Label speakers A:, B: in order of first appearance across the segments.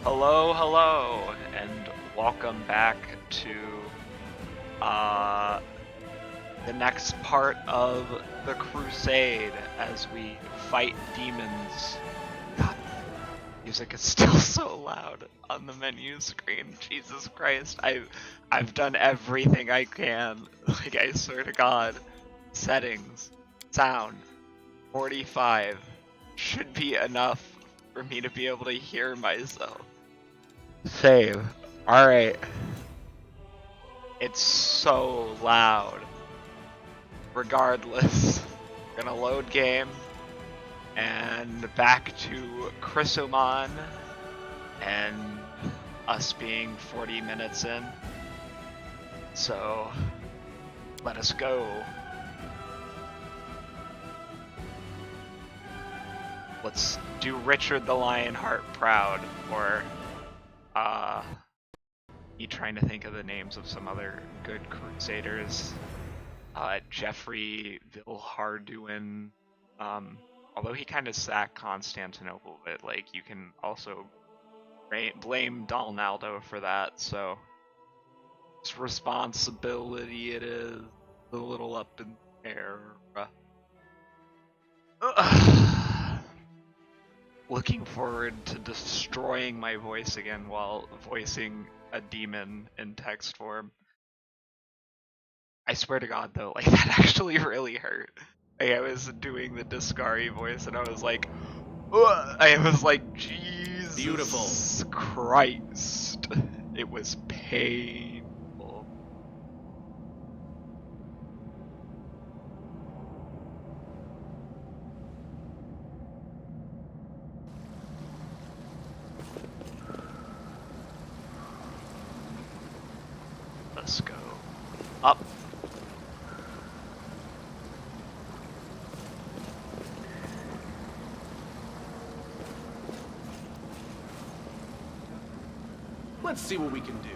A: Hello, hello, and welcome back to the next part of the crusade as we fight demons. God, music is still so loud on the menu screen. Jesus Christ, I've done everything I can. Like, I swear to God. Settings, sound, 45 should be enough for me to be able to hear myself. Save. Alright. It's so loud. Regardless. Gonna load game. And back to Chrysomon. And us being 40 minutes in. So, let us go. Let's do Richard the Lionheart proud, or trying to think of the names of some other good crusaders. Jeffrey Vilharduin, although he kind of sacked Constantinople, but like you can also blame Donaldo for that, so his responsibility it is a little up in the air. Looking forward to destroying my voice again while voicing a demon in text form. I swear to God though, like that actually really hurt. Like, I was doing the Discari voice and I was like, ugh! I was like, Jesus
B: Beautiful
A: Christ. It was painful. Let's go up.
B: Let's see what we can do.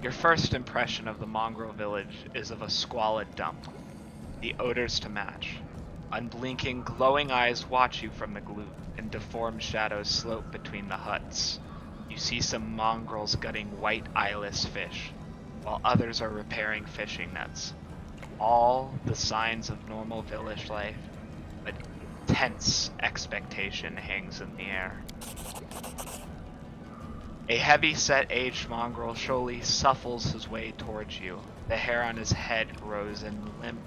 A: Your first impression of the mongrel village is of a squalid dump. The odors to match. Unblinking, glowing eyes watch you from the gloom, and deformed shadows slope between the huts. You see some mongrels gutting white eyeless fish, while others are repairing fishing nets. All the signs of normal village life, but tense expectation hangs in the air. A heavy-set aged mongrel slowly shuffles his way towards you. The hair on his head grows in limp,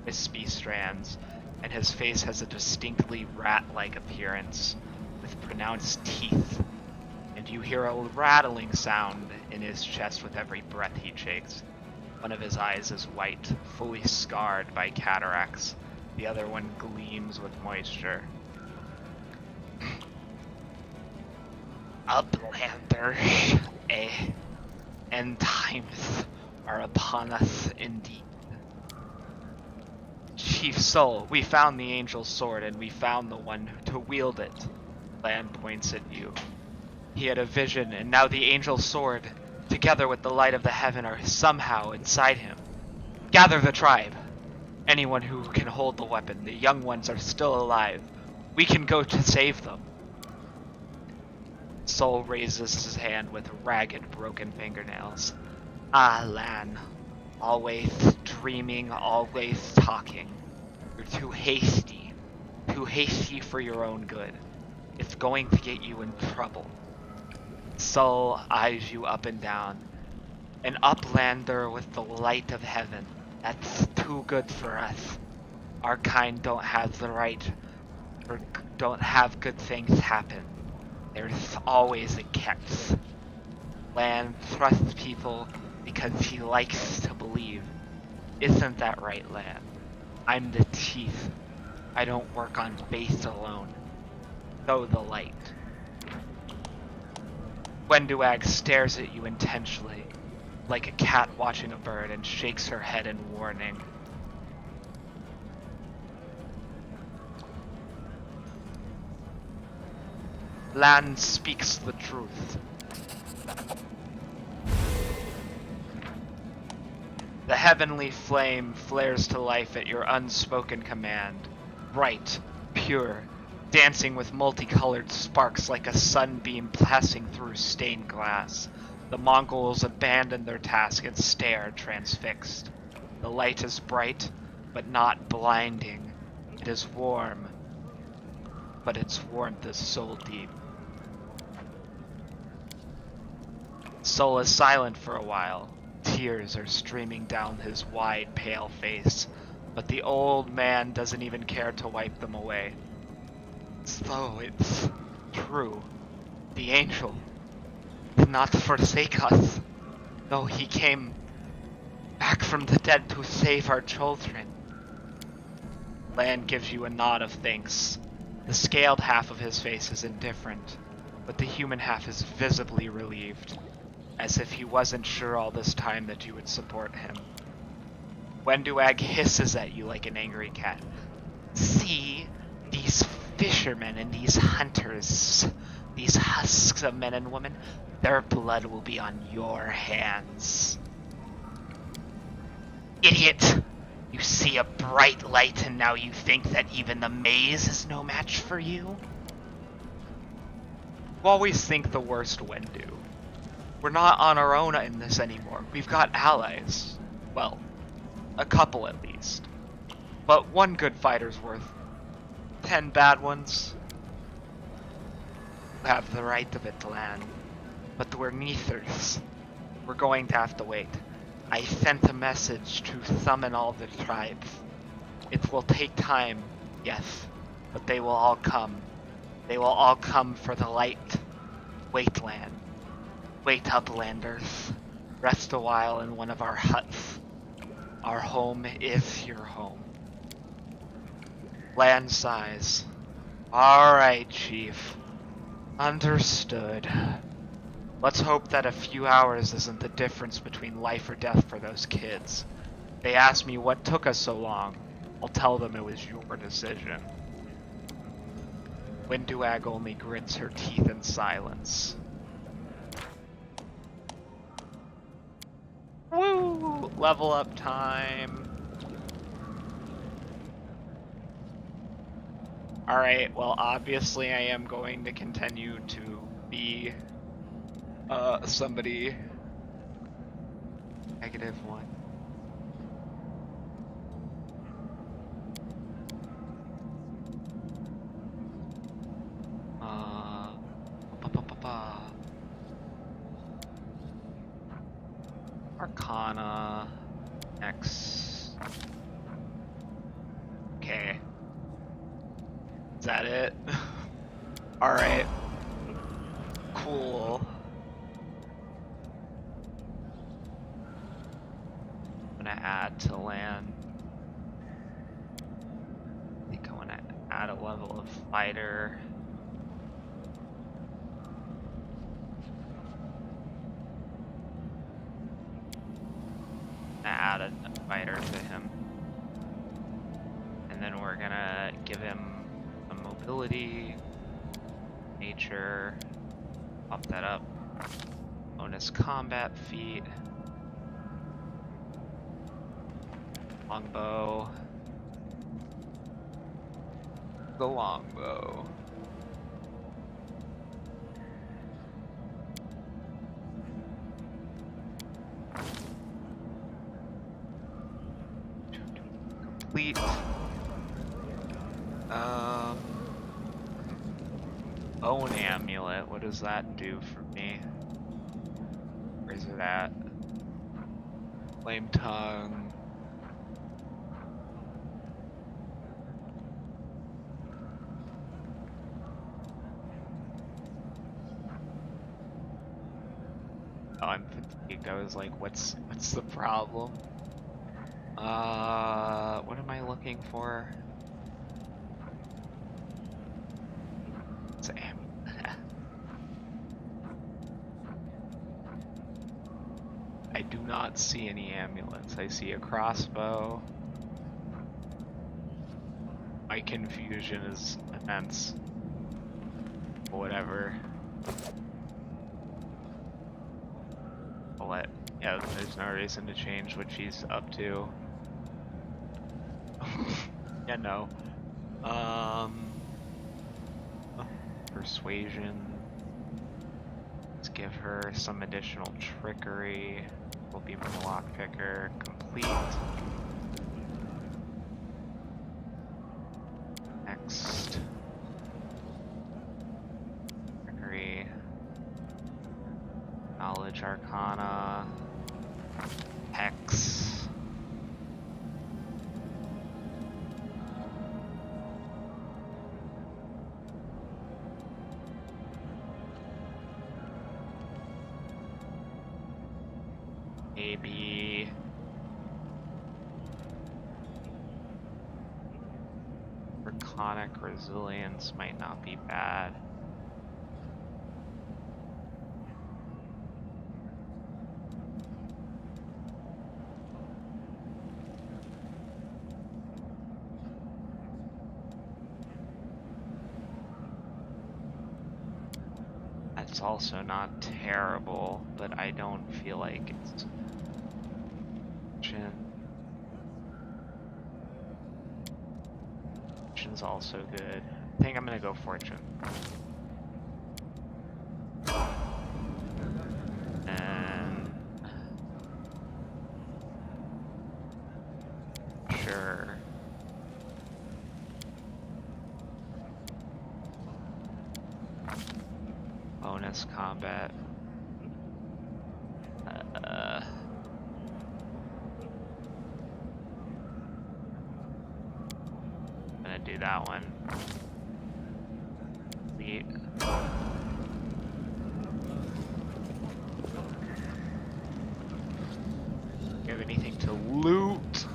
A: wispy strands, and his face has a distinctly rat-like appearance, with pronounced teeth, and you hear a rattling sound in his chest with every breath he takes. One of his eyes is white, fully scarred by cataracts. The other one gleams with moisture. Uplanders, end times are upon us indeed. Chief Soul, we found the angel's sword and we found the one to wield it. Land points at you. He had a vision, and now the angel's sword, together with the light of the heaven, are somehow inside him. Gather the tribe. Anyone who can hold the weapon. The young ones are still alive. We can go to save them. Soul raises his hand with ragged, broken fingernails. Ah, Lan. Always dreaming, always talking. You're too hasty. Too hasty for your own good. It's going to get you in trouble. Soul eyes you up and down. An uplander with the light of heaven. That's too good for us. Our kind don't have the right, or don't have good things happen. There's always a catch. Lan trusts people because he likes to believe. Isn't that right, Lan? I'm the chief. I don't work on base alone. Show the light. Wenduag stares at you intensely, like a cat watching a bird, and shakes her head in warning. Lan speaks the truth. The heavenly flame flares to life at your unspoken command. Bright, pure, dancing with multicolored sparks like a sunbeam passing through stained glass. The Mongols abandon their task and stare transfixed. The light is bright, but not blinding. It is warm, but its warmth is soul deep. Soul is silent for a while. Tears are streaming down his wide, pale face, but the old man doesn't even care to wipe them away. So it's true. The angel did not forsake us, though he came back from the dead to save our children. Lan gives you a nod of thanks. The scaled half of his face is indifferent, but the human half is visibly relieved, as if he wasn't sure all this time that you would support him. Wenduag hisses at you like an angry cat. See, these fishermen and these hunters, these husks of men and women, their blood will be on your hands. Idiot! You see a bright light and now you think that even the maze is no match for you? You always think the worst, Wendu. We're not on our own in this anymore. We've got allies. Well, a couple at least. But one good fighter's worth 10 bad ones. You have the right of it, Lan. But we're neithers. We're going to have to wait. I sent a message to summon all the tribes. It will take time, yes, but they will all come. They will all come for the light. Wait, Lan. Wait, uplanders. Rest a while in one of our huts. Our home is your home. Lan sighs. Alright, Chief. Understood. Let's hope that a few hours isn't the difference between life or death for those kids. They ask me what took us so long. I'll tell them it was your decision. Wenduag only grits her teeth in silence. Woo! Level up time. Alright, well obviously I am going to continue to be somebody -1. Arcana X. Okay. Is that it? Alright. Cool. I'm gonna add to Lan. I think I wanna add a level of fighter. Add a fighter to him. And then we're gonna give him a mobility, nature, pop that up. Bonus combat feat. Longbow. The longbow. Complete. Bone amulet. What does that do for me? Where is it at? Flame tongue. Oh, I'm fatigued. I was like, what's the problem? What am I looking for? It's I do not see any amulets. I see a crossbow. My confusion is immense. Whatever. Bullet. Yeah, there's no reason to change what she's up to. Yeah, no. Persuasion. Let's give her some additional trickery. Will be lockpicker complete. Next. Trickery. Knowledge Arcana. Hex. Maybe Draconic Resilience might not be bad. That's also not terrible, but I don't feel like it's... Fortune's also good. I think I'm gonna go Fortune. And... Sure. Bonus combat. I'm gonna do that one. Sweet. You have anything to loot?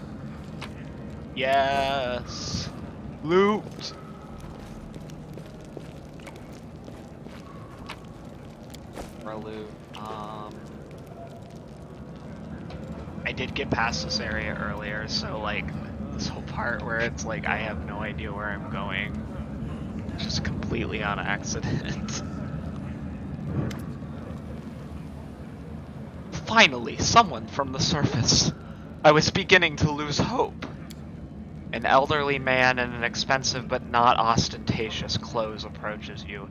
A: Yes. Loot. For loot. I did get past this area earlier, so like this whole part where it's like I have no idea where I'm going, just completely on accident. Finally, someone from the surface. I was beginning to lose hope. An elderly man in an expensive but not ostentatious clothes approaches you.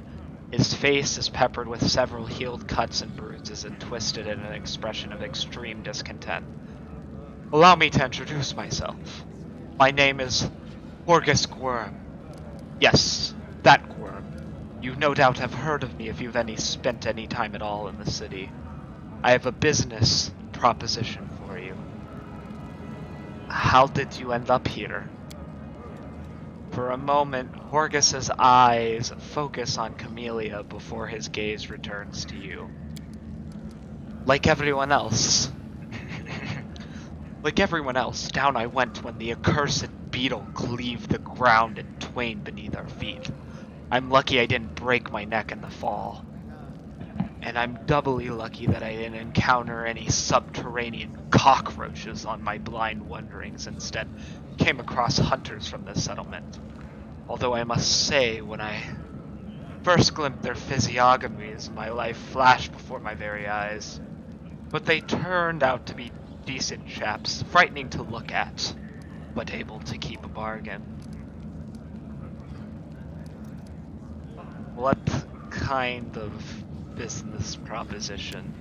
A: His face is peppered with several healed cuts and bruises and twisted in an expression of extreme discontent. Allow me to introduce myself. My name is Horgus Gwyrm. Yes, that Gwyrm. You no doubt have heard of me if you've spent any time at all in the city. I have a business proposition for you. How did you end up here? For a moment, Horgus's eyes focus on Camellia before his gaze returns to you. Like everyone else. Like everyone else, down I went when the accursed beetle cleaved the ground in twain beneath our feet. I'm lucky I didn't break my neck in the fall. And I'm doubly lucky that I didn't encounter any subterranean cockroaches on my blind wanderings. Instead, came across hunters from the settlement. Although I must say, when I first glimpsed their physiognomies, my life flashed before my very eyes. But they turned out to be decent chaps, frightening to look at, but able to keep a bargain. What kind of business proposition?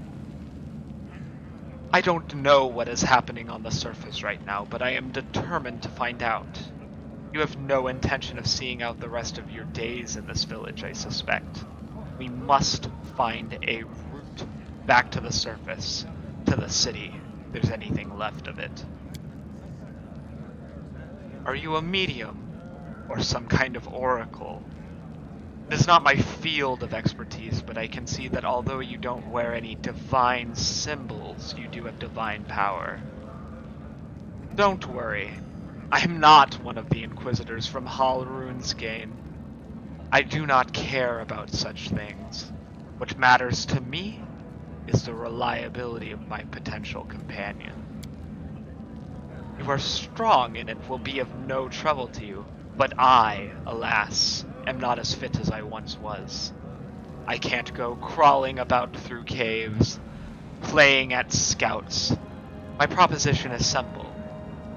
A: I don't know what is happening on the surface right now, but I am determined to find out. You have no intention of seeing out the rest of your days in this village, I suspect. We must find a route back to the surface, to the city, if there's anything left of it. Are you a medium, or some kind of oracle? It is not my field of expertise, but I can see that although you don't wear any divine symbols, you do have divine power. Don't worry. I am not one of the Inquisitors from Hall Runescain. I do not care about such things. What matters to me is the reliability of my potential companion. You are strong and it will be of no trouble to you, but I, alas, am not as fit as I once was. I can't go crawling about through caves. playing at scouts. My proposition is simple.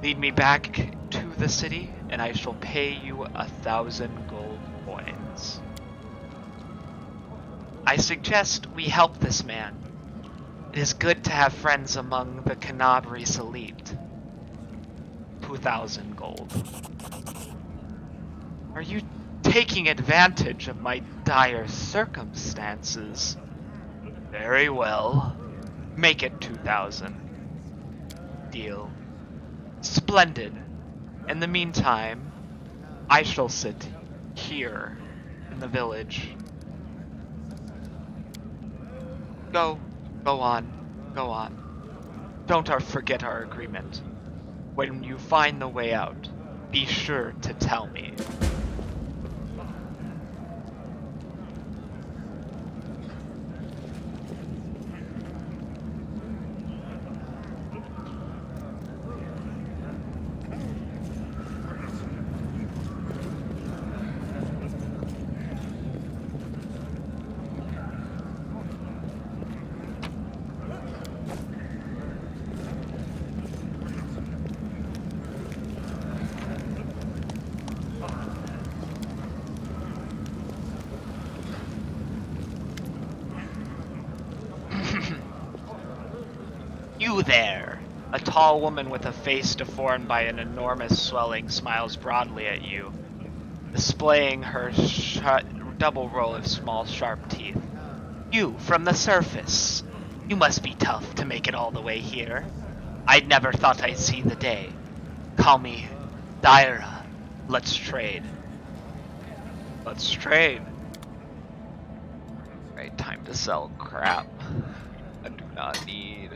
A: Lead me back to the city, and I shall pay you 1,000 gold coins. I suggest we help this man. It is good to have friends among the Canabris elite. 2,000 gold. Are you taking advantage of my dire circumstances? Very well. Make it 2,000. Deal. Splendid. In the meantime, I shall sit here in the village. Go on. Don't forget our agreement. When you find the way out, be sure to tell me. You there! A tall woman with a face deformed by an enormous swelling smiles broadly at you, displaying her double row of small, sharp teeth. You, from the surface. You must be tough to make it all the way here. I'd never thought I'd see the day. Call me Daira. Let's trade. Let's trade. Right, time to sell crap. I do not need.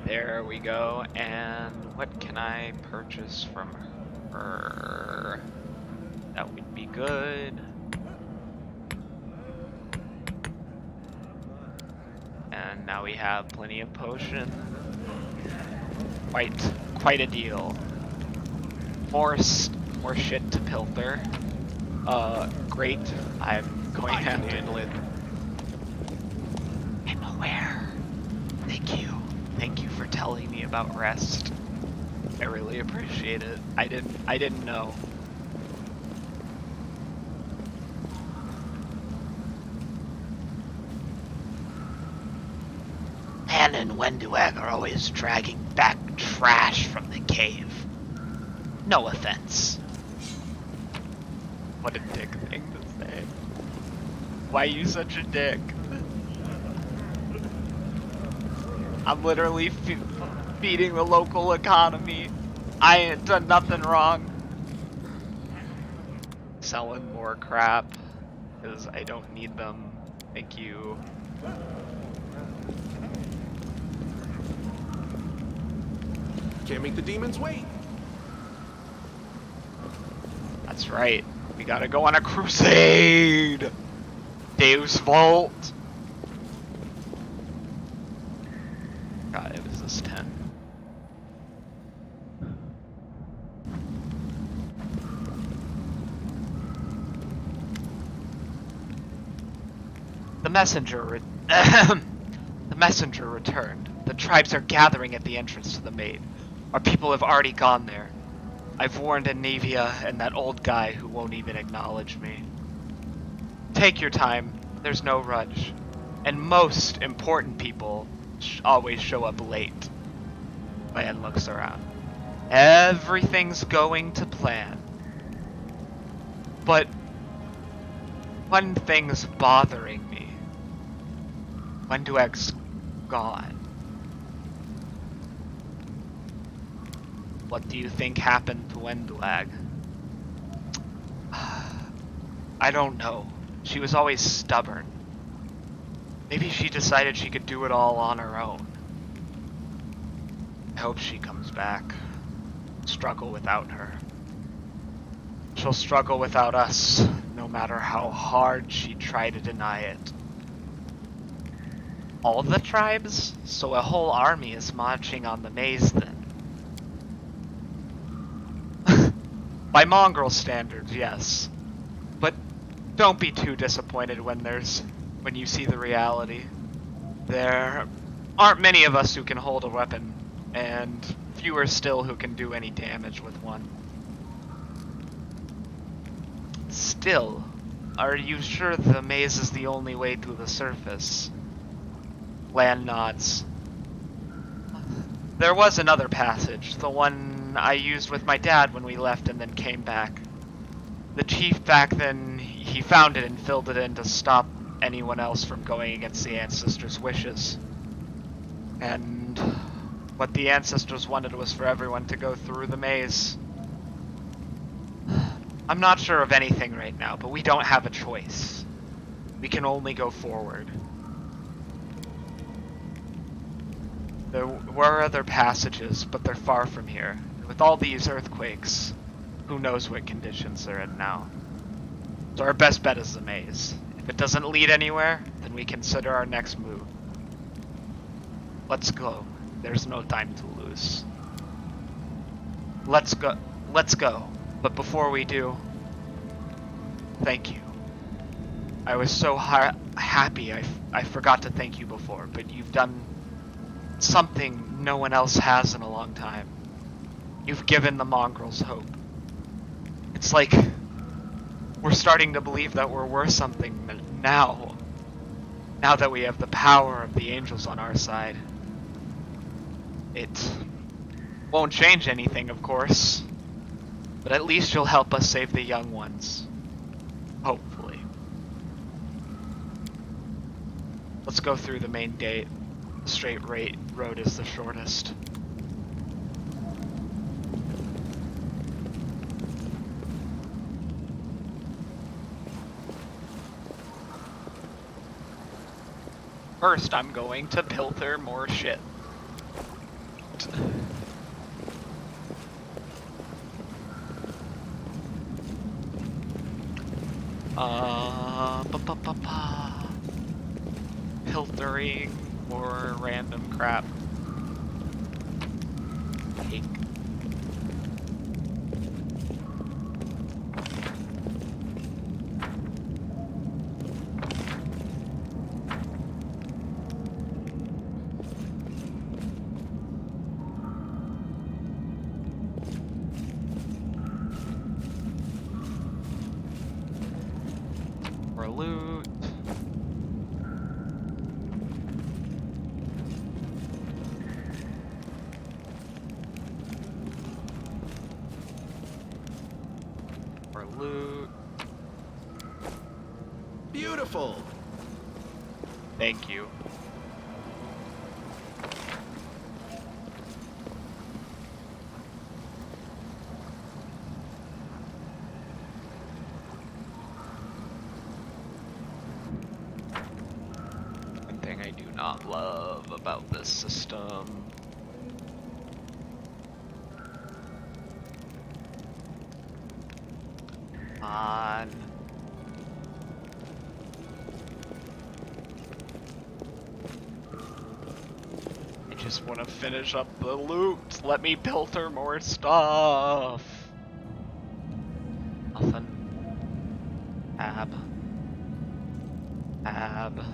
A: There we go, and what can I purchase from her? That would be good. And now we have plenty of potion. Quite a deal. More shit to pilfer. Great. I'm going to have to handle it. I'm aware. Thank you for telling me about rest. I really appreciate it. I didn't know. Han and Wenduag are always dragging back trash from the cave. No offense. What a dick thing to say. Why are you such a dick? I'm literally feeding the local economy. I ain't done nothing wrong. Selling more crap, because I don't need them. Thank you.
B: Can't make the demons wait.
A: That's right. We gotta go on a crusade! Deus Vault! God, it was this 10. The messenger returned. The tribes are gathering at the entrance to the maid. Our people have already gone there. I've warned Anivia and that old guy who won't even acknowledge me. Take your time. There's no rush. And most important people always show up late. Man looks around. Everything's going to plan. But one thing's bothering me. Wenduag's gone. What do you think happened to Wenduag? I don't know. She was always stubborn. Maybe she decided she could do it all on her own. I hope she comes back. Struggle without her. She'll struggle without us, no matter how hard she tried to deny it. All the tribes? So a whole army is marching on the maze then. By mongrel standards, yes. But don't be too disappointed when you see the reality. There aren't many of us who can hold a weapon, and fewer still who can do any damage with one. Still, are you sure the maze is the only way to the surface? Lan nods. There was another passage, the one I used with my dad when we left and then came back. The chief back then, he found it and filled it in to stop anyone else from going against the ancestors' wishes. And what the ancestors wanted was for everyone to go through the maze. I'm not sure of anything right now, but we don't have a choice. We can only go forward. There were other passages, but they're far from here. With all these earthquakes, who knows what conditions they're in now. So our best bet is the maze. If it doesn't lead anywhere, then we consider our next move. Let's go. There's no time to lose. Let's go. Let's go. But before we do, thank you. I was so happy I forgot to thank you before, but you've done something no one else has in a long time. You've given the mongrels hope. It's like we're starting to believe that we're worth something now. Now that we have the power of the angels on our side. It won't change anything, of course. But at least you'll help us save the young ones. Hopefully. Let's go through the main gate. The straight road is the shortest. First, I'm going to pilfer more shit. Pilfering more random crap. Cake. For loot. For loot.
B: Beautiful.
A: Thank you. One thing I do not love about this system. On. I just want to finish up the loot. Let me pilfer more stuff. Nothing. Tab. Tab.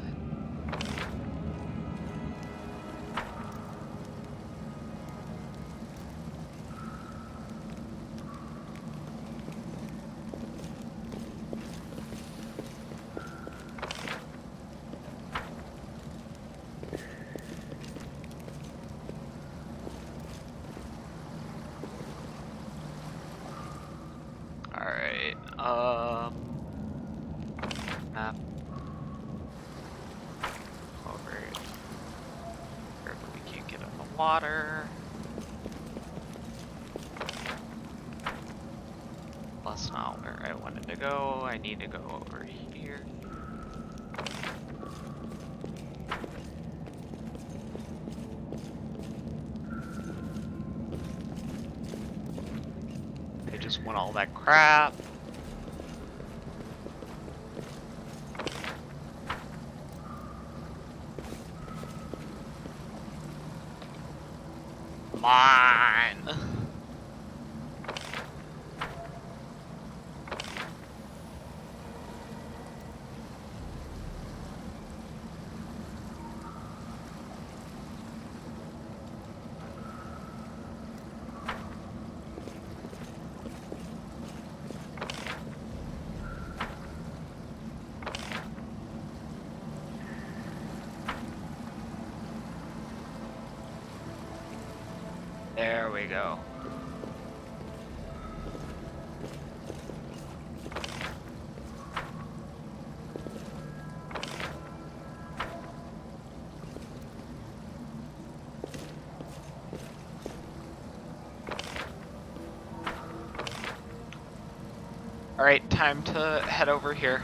A: Alright, map. Over here, we can't get in the water. That's not where I wanted to go. I need to go over here. I just want all that crap. Come on. we go. Alright, time to head over here.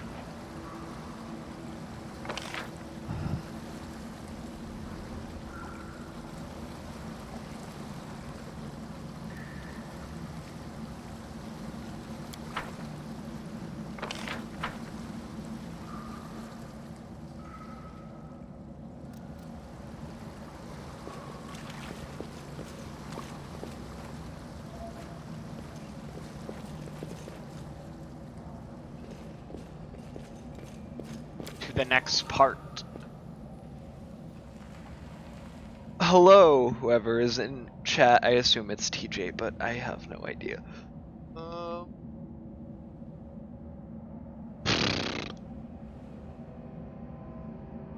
A: The next part. Hello, whoever is in chat. I assume it's TJ, but I have no idea.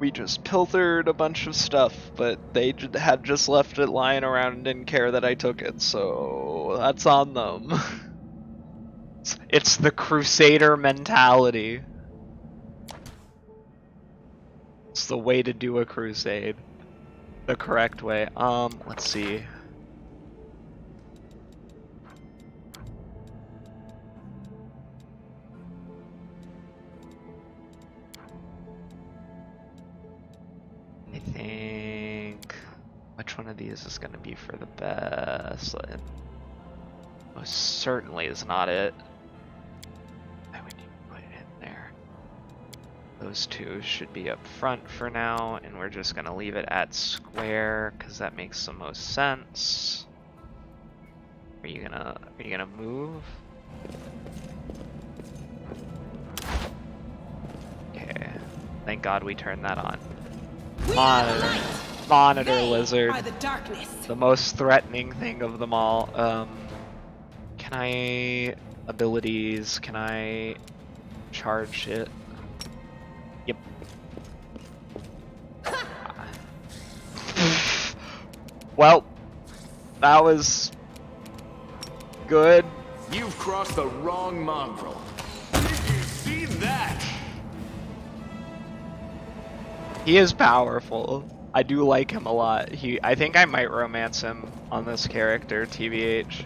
A: We just pilfered a bunch of stuff, but they had just left it lying around and didn't care that I took it, so that's on them. It's the Crusader mentality. It's the way to do a crusade. The correct way. Let's see. I think... Which one of these is going to be for the best? Most certainly is not it. I would need to put it in there. Those two should be up front for now, and we're just gonna leave it at square because that makes the most sense. Are you gonna move? Okay. Thank God we turned that on. Monitor lizard. The most threatening thing of them all. Can I abilities? Can I charge it? Yep. Well, that was good.
B: You've crossed the wrong mongrel. Did you see that?
A: He is powerful. I do like him a lot. I think I might romance him on this character, TBH.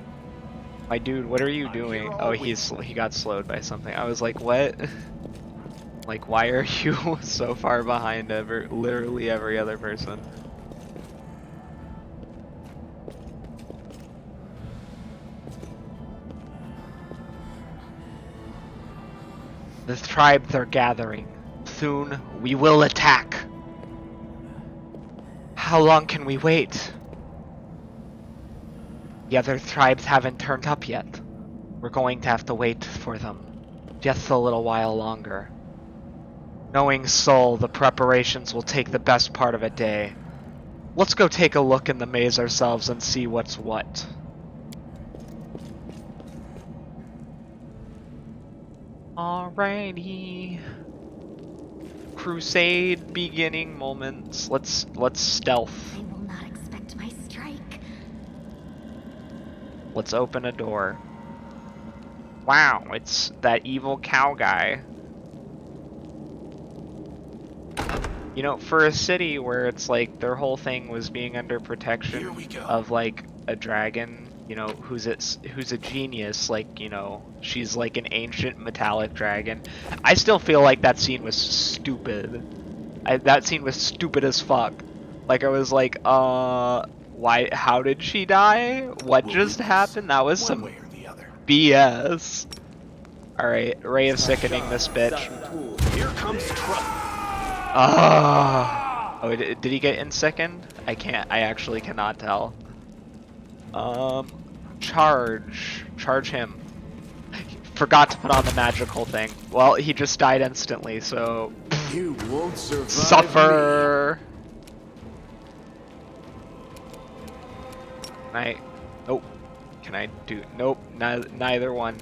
A: My dude, what are you doing? Oh, he got slowed by something. I was like, what? Like, why are you so far behind literally every other person? The tribes are gathering. Soon, we will attack. How long can we wait? The other tribes haven't turned up yet. We're going to have to wait for them. Just a little while longer. Knowing Soul, the preparations will take the best part of a day. Let's go take a look in the maze ourselves and see what's what. Alrighty. Crusade beginning moments. Let's stealth.
C: I will not expect my strike.
A: Let's open a door. Wow, it's that evil cow guy. You know, for a city where it's like their whole thing was being under protection of like a dragon, you know, who's a genius, like, you know, she's like an ancient metallic dragon. I still feel like that scene was stupid. That scene was stupid as fuck. Like, I was like, why, how did she die? What just happened? That was some BS. Alright, Ray of Sickening this bitch.
B: Here comes trouble.
A: Oh, did he get in second? I actually cannot tell. Charge him. Forgot to put on the magical thing. Well, he just died instantly, so
B: You won't survive.
A: Suffer. Nope. Can I do? Nope. Neither one.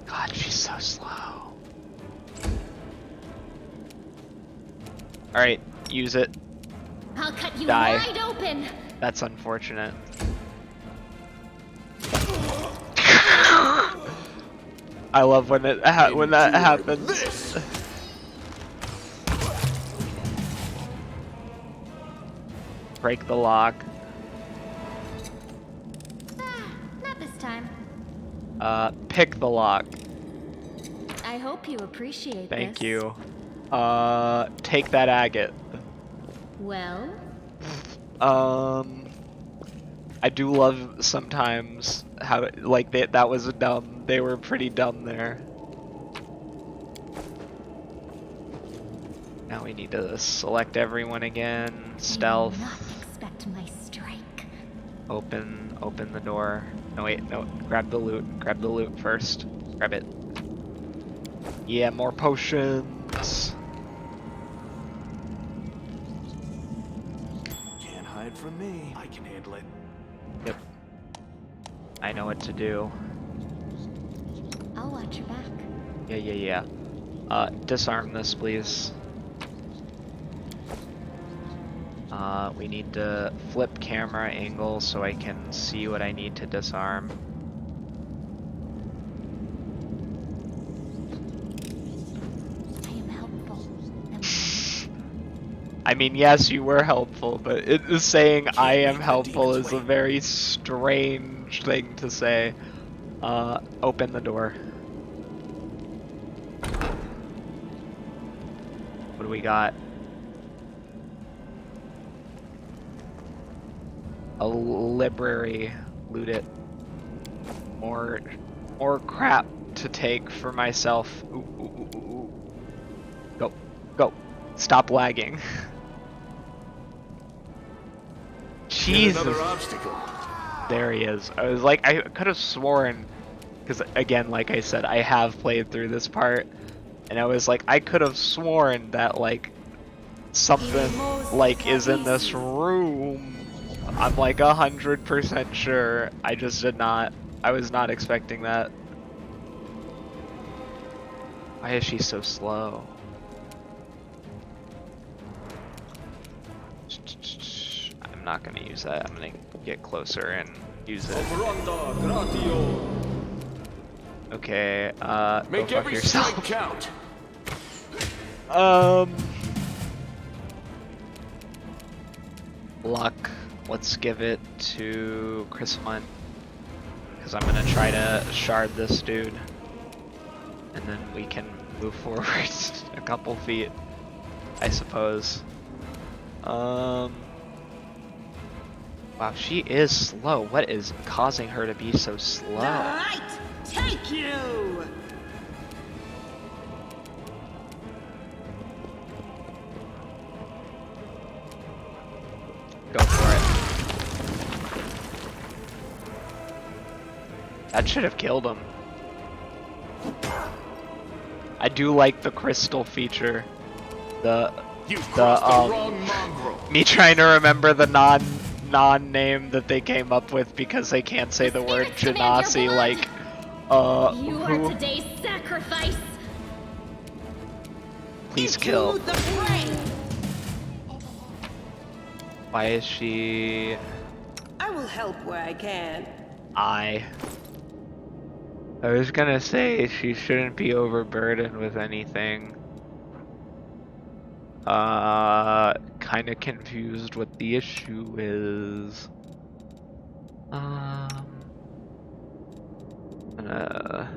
A: God, she's so slow. All right, use it.
C: I'll cut you
A: Die.
C: wide open.
A: That's unfortunate. I love when when that
B: Endure
A: happens.
B: this.
A: Break the lock.
C: Not this time.
A: Pick the lock.
C: I hope you appreciate
A: Thank
C: this.
A: you. Take that agate.
C: Well,
A: I do love sometimes how like that was dumb. They were pretty dumb there. Now we need to select everyone again.
C: you will
A: Stealth.
C: not expect my strike.
A: Open the door. No wait, no. Grab the loot. Grab the loot first. Grab it. Yeah, more potions.
B: Can't hide from me. I can handle it.
A: Yep. I know what to do.
C: I'll watch your back.
A: Yeah. Disarm this, please. We need to flip camera angle so I can see what I need to disarm.
C: I am helpful.
A: I mean, yes, you were helpful, but it is saying I am
B: make the
A: helpful
B: demons
A: is a
B: wait.
A: very strange thing to say. Open the door. What do we got? A library. Loot it. More crap to take for myself. Ooh. Go. Stop lagging.
B: Yet
A: Jesus.
B: another obstacle.
A: There he is. I was like, I could have sworn, because again, like I said, I have played through this part, and I was like, I could have sworn that like something like is in this room. I'm like 100% sure. I just did not. I was not expecting that. Why is she so slow? I'm not gonna use that. I'm gonna get closer and use it. Okay, go
B: Make
A: fuck
B: every strike
A: yourself.
B: count.
A: Luck. Let's give it to Chrysomon, because I'm gonna try to shard this dude, and then we can move forward a couple feet, I suppose. Wow, she is slow. What is causing her to be so slow?
D: Right, take you!
A: Go for it. That should have killed him. I do like the crystal feature.
B: You've crossed the wrong
A: um,
B: mongrel.
A: me trying to remember the non name that they came up with because they can't say the word
C: spirits demand
A: Genasi,
C: your
A: like,
C: You
A: who?
C: are today's sacrifice.
A: Please
D: Into
A: kill.
D: the fray!
A: Why is she...
D: I will help where I can.
A: I was gonna say she shouldn't be overburdened with anything. Kinda confused what the issue is. Gonna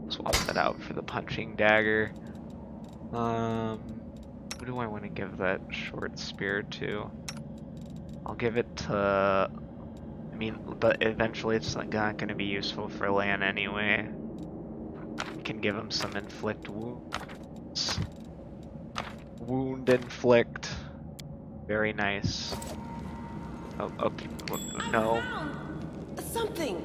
A: swap that out for the punching dagger. Who do I want to give that short spear to? I'll give it to... I mean, but eventually it's not gonna be useful for Lan anyway. Can give him some inflict wounds. Wound inflict. Very nice. Oh, no.
D: Something.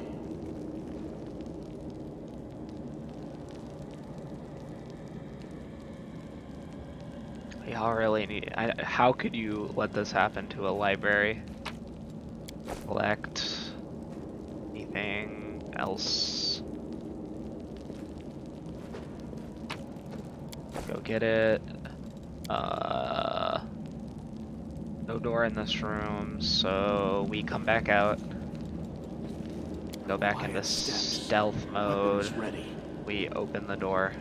A: Y'all really need... how could you let this happen to a library? Collect... anything else? Go get it. No door in this room, so we come back out. Go back into
B: Quiet steps.
A: stealth mode.
B: Weapons ready.
A: We open the door.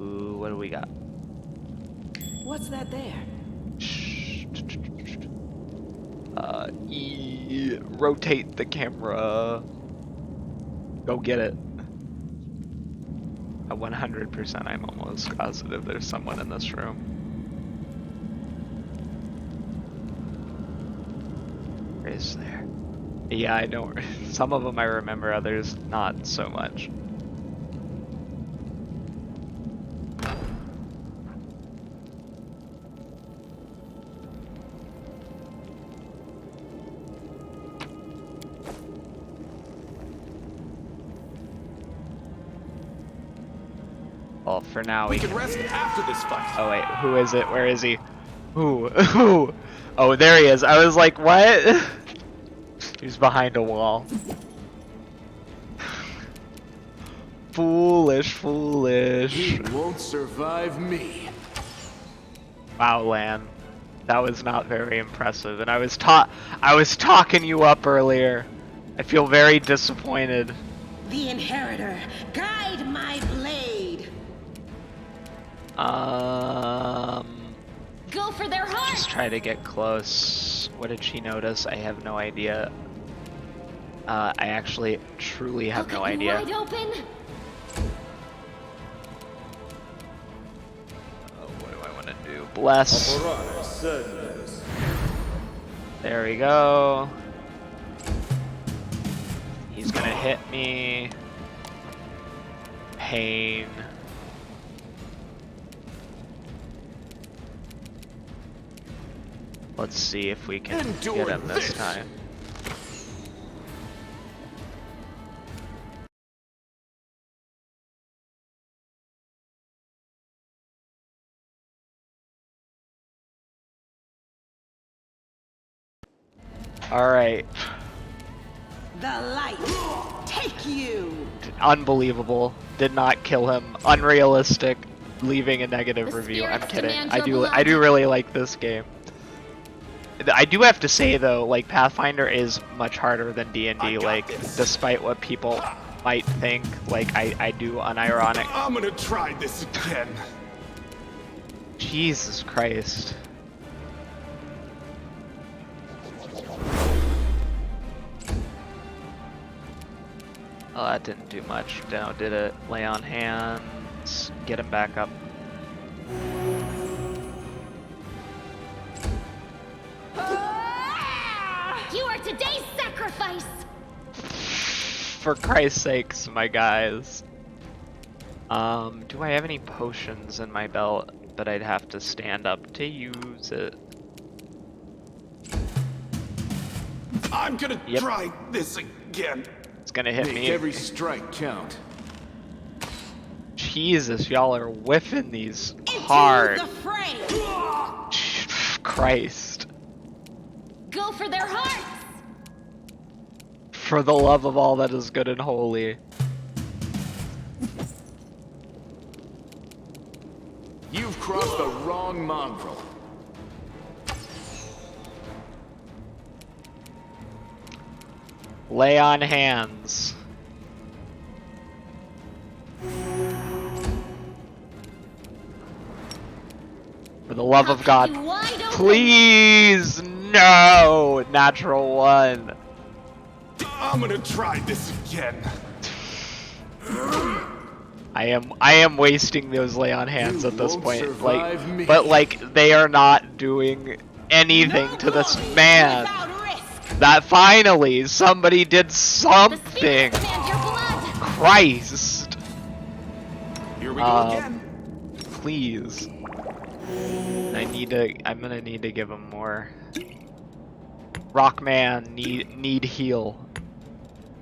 A: Ooh, what do we got?
D: What's that there?
A: Rotate the camera. Go get it. 100%, I'm almost positive there's someone in this room. Where is there? Yeah, I don't. Some of them I remember, others not so much. Well, for now
B: We can rest after this fight.
A: Oh wait, who is it? Where is he? Who? Who? Oh, there he is. I was like, what? He's behind a wall. Foolish, foolish.
B: He won't survive me.
A: Wow, Lan. That was not very impressive. And I was talking you up earlier. I feel very disappointed.
D: The Inheritor, guide my blade.
C: Go for their hearts!
A: Just try to get close. What did she notice? I have no idea. I actually truly have no idea.
C: Wide open.
A: Oh, what do I want to do? Bless. There we go. He's gonna hit me. Pain. Let's see if we can
B: Endure
A: get him this
B: this.
A: time. Alright.
D: The light, take you.
A: Unbelievable. Did not kill him. Unrealistic. Leaving a negative
C: The
A: review. I'm
C: spirits
A: kidding.
C: demand
A: I
C: your
A: do
C: blood.
A: really like this game. I do have to say though, like Pathfinder is much harder than D&D,
B: I got
A: like
B: this.
A: despite what people might think, like I do unironic.
B: I'm gonna try this again.
A: Jesus Christ. Oh, that didn't do much. No, did it? Lay on hands. Get him back up.
C: You are today's sacrifice!
A: For Christ's sakes, my guys. Do I have any potions in my belt? But I'd have to stand up to use it.
B: I'm gonna
A: Yep.
B: try this again.
A: It's gonna hit
B: Make
A: me.
B: every strike count.
A: Jesus, y'all are whiffing these
D: Into
A: hard.
D: the fray.
A: Christ.
C: Go for their hearts!
A: For the love of all that is good and holy.
B: You've crossed the wrong mongrel.
A: Lay on hands. For the love of God.
C: You wide open.
A: Please! No! Natural one.
B: I'm gonna try this again.
A: I am wasting those lay on hands
B: You
A: at this
B: won't
A: point.
B: survive me.
A: But like they are not doing anything
D: No
A: to this
D: glory
A: man.
D: without risk.
A: That finally somebody did
C: The
A: something.
C: spirits demand your blood!
A: Christ.
B: Here we go again.
A: Please. I'm gonna need to give him more. Rockman need heal.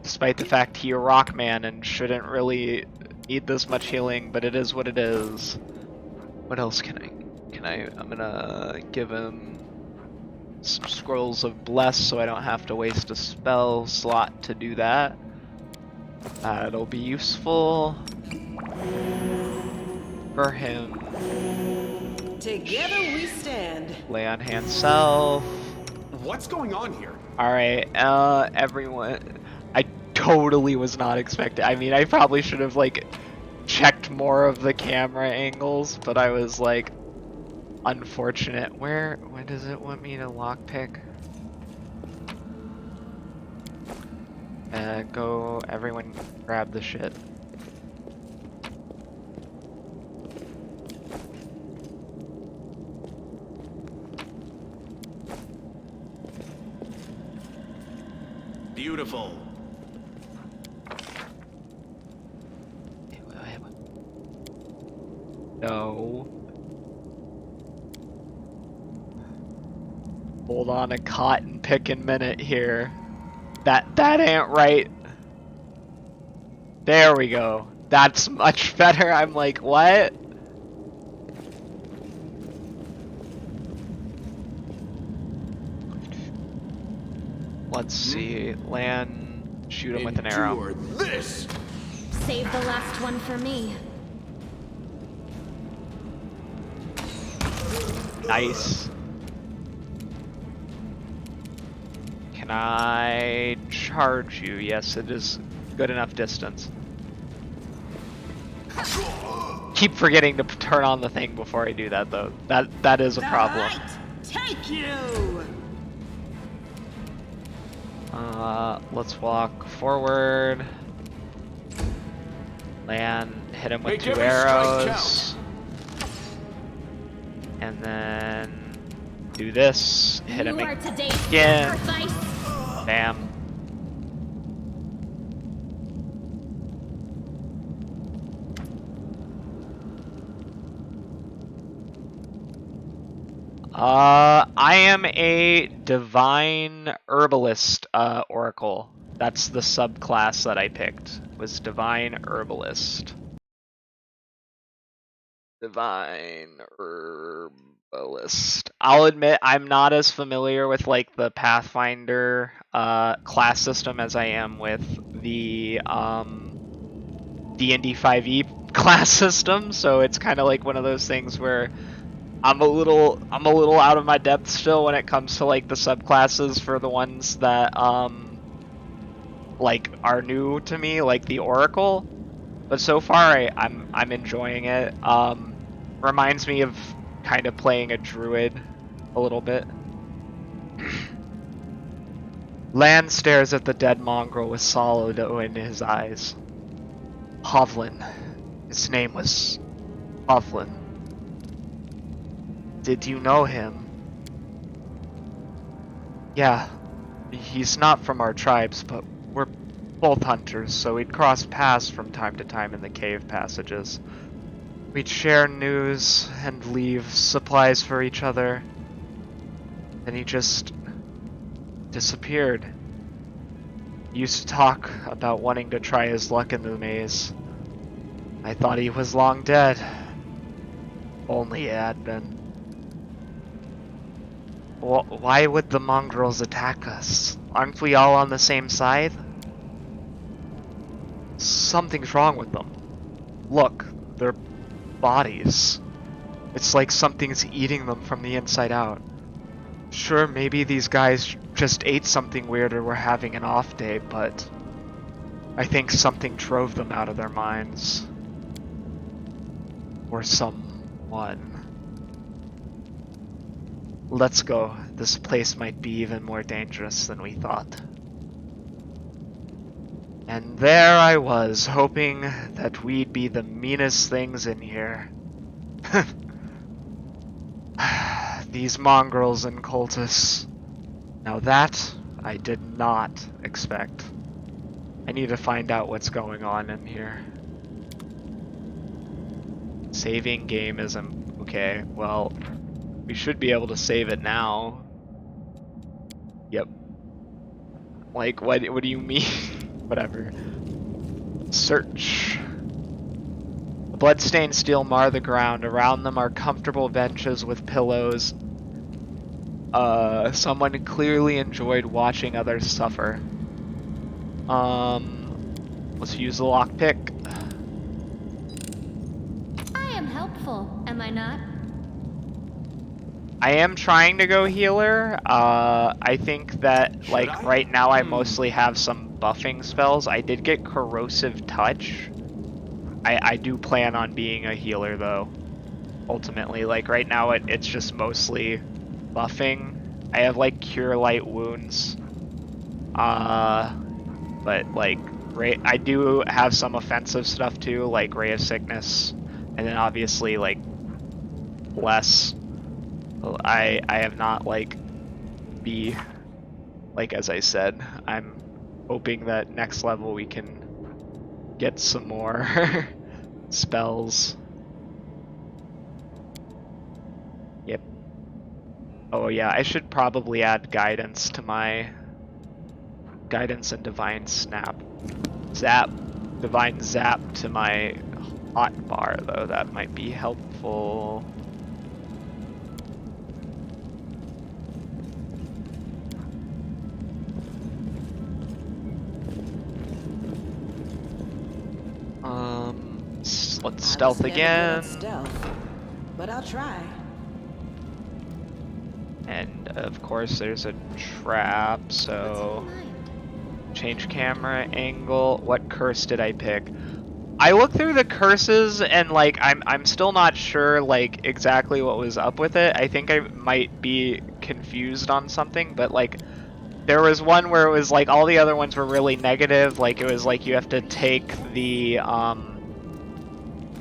A: Despite the fact he a Rockman and shouldn't really need this much healing, but it is what it is. What else can I'm gonna give him some scrolls of bless so I don't have to waste a spell slot to do that. It'll be useful for him.
D: Together we stand.
A: Lay on hand self.
B: What's going on here?
A: Alright, everyone. I totally was not expecting. I mean, I probably should have, like, checked more of the camera angles, but I was, like, unfortunate. When does it want me to lockpick? Go, everyone grab the shit.
B: Beautiful.
A: No. Hold on a cotton picking minute here. That ain't right. There we go. That's much better. I'm like, what? Let's see. Land, shoot him with an arrow.
B: Endure this.
C: Save the last one for me.
A: Nice. Can I charge you? Yes, it is good enough distance. Keep forgetting to turn on the thing before I do that, though. That is a
D: The
A: problem.
D: light take you.
A: Let's walk forward. Land, hit him with
B: Make
A: 2
B: every strike
A: arrows. And then do this. Hit him
C: You are today's
A: again.
C: sacrifice.
A: Bam. I am a divine herbalist oracle. That's the subclass that I picked. Was divine herbalist. Divine herbalist. I'll admit I'm not as familiar with like the Pathfinder class system as I am with the D&D 5e class system, so it's kind of like one of those things where I'm a little out of my depth still when it comes to like the subclasses for the ones that like are new to me, like the Oracle. But so far I'm enjoying it. Reminds me of kind of playing a druid a little bit. Lan stares at the dead mongrel with sorrow in his eyes. Hovlin. His name was Hovlin. Did you know him? Yeah. He's not from our tribes, but we're both hunters, so we'd cross paths from time to time in the cave passages. We'd share news and leave supplies for each other. Then he just disappeared. He used to talk about wanting to try his luck in the maze. I thought he was long dead. Only he had been. Why would the mongrels attack us? Aren't we all on the same side? Something's wrong with them. Look, their bodies. It's like something's eating them from the inside out. Sure, maybe these guys just ate something weird or were having an off day, but I think something drove them out of their minds. Or someone. Let's go. This place might be even more dangerous than we thought. And there I was, hoping that we'd be the meanest things in here. These mongrels and cultists. Now that I did not expect. I need to find out what's going on in here. Saving game isn't okay. Well, we should be able to save it now. Yep. Like, what do you mean? Whatever. Search. The bloodstained steel mar the ground. Around them are comfortable benches with pillows. Someone clearly enjoyed watching others suffer. Let's use the lockpick.
C: I am helpful, am I not?
A: I am trying to go healer. I think that,
B: Should
A: like,
B: I?
A: right now I mostly have some buffing spells. I did get Corrosive Touch. I do plan on being a healer, though, ultimately. Like, right now it's just mostly buffing. I have, like, Cure Light Wounds. But, like, I do have some offensive stuff, too, like Ray of Sickness. And then, obviously, like, Bless. I have not, like, like, as I said, I'm hoping that next level we can get some more spells. Yep. Oh yeah, I should probably add guidance to my guidance and divine divine zap to my hot bar, though. That might be helpful. Let's stealth again.
D: Stealth, but I'll try.
A: And of course there's a trap, so change camera angle. What curse did I pick? I looked through the curses and like I'm still not sure like exactly what was up with it. I think I might be confused on something, but like there was one where it was like all the other ones were really negative. Like it was like you have to take the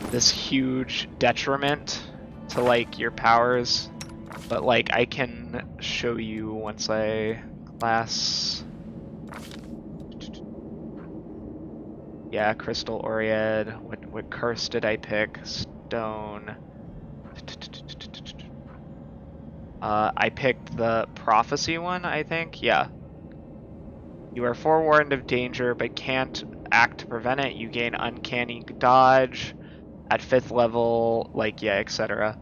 A: this huge detriment to like your powers, but like I can show you once I class. Yeah, Crystal Oriad. What curse did I pick? Stone. I picked the prophecy one, I think. Yeah. You are forewarned of danger, but can't act to prevent it. You gain uncanny dodge at 5th level, like, yeah, etc.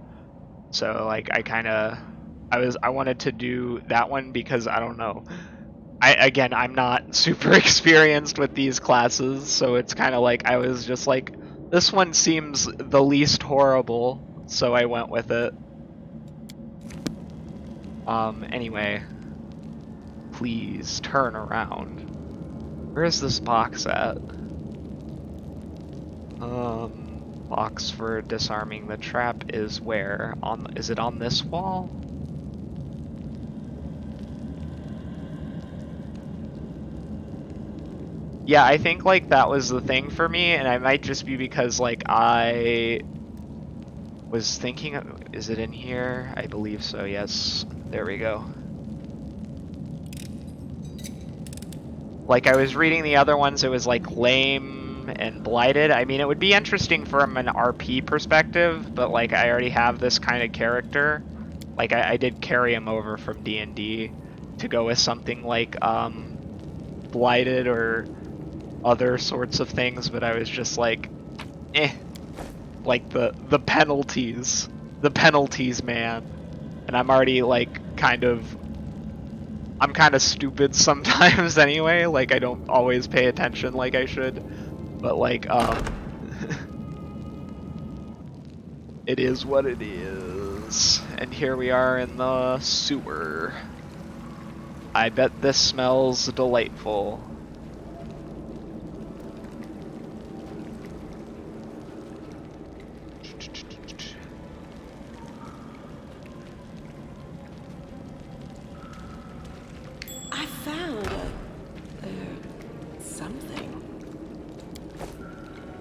A: So, like, I wanted to do that one because, I don't know. Again, I'm not super experienced with these classes, so it's kind of like, I was just like, this one seems the least horrible, so I went with it. Anyway. Please, turn around. Where is this box at? Box for disarming the trap is where? Is it on this wall? Yeah, I think like that was the thing for me, and I might just be because like I was thinking of, is it in here? I believe so, yes. There we go. Like I was reading the other ones, it was like lame and blighted. I mean, it would be interesting from an RP perspective, but like I already have this kind of character. Like I did carry him over from D&D to go with something like blighted or other sorts of things, but I was just like, like the penalties, man. And I'm already like I'm kind of stupid sometimes anyway, like I don't always pay attention like I should, but like, it is what it is. And here we are in the sewer. I bet this smells delightful.
D: I found something.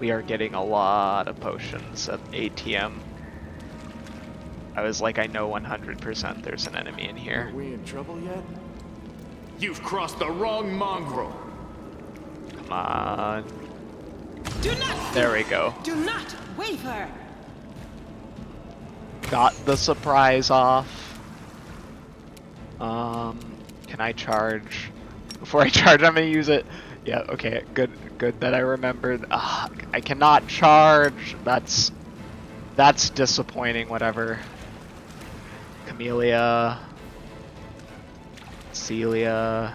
A: We are getting a lot of potions at ATM. I was like, I know 100% there's an enemy in here.
B: Are we in trouble yet? You've crossed the wrong mongrel.
A: Come on.
D: Do not.
A: There we go.
D: Do not waver.
A: Got the surprise off. Can I charge? Before I charge, I'm gonna use it. Yeah, okay, good that I remembered. I cannot charge. That's disappointing, whatever. Camellia. Celia.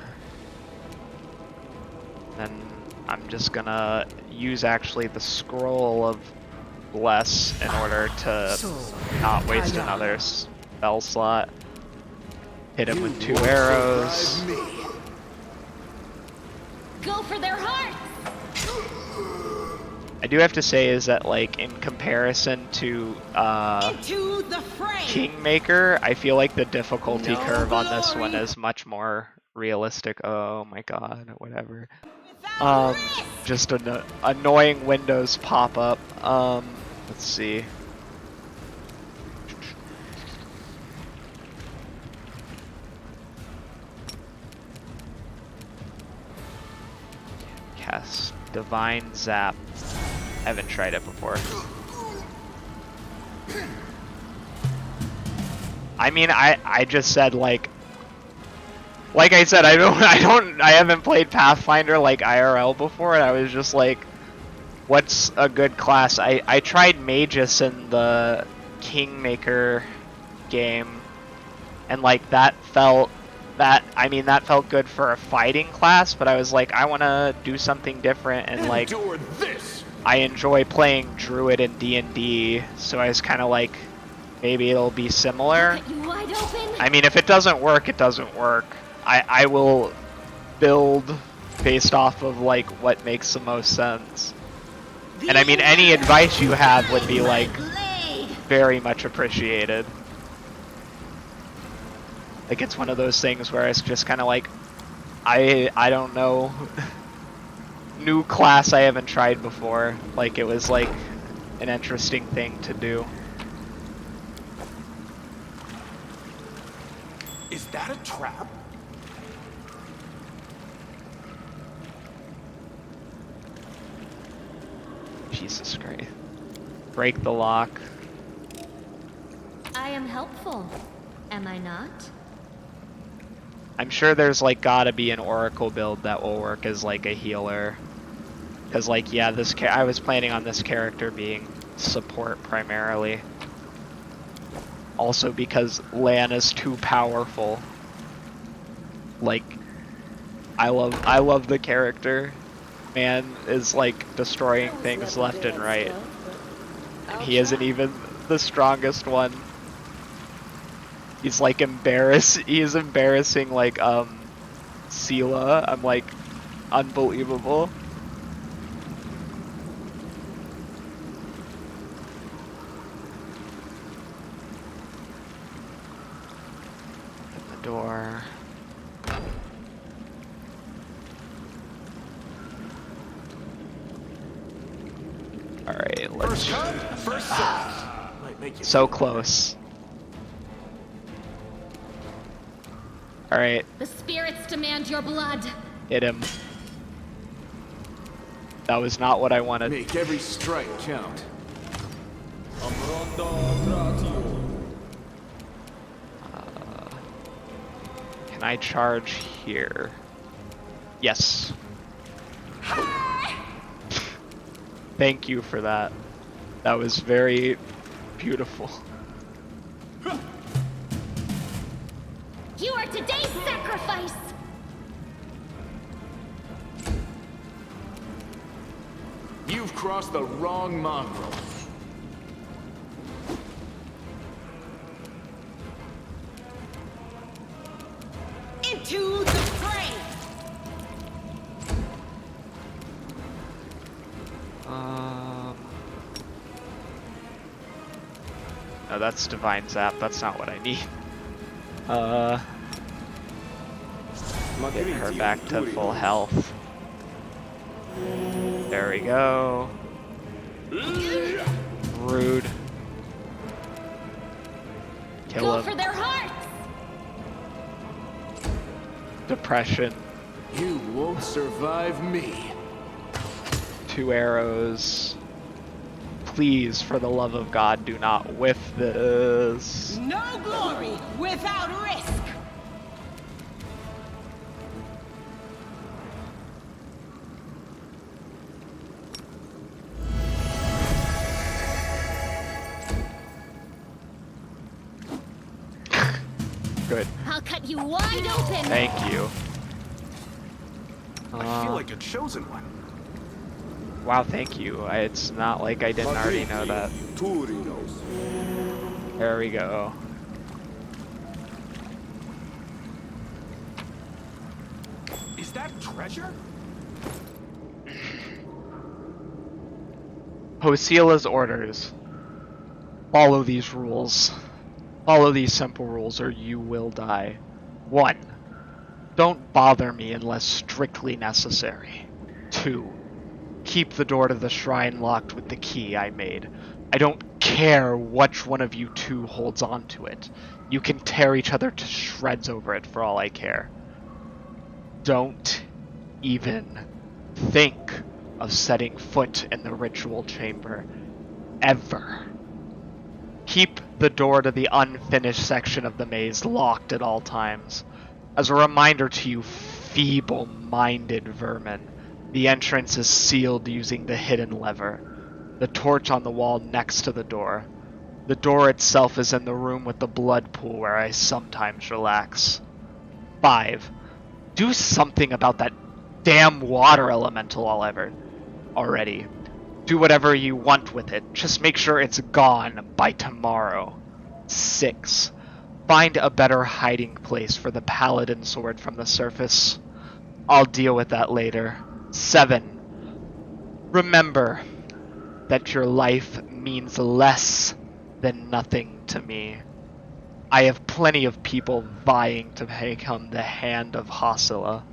A: And I'm just gonna use actually the scroll of bless in order to not waste another spell slot. Hit him with 2
B: won't
A: arrows.
B: survive me.
C: Go for their hearts!
A: I do have to say is that, like, in comparison to
D: Into the fray!
A: Kingmaker, I feel like the difficulty
D: No
A: curve on this one
D: glory.
A: is much more realistic. Oh my god, whatever.
D: Without risk!
A: Just annoying windows pop up. Let's see. Cast Divine Zap. I haven't tried it before. I mean, I just said like I said, I haven't played Pathfinder like IRL before, and I was just like, what's a good class? I tried Magus in the Kingmaker game, and like that felt good for a fighting class, but I was like, I want to do something different, and like
B: Endure this.
A: I enjoy playing Druid in D&D, so I was kind of like, maybe it'll be similar.
C: Get you wide open!
A: I mean, if it doesn't work, it doesn't work. I will build based off of like what makes the most sense. And I mean, any advice you have would be like
C: Blade!
A: very much appreciated. Like, it's one of those things where it's just kind of like, I don't know, new class I haven't tried before. Like, it was like an interesting thing to do.
B: Is that a trap?
A: Jesus Christ. Break the lock.
C: I am helpful, am I not?
A: I'm sure there's like gotta be an Oracle build that will work as like a healer. Cause like, yeah, I was planning on this character being support primarily. Also because Lan is too powerful. Like, I love the character. Man is like destroying things left and right. And he isn't even the strongest one. He's like he's embarrassing like Sela. I'm like, unbelievable. Open the door. Alright, let's...
B: First come, first served. Might make you
A: So
B: feel
A: close. Alright,
C: The spirits demand your blood.
A: hit him. That was not what I
B: better.
A: wanted.
B: Make every strike count.
A: Can I charge here? Yes. Thank you for that. That was very beautiful.
C: You are today's sacrifice!
B: You've crossed the wrong mongrel.
D: Into the fray!
A: No, that's Divine Zap. That's not what I need. Get her back to full health. There we go. Rude. Kill
C: Go
A: him.
C: for their hearts!
A: Depression.
B: You won't survive me.
A: 2 arrows. Please, for the love of God, do not whiff this.
D: No glory without risk!
A: Good.
C: I'll cut you wide open!
A: Thank you.
B: I feel like a chosen one.
A: Wow, thank you. It's not like I didn't already know that. There we go.
B: that treasure?
A: Hosila's orders. Follow these rules. Follow these simple rules or you will die. 1. Don't bother me unless strictly necessary. 2. Keep the door to the shrine locked with the key I made. I don't care which one of you two holds on to it. You can tear each other to shreds over it for all I care. Don't even think of setting foot in the ritual chamber. Ever. Keep the door to the unfinished section of the maze locked at all times. As a reminder to you feeble-minded vermin, the entrance is sealed using the hidden lever, the torch on the wall next to the door. The door itself is in the room with the blood pool where I sometimes relax. 5. Do something about that damn water elemental already. Do whatever you want with it. Just make sure it's gone by tomorrow. 6. Find a better hiding place for the paladin sword from the surface. I'll deal with that later. 7. Remember that your life means less than nothing to me. I have plenty of people vying to become the hand of Hosila.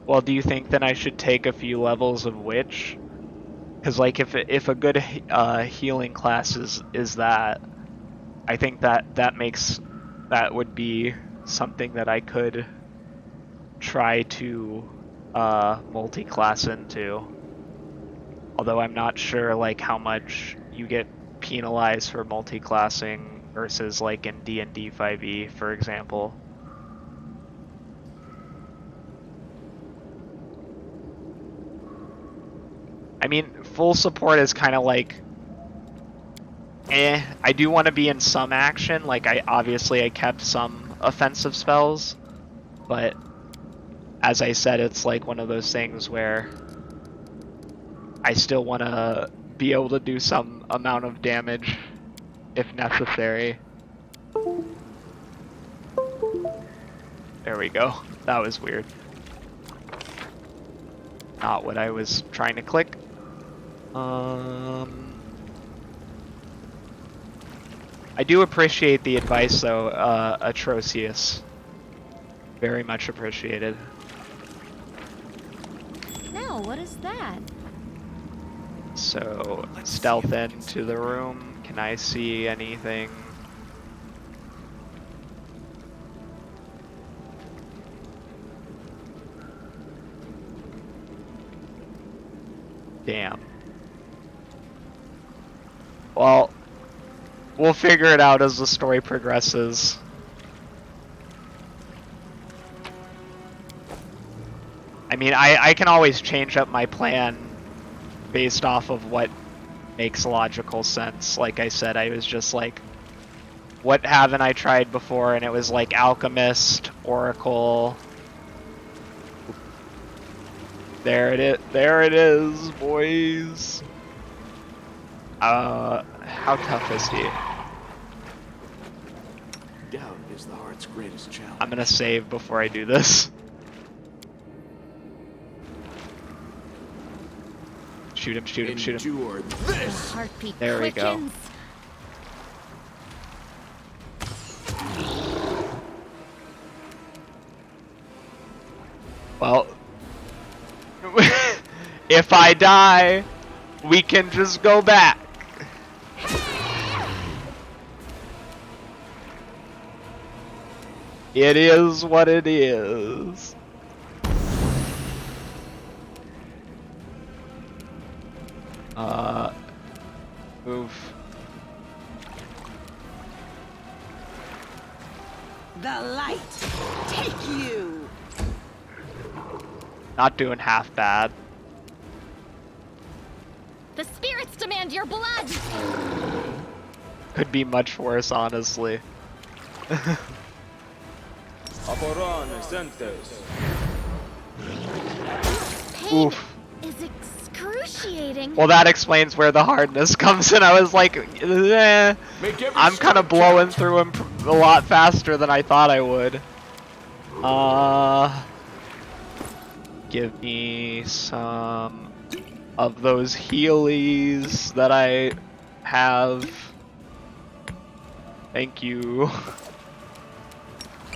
A: Well, do you think then I should take a few levels of Witch? Because, like, if a good healing class is that, I think that would be something that I could try to multi-class into. Although I'm not sure, like, how much you get penalized for multi-classing versus, like, in D&D 5e, for example. I mean, full support is kind of like, I do want to be in some action. Like, I kept some offensive spells, but as I said, it's like one of those things where I still want to be able to do some amount of damage if necessary. There we go. That was weird. Not what I was trying to click. I do appreciate the advice, though, Atrocious. Very much appreciated.
C: Now, what is that?
A: So, stealth into the room. Can I see anything? Damn. Well, we'll figure it out as the story progresses. I mean, I can always change up my plan based off of what makes logical sense. Like I said, I was just like, what haven't I tried before? And it was like Alchemist, Oracle. There it is, boys. How tough is he?
B: Doubt is the heart's greatest challenge.
A: I'm gonna save before I do this. Shoot him, shoot him, shoot him.
B: Endure
C: The
B: this!
C: heartbeat
A: There we go.
C: quickens.
A: Well, if I die, we can just go back. It is what it is. Move.
D: The light take you.
A: Not doing half bad.
C: The spirits demand your blood.
A: Could be much worse, honestly.
C: Pain
A: Oof.
C: is excruciating.
A: Well, that explains where the hardness comes in. I was like, eh,
B: Make every
A: I'm kind of
B: strike
A: blowing
B: count.
A: through him a lot faster than I thought I would. Give me some of those healies that I have. Thank you.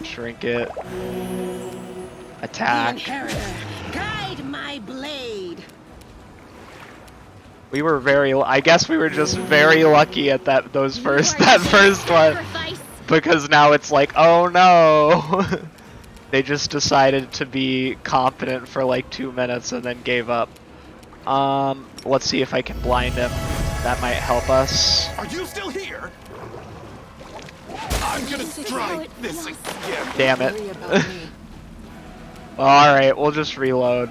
A: Shrink it.
D: The
A: Attack.
D: Inheritor, guide my blade.
A: We were I guess we were just very lucky at that
C: You are
A: that
C: just
A: first one.
C: sacrifice.
A: Because now it's like, oh no! They just decided to be confident for like 2 minutes and then gave up. Let's see if I can blind him. That might help us.
B: Are you still here? I'm gonna
C: This is how
B: try
C: it
B: this
C: feels.
B: again.
A: Damn it.
D: Worry about me.
A: Alright, we'll just reload.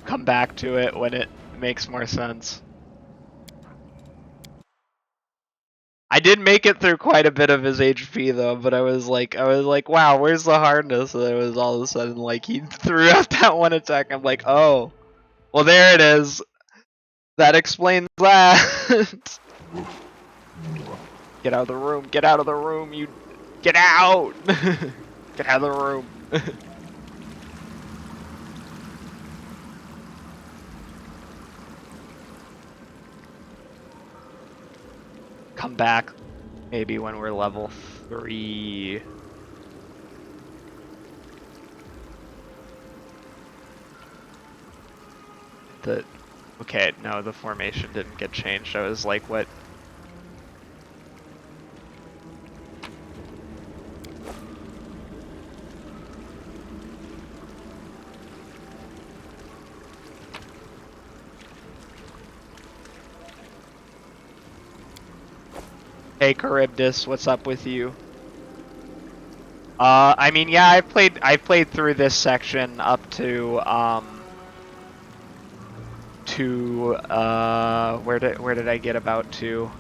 A: Come back to it when it makes more sense. I did make it through quite a bit of his HP though, but I was like, wow, where's the hardness? And it was all of a sudden like he threw out that one attack. I'm like, oh, well there it is. That explains that. Get out of the room. Get out of the room. You get out. Get out of the room. Come back. Maybe when we're level 3. Okay, no, the formation didn't get changed. I was like, what? Hey Charybdis, what's up with you? I mean, yeah, I've played through this section up to where did I get about to?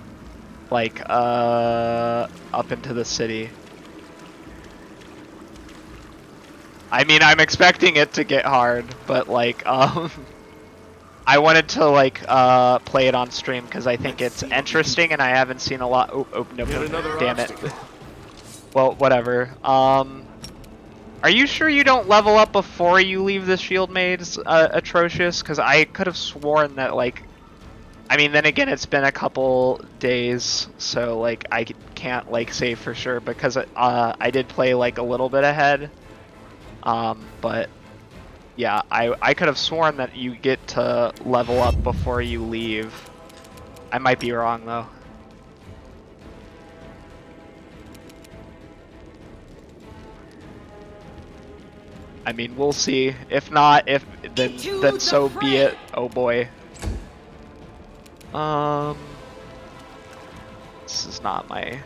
A: Like up into the city. I mean, I'm expecting it to get hard, but like I wanted to like play it on stream because I think it's interesting and I haven't seen a lot. Oh no,
B: Yet another
A: damn it.
B: obstacle.
A: Well, whatever. Are you sure you don't level up before you leave the Shield Maid's atrocious? Because I could have sworn that like, I mean, then again, it's been a couple days, so like I can't like say for sure because I did play like a little bit ahead. But yeah, I could have sworn that you get to level up before you leave. I might be wrong though. I mean, we'll see. If not, then so be it. Oh boy. This is not my.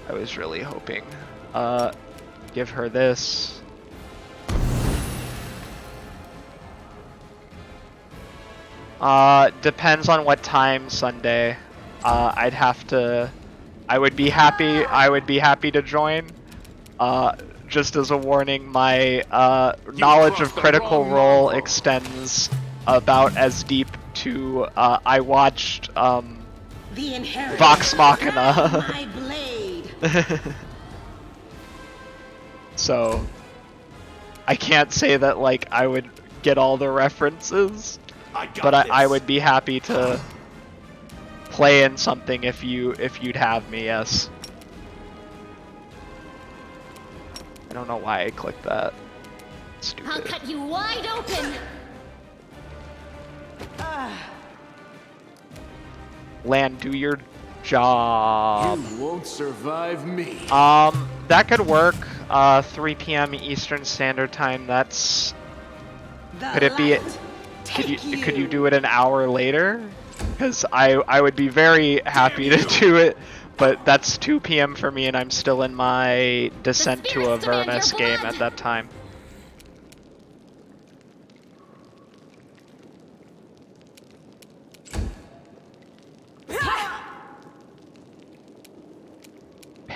A: I was really hoping. Give her this. Depends on what time Sunday. I'd have to. I would be happy to join. Just as a warning, my knowledge of Critical Role extends about as deep to I watched
D: The Inheritor,
A: Vox Machina.
D: guide my blade.
A: So I can't say that like I would get all the references, but I would be happy to play in something if you'd have me. Yes. I don't know why I clicked that. Stupid.
C: I'll cut you wide open.
A: Land, do your job.
B: You won't survive me.
A: That could work. 3 p.m. Eastern Standard Time. That's. Could it be? Could you do it an hour later? Because I would be very happy to do it, but that's 2 p.m. for me, and I'm still in my Descent to Avernus game at that time.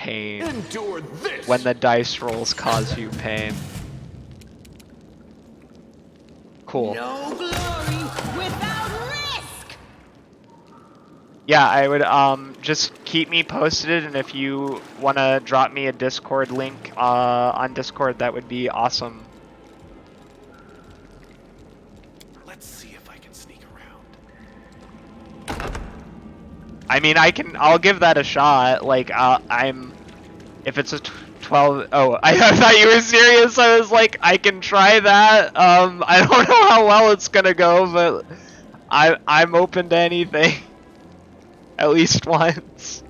A: pain.
B: Endure this.
A: When the dice rolls cause you pain. Cool.
D: No glory without risk.
A: Yeah, I would just keep me posted, and if you want to drop me a Discord link on Discord, that would be awesome.
B: Let's see if I can sneak around.
A: I mean, I'll give that a shot. Like, if it's a 12, oh, I thought you were serious. I was like, I can try that. I don't know how well it's gonna go, but I'm open to anything. At least once.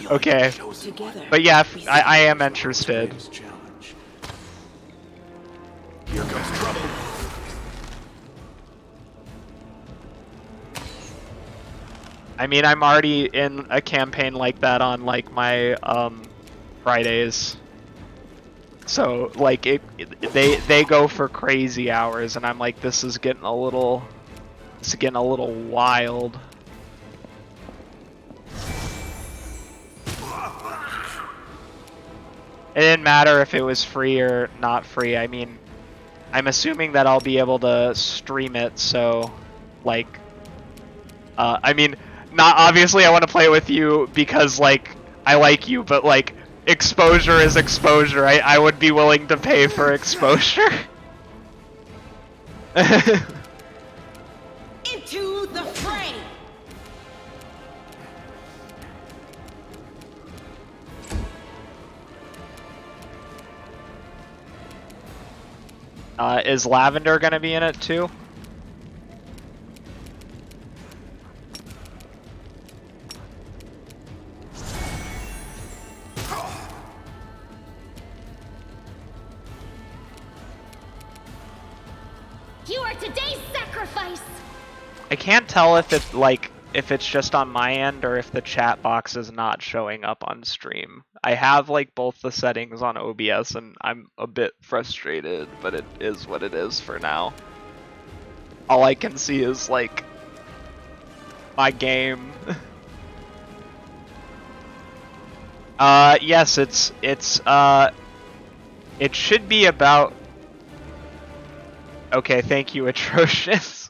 A: Okay.
D: Together.
A: But yeah, I am interested.
B: Challenge. Here comes trouble.
A: I mean, I'm already in a campaign like that on like my Fridays. So like they go for crazy hours, and I'm like, this is getting a little wild. It didn't matter if it was free or not free. I mean, I'm assuming that I'll be able to stream it, so like I mean, not obviously I want to play with you because like I like you, but like exposure is exposure. I would be willing to pay for exposure.
D: Into the fray.
A: Is Lavender gonna be in it too?
C: You are today's sacrifice.
A: I can't tell if it's like if it's just on my end or if the chat box is not showing up on stream. I have like both the settings on OBS and I'm a bit frustrated, but it is what it is for now. All I can see is like my game. Yes, it should be about. Okay, thank you, Atrocious.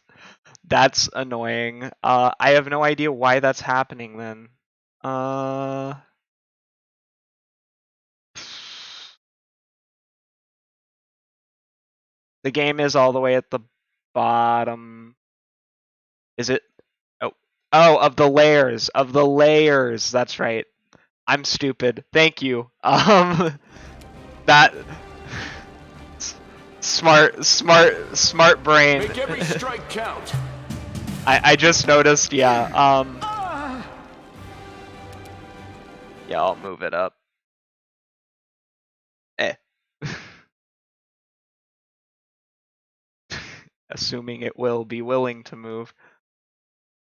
A: That's annoying. I have no idea why that's happening then. The game is all the way at the bottom. Is it? Oh, of the layers. Of the layers. That's right. I'm stupid. Thank you. That smart brain.
B: Make every strike count.
A: I just noticed, yeah. Yeah, I'll move it up. Assuming it will be willing to move.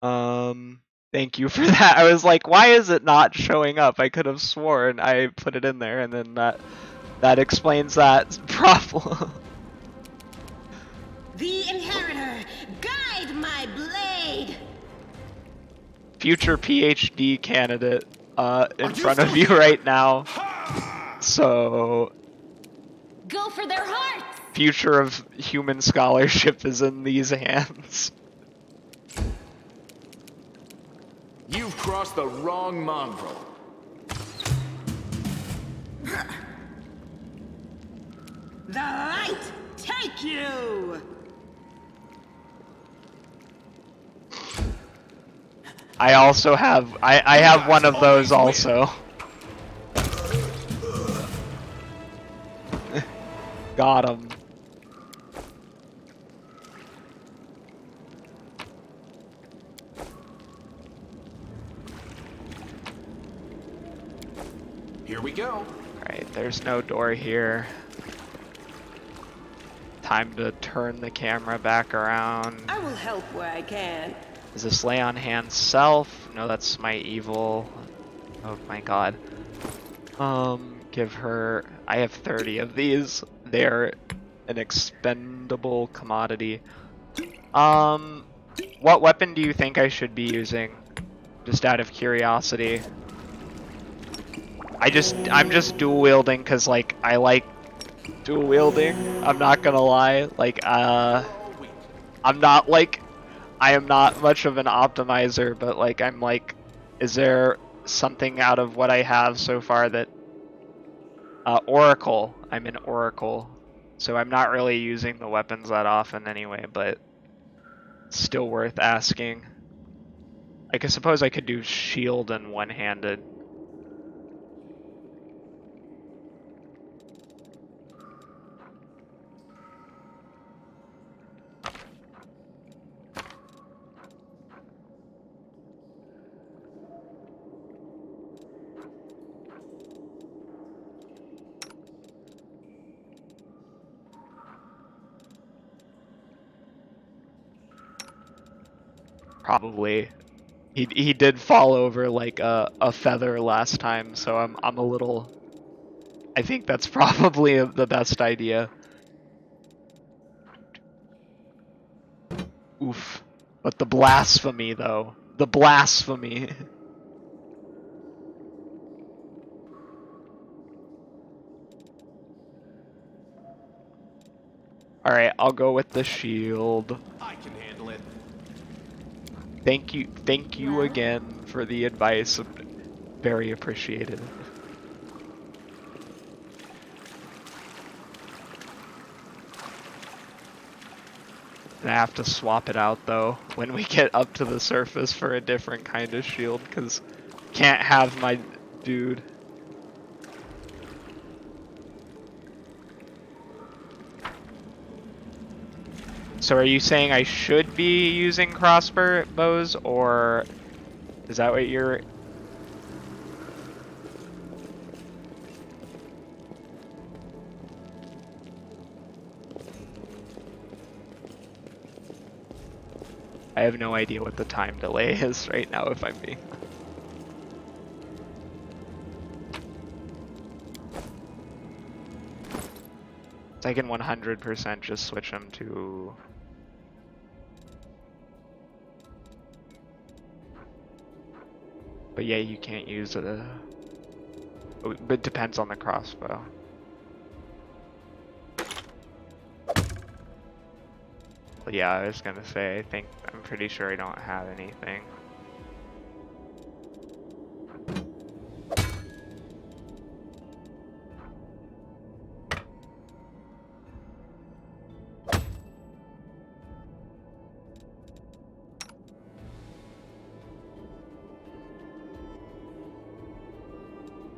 A: Thank you for that. I was like, why is it not showing up? I could have sworn I put it in there, and then that explains that problem.
D: The inheritor, guide my blade.
A: Future PhD candidate in front of you right now. So
C: Go for their hearts.
A: future of human scholarship is in these hands.
B: You've crossed the wrong mongrel.
D: The light take you.
A: I also have I have one of those also. Got him.
B: Here we go.
A: Alright, there's no door here. Time to turn the camera back around.
D: I will help where I can.
A: Is this lay on hand self? No, that's my evil. Oh my god. Give her. I have 30 of these. They're an expendable commodity. What weapon do you think I should be using? Just out of curiosity. I'm just dual wielding because like I like dual wielding. I'm not gonna lie. Like I'm not like I am not much of an optimizer, but like I'm like, is there something out of what I have so far that Oracle? I'm an Oracle, so I'm not really using the weapons that often anyway, but still worth asking. Like I suppose I could do shield and one-handed. Probably. He did fall over like a feather last time, so I'm a little. I think that's probably the best idea. Oof. But the blasphemy though. The blasphemy. Alright, I'll go with the shield.
B: I can handle it.
A: Thank you again for the advice. Very appreciated. And I have to swap it out though when we get up to the surface for a different kind of shield, because can't have my dude. So are you saying I should be using crossbows, or is that what you're... I have no idea what the time delay is right now, if I'm being... I can 100% just switch them to... But yeah, you can't use a... But it depends on the crossbow. But yeah, I was gonna say, I'm pretty sure I don't have anything.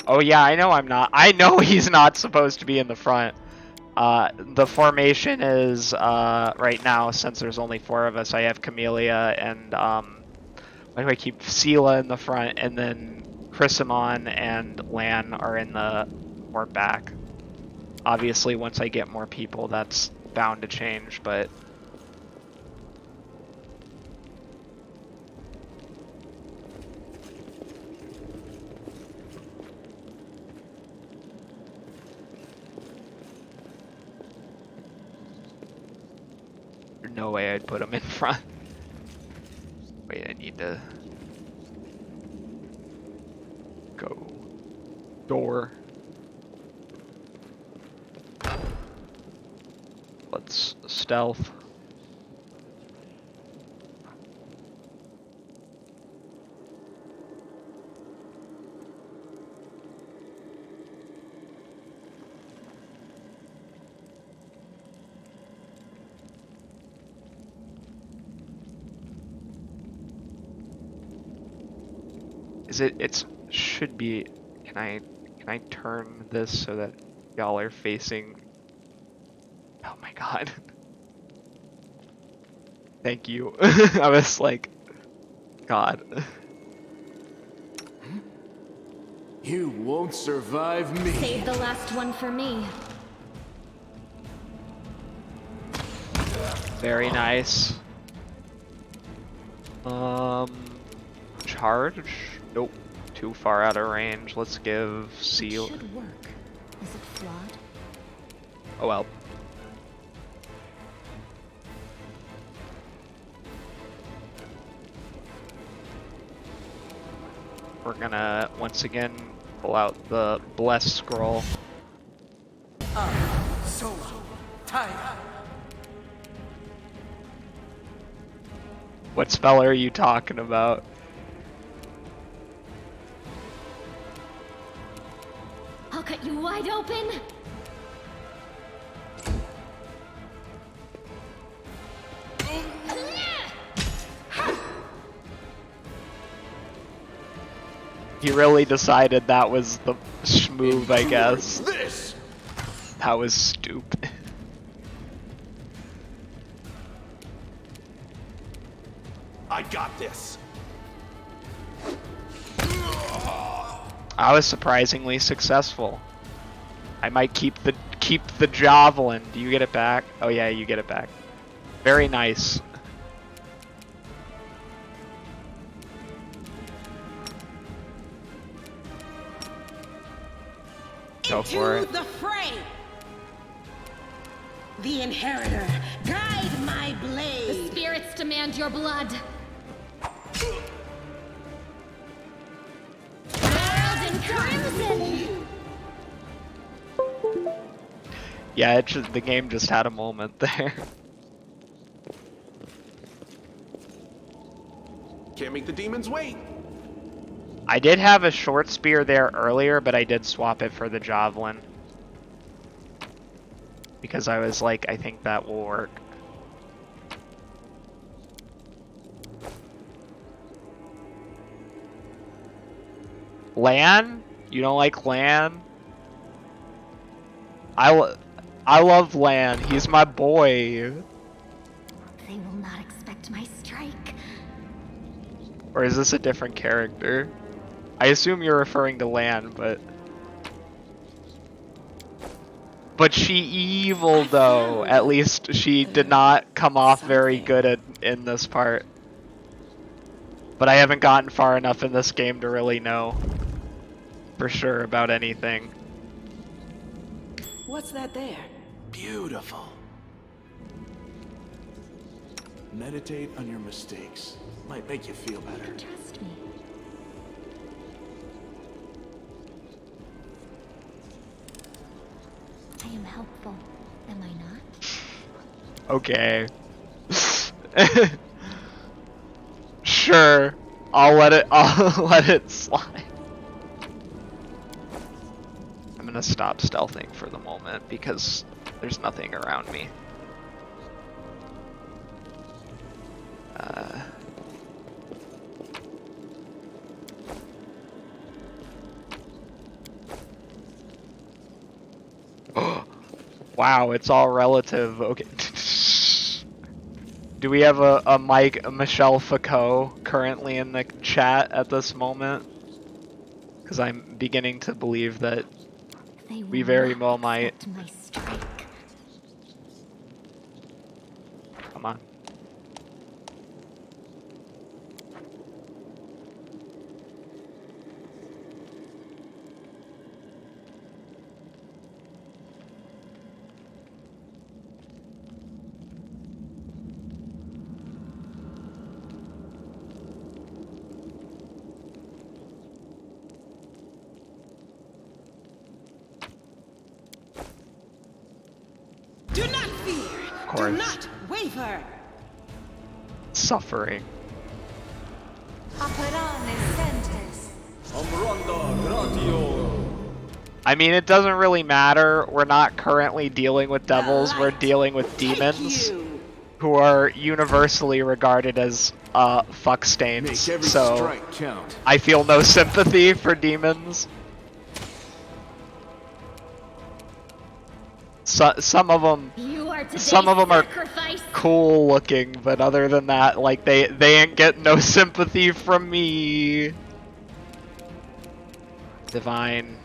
A: Oh yeah, I know I'm not. I know he's not supposed to be in the front. The formation is, right now, since there's only 4 of us, I have Camellia and, why do I keep Sela in the front, and then Chrysomon and Lan are in the more back. Obviously, once I get more people, that's bound to change, but... No way I'd put him in front. Wait, I need to go door. Let's stealth. It should be, can I turn this so that y'all are facing, oh my god. Thank you. I was like, God.
B: You won't survive me.
C: Save the last one for me.
A: Very nice. Charge? Nope. Too far out of range. Let's give Seal.
C: It should work. Is it flawed?
A: Oh well. We're gonna once again Pull out the bless scroll.
E: So tired.
A: What spell are you talking about?
C: I'll cut you wide open.
A: He really decided that was the schmove, I guess.
B: This!
A: That was stupid.
B: I got this.
A: I was surprisingly successful. I might keep the javelin. Do you get it back? Oh yeah, you get it back. Very nice. Go for it.
D: Into the fray. The inheritor, guide my
C: The
D: blade.
C: spirits demand your blood. World in crimson.
A: Yeah, the game just had a moment there.
B: Can't make the demons wait.
A: I did have a short spear there earlier, but I did swap it for the javelin. Because I was like, I think that will work. Lan? You don't like Lan? I love Lan. He's my boy.
C: They will not expect my strike.
A: Or is this a different character? I assume you're referring to Lan, but she evil though. At least she did not come off very good in this part. But I haven't gotten far enough in this game to really know for sure about anything.
E: What's that there?
B: Beautiful. Meditate on your mistakes. Might make you feel better.
C: Trust me. I am helpful, am I not?
A: Okay. Sure. I'll let it slide. I'm gonna stop stealthing for the moment because there's nothing around me. Wow, it's all relative. Okay. Do we have a Michelle Foucault currently in the chat at this moment? Because I'm beginning to believe that
C: They
A: we
C: will
A: very
C: not
A: well might.
C: accept my strike.
A: Come on.
D: Do not fear.
A: course.
D: Do not waver.
A: Suffering. I mean, it doesn't really matter. We're not currently dealing with devils. We're dealing with demons who are universally regarded as fuck
B: Make
A: stains.
B: every
A: So
B: strike count.
A: I feel no sympathy for demons. Some of them
C: You are today's
A: Some of 'em are
C: sacrifice.
A: cool looking, but other than that, like they ain't getting no sympathy from me. Divine.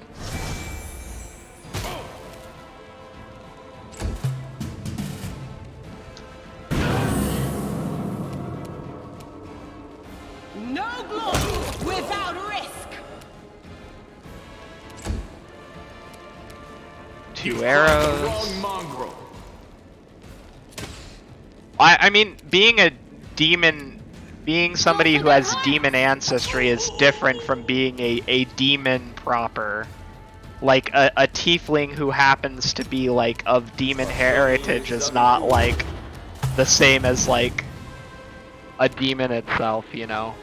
D: No glory without risk.
A: Two
B: The
A: arrows.
B: wrong mongrel.
A: I mean, being a demon being somebody who has demon ancestry is different from being a demon proper. Like, a tiefling who happens to be, like, of demon heritage is not, like, the same as, like, a demon itself, you know?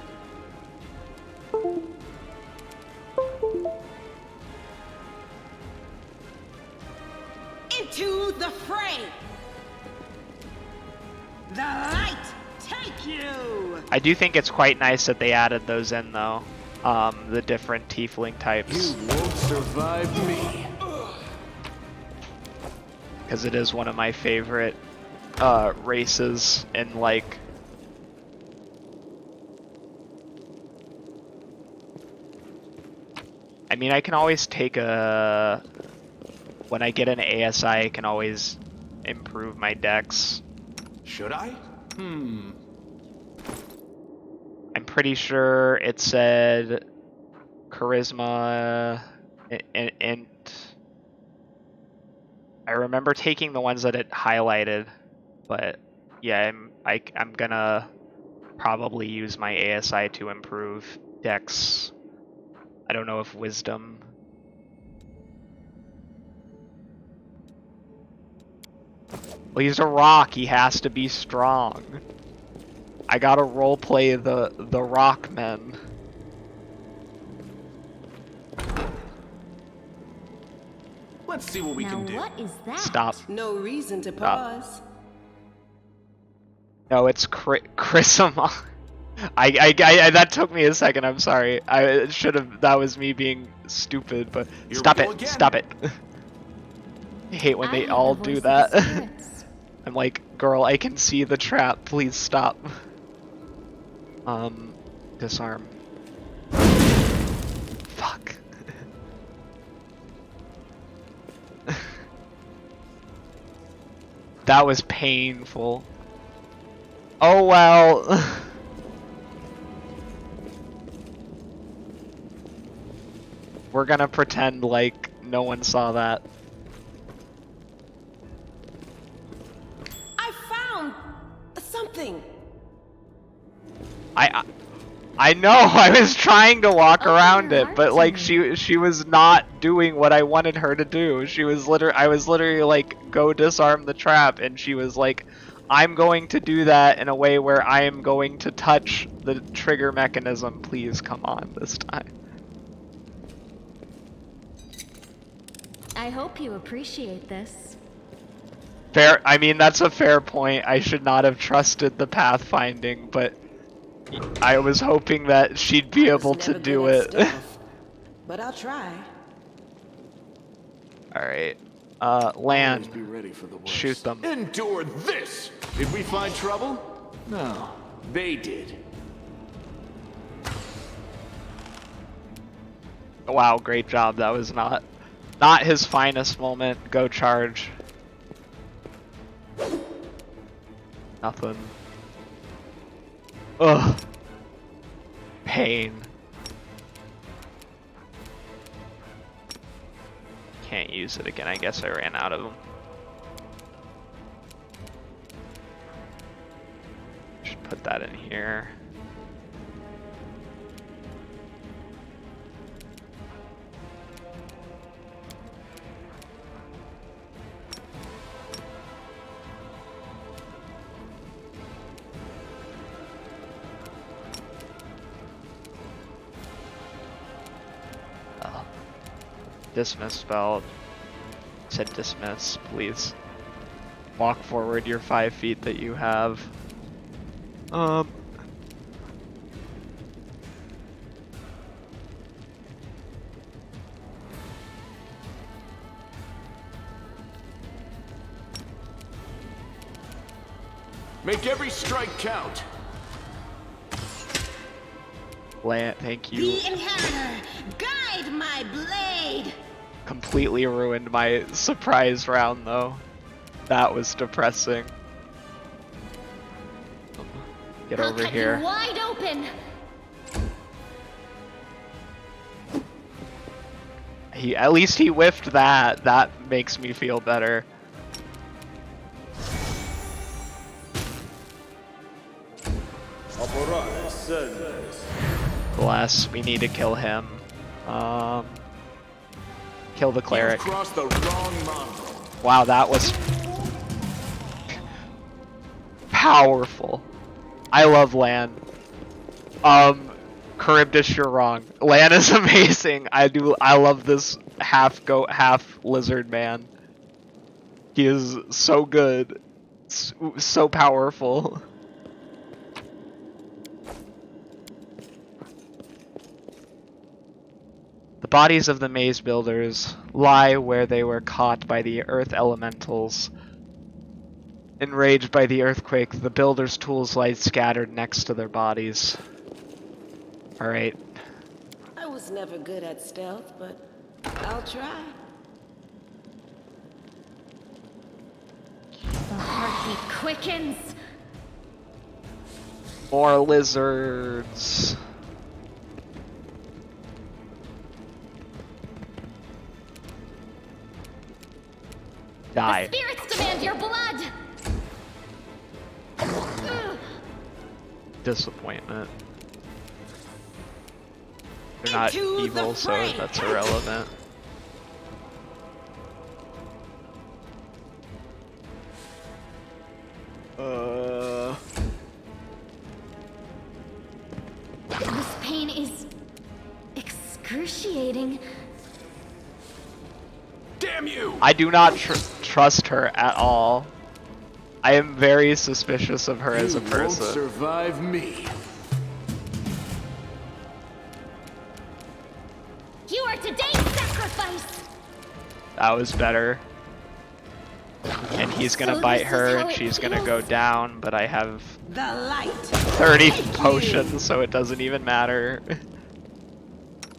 D: Into the fray! The light take you!
A: I do think it's quite nice that they added those in, though. The different tiefling types.
B: You won't survive me.
A: Because it is one of my favorite races in, like... I mean, I can always take a... When I get an ASI, I can always improve my dex.
B: Should I?
A: I'm pretty sure it said charisma and I remember taking the ones that it highlighted, but yeah, I'm gonna probably use my ASI to improve dex. I don't know if wisdom. Well, he's a rock. He has to be strong. I gotta roleplay the rock men.
B: Let's see what we can do.
C: Now what is that?
A: Stop.
D: No reason to pause.
A: No, it's Chrysomon. I that took me a second. I'm sorry. I should have. That was me being stupid. But
B: Here
A: stop
B: we go
A: it.
B: again.
A: Stop it. I hate when
C: I
A: they
C: hear the
A: all
C: voice
A: do
C: of the
A: that.
C: spirits.
A: I'm like, girl, I can see the trap. Please stop. Disarm. Fuck. That was painful. Oh well. We're gonna pretend like no one saw that.
D: I found something.
A: I know. I was trying to walk around
C: your
A: it, but
C: heart
A: like
C: to me.
A: she was not doing what I wanted her to do. She was I was literally like, go disarm the trap, and she was like, I'm going to do that in a way where I am going to touch the trigger mechanism. Please come on this time.
C: I hope you appreciate this.
A: Fair. I mean, that's a fair point. I should not have trusted the pathfinding, but I was hoping that she'd be
D: I was
A: able to
D: never
A: do
D: good at
A: it.
D: stuff, but I'll try.
A: Alright.
B: Always
A: Land.
B: be ready for the worst.
A: Shoot them.
B: Endure this! Did we find trouble? No, they did.
A: Wow, great job. That was not his finest moment. Go charge. Nothing. Ugh. Pain. Can't use it again. I guess I ran out of them. Should put that in here. Dismiss spell. Said dismiss, please. Walk forward your 5 feet that you have.
B: Make every strike count.
A: Land, thank you.
D: The inheritor, guide my blade.
A: Completely ruined my surprise round though. That was depressing. Get
C: I'll
A: over
C: cut
A: here.
C: you wide open.
A: At least he whiffed that. That makes me feel better. Bless. We need to kill him. Kill the cleric.
B: You've crossed the wrong mongrel.
A: Wow, that was powerful. I love Lan. Charybdis, you're wrong. Lan is amazing. I love this half goat, half lizard man. He is so good. So powerful. The bodies of the maze builders lie where they were caught by the earth elementals. Enraged by the earthquake, the builders' tools lie scattered next to their bodies. Alright.
D: I was never good at stealth, but I'll try.
C: The heartbeat quickens.
A: More lizards. Die.
C: The spirits demand your blood.
A: Disappointment. They're not
D: Into the
A: evil, so
D: fray.
A: that's irrelevant.
C: This pain is excruciating.
B: Damn you!
A: I do not trust her at all. I am very suspicious of her as a
B: You won't
A: person.
B: survive me.
C: You are today's sacrifice.
A: That was better. And he's gonna
C: So
A: bite
C: this is
A: her
C: how
A: and
C: it
A: she's gonna
C: feels?
A: go down, but I have
D: The light.
A: 30 potions, so it doesn't even matter.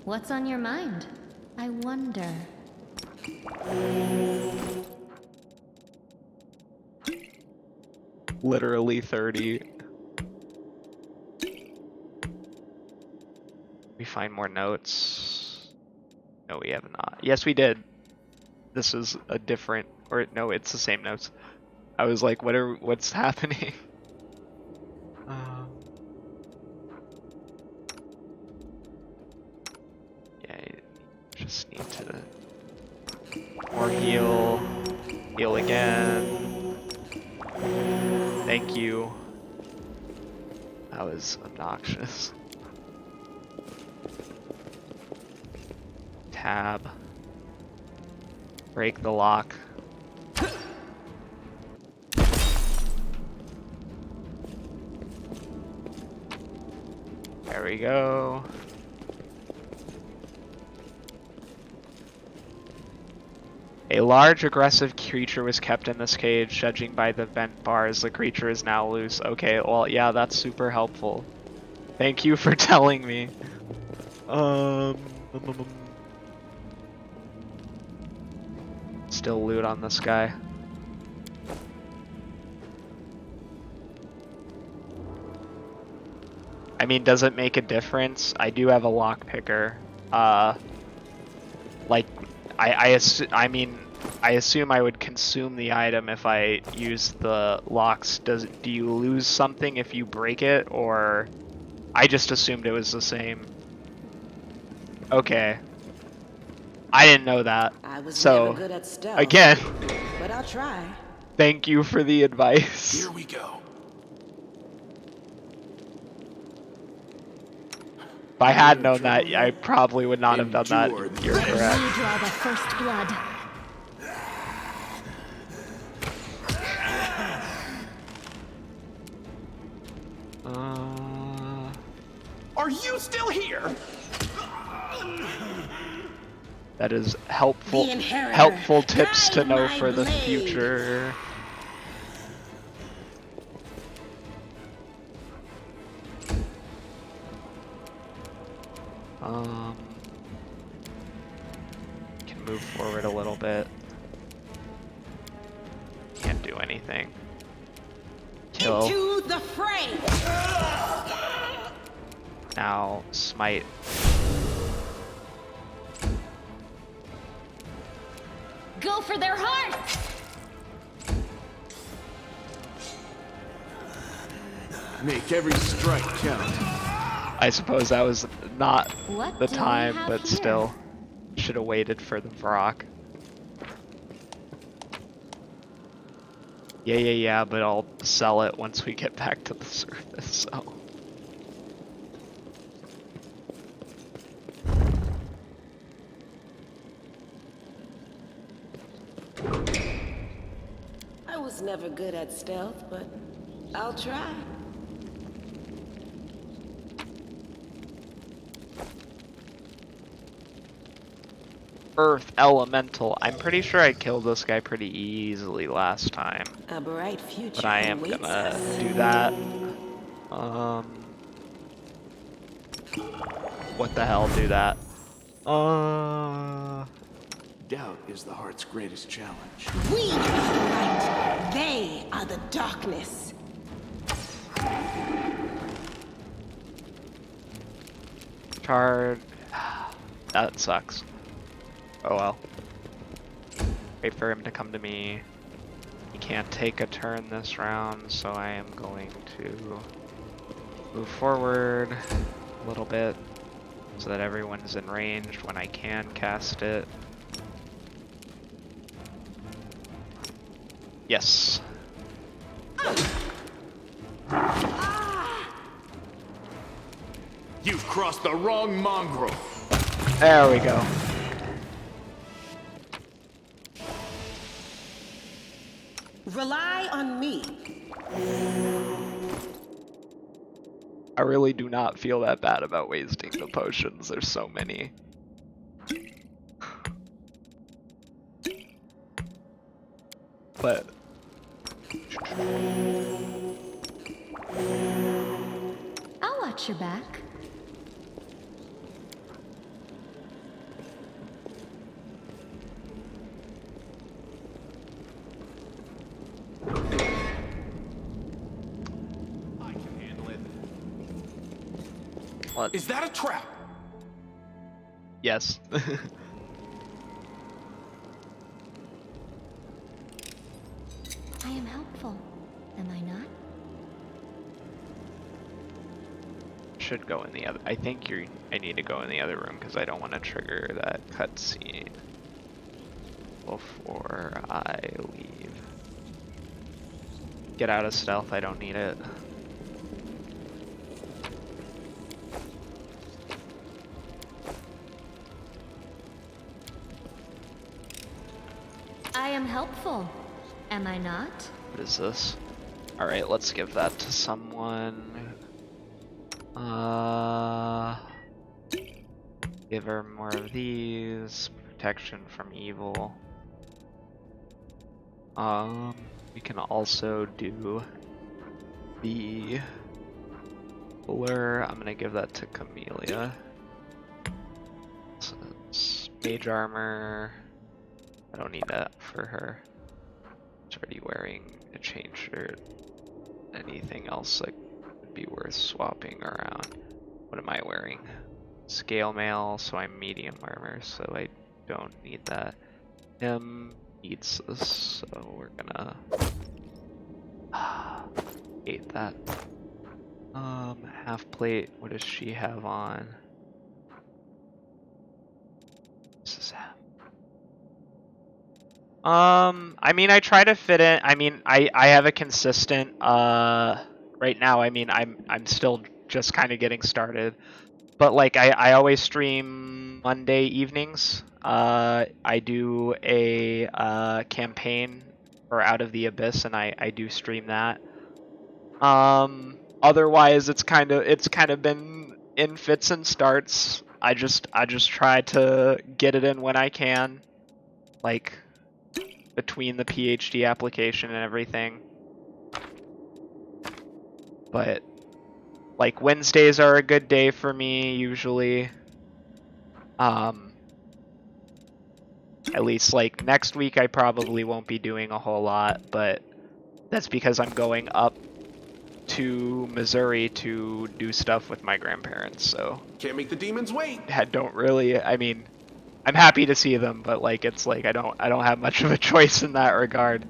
C: What's on your mind? I wonder.
A: Literally 30. We find more notes. No, we have not. Yes, we did. This is a different, or no, it's the same notes. I was like, what's happening? Yeah, you just need to more heal. Heal again. Thank you. That was obnoxious. Tab. Break the lock. There we go. A large aggressive creature was kept in this cage. Judging by the vent bars, the creature is now loose. Okay, well, yeah, that's super helpful. Thank you for telling me. Still loot on this guy. I mean, does it make a difference? I do have a lock picker. Like, I mean, I assume I would consume the item if I use the locks. Do you lose something if you break it, or I just assumed it was the same? Okay. I didn't know that.
D: I was
A: So,
D: never good at stealth.
A: again,
D: But I'll try.
A: thank you for the advice.
B: Here we go.
A: If I had known that, I probably would not have done that.
B: Endure
A: You're
B: this.
A: correct.
C: You draw the first blood.
B: Are you still here?
A: That is helpful.
D: The Inheritor,
A: Helpful tips to
D: guide
A: know
D: my
A: for the
D: blade.
A: future. Can move forward a little bit. Can't do anything. Kill.
D: Into the fray.
A: Now smite.
C: Go for their hearts.
B: Make every strike count.
A: I suppose that was not
C: What
A: the
C: do we
A: time,
C: have
A: but
C: here?
A: still. Should have waited for the Vrock. Yeah, but I'll sell it once we get back to the surface, so.
D: I was never good at stealth, but I'll try.
A: Earth Elemental. I'm pretty sure I killed this guy pretty easily last time.
D: A bright future
A: But I am
D: awaits
A: gonna
D: us.
A: do that. What the hell, do that.
B: Doubt is the heart's greatest challenge.
D: We are the light. They are the darkness.
A: Chard. That sucks. Oh well. Wait for him to come to me. He can't take a turn this round, so I am going to move forward a little bit so that everyone's in range when I can cast it. Yes.
B: You've crossed the wrong mongrel.
A: There we go.
D: Rely on me.
A: I really do not feel that bad about wasting the potions. There's so many. But
C: I'll watch your back.
B: I can handle it.
A: what?
E: Is that a trap?
A: Yes.
C: I am helpful, am I not?
A: Should go in the other. I think I need to go in the other room because I don't want to trigger that cutscene before I leave. Get out of stealth. I don't need it.
C: I am helpful, am I not?
A: What is this? All right, let's give that to someone. Give her more of these. Protection from evil. We can also do the blur. I'm gonna give that to Camellia. So it's mage armor. I don't need that for her. She's already wearing a chain shirt. Anything else that would be worth swapping around? What am I wearing? Scale mail, so I'm medium armor, so I don't need that. Needs this, so we're gonna hate that. Half plate. What does she have on? This is half. I mean, I try to fit in. I mean, I have a consistent. Right now, I mean, I'm still just kind of getting started. But like I always stream Monday evenings. I do a campaign for Out of the Abyss, and I do stream that. Otherwise, it's kind of been in fits and starts. I just try to get it in when I can, like between the PhD application and everything. But like Wednesdays are a good day for me usually. At least like next week I probably won't be doing a whole lot, but that's because I'm going up to Missouri to do stuff with my grandparents, so
B: Can't make the demons wait.
A: I don't really, I mean, I'm happy to see them, but like it's like I don't have much of a choice in that regard.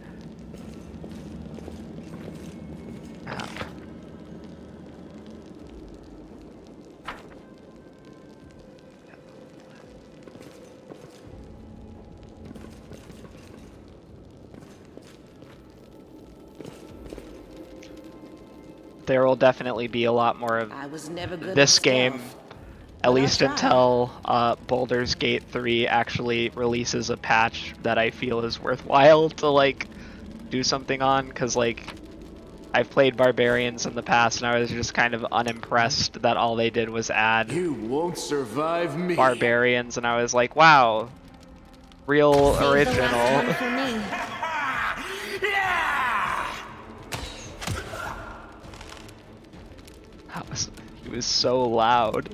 A: there will definitely be a lot more of
D: I was never good
A: this
D: at
A: game,
D: stealth,
A: at
D: but
A: least
D: I'll try.
A: until Baldur's Gate 3 actually releases a patch that I feel is worthwhile to like do something on, because like I've played Barbarians in the past and I was just kind of unimpressed that all they did was add
B: You won't survive me.
A: Barbarians, and I was like, wow, real
C: Save the last one
A: original.
C: for me.
A: He was so loud.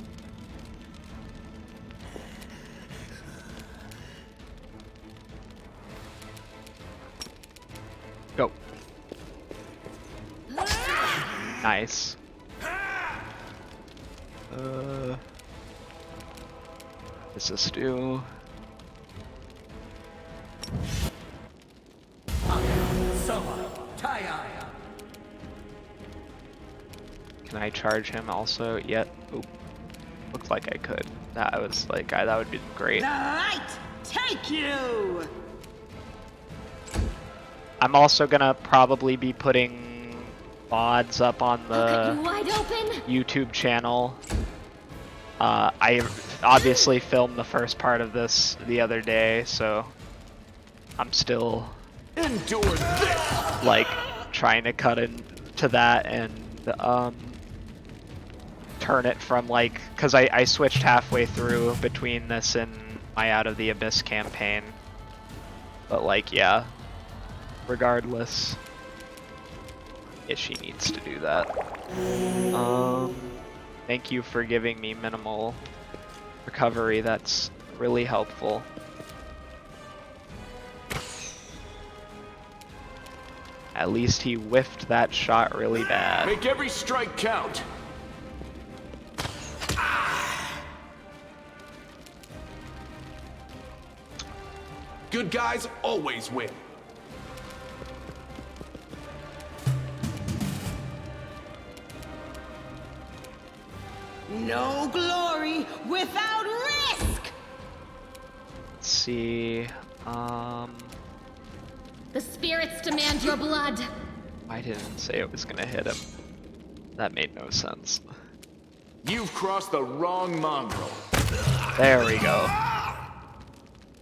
A: Go. Nice. This is stew.
E: Soma. Tie.
A: Can I charge him also yet? Oop. Looks like I could. That was like, that would be great.
D: The light take you!
A: I'm also gonna probably be putting mods up on
C: I'll cut you
A: the
C: wide open.
A: YouTube channel. I obviously filmed the first part of this the other day, so I'm still
B: Endure this.
A: like trying to cut into that and turn it from like, because I switched halfway through between this and my Out of the Abyss campaign, but like, yeah, regardless, she needs to do that. Thank you for giving me minimal recovery, that's really helpful. At least he whiffed that shot really bad.
B: Make every strike count. Good guys always win.
D: No glory without risk!
A: Let's see,
C: The spirits demand your blood.
A: I didn't say it was gonna hit him. That made no sense.
B: You've crossed the wrong mongrel.
A: There we go.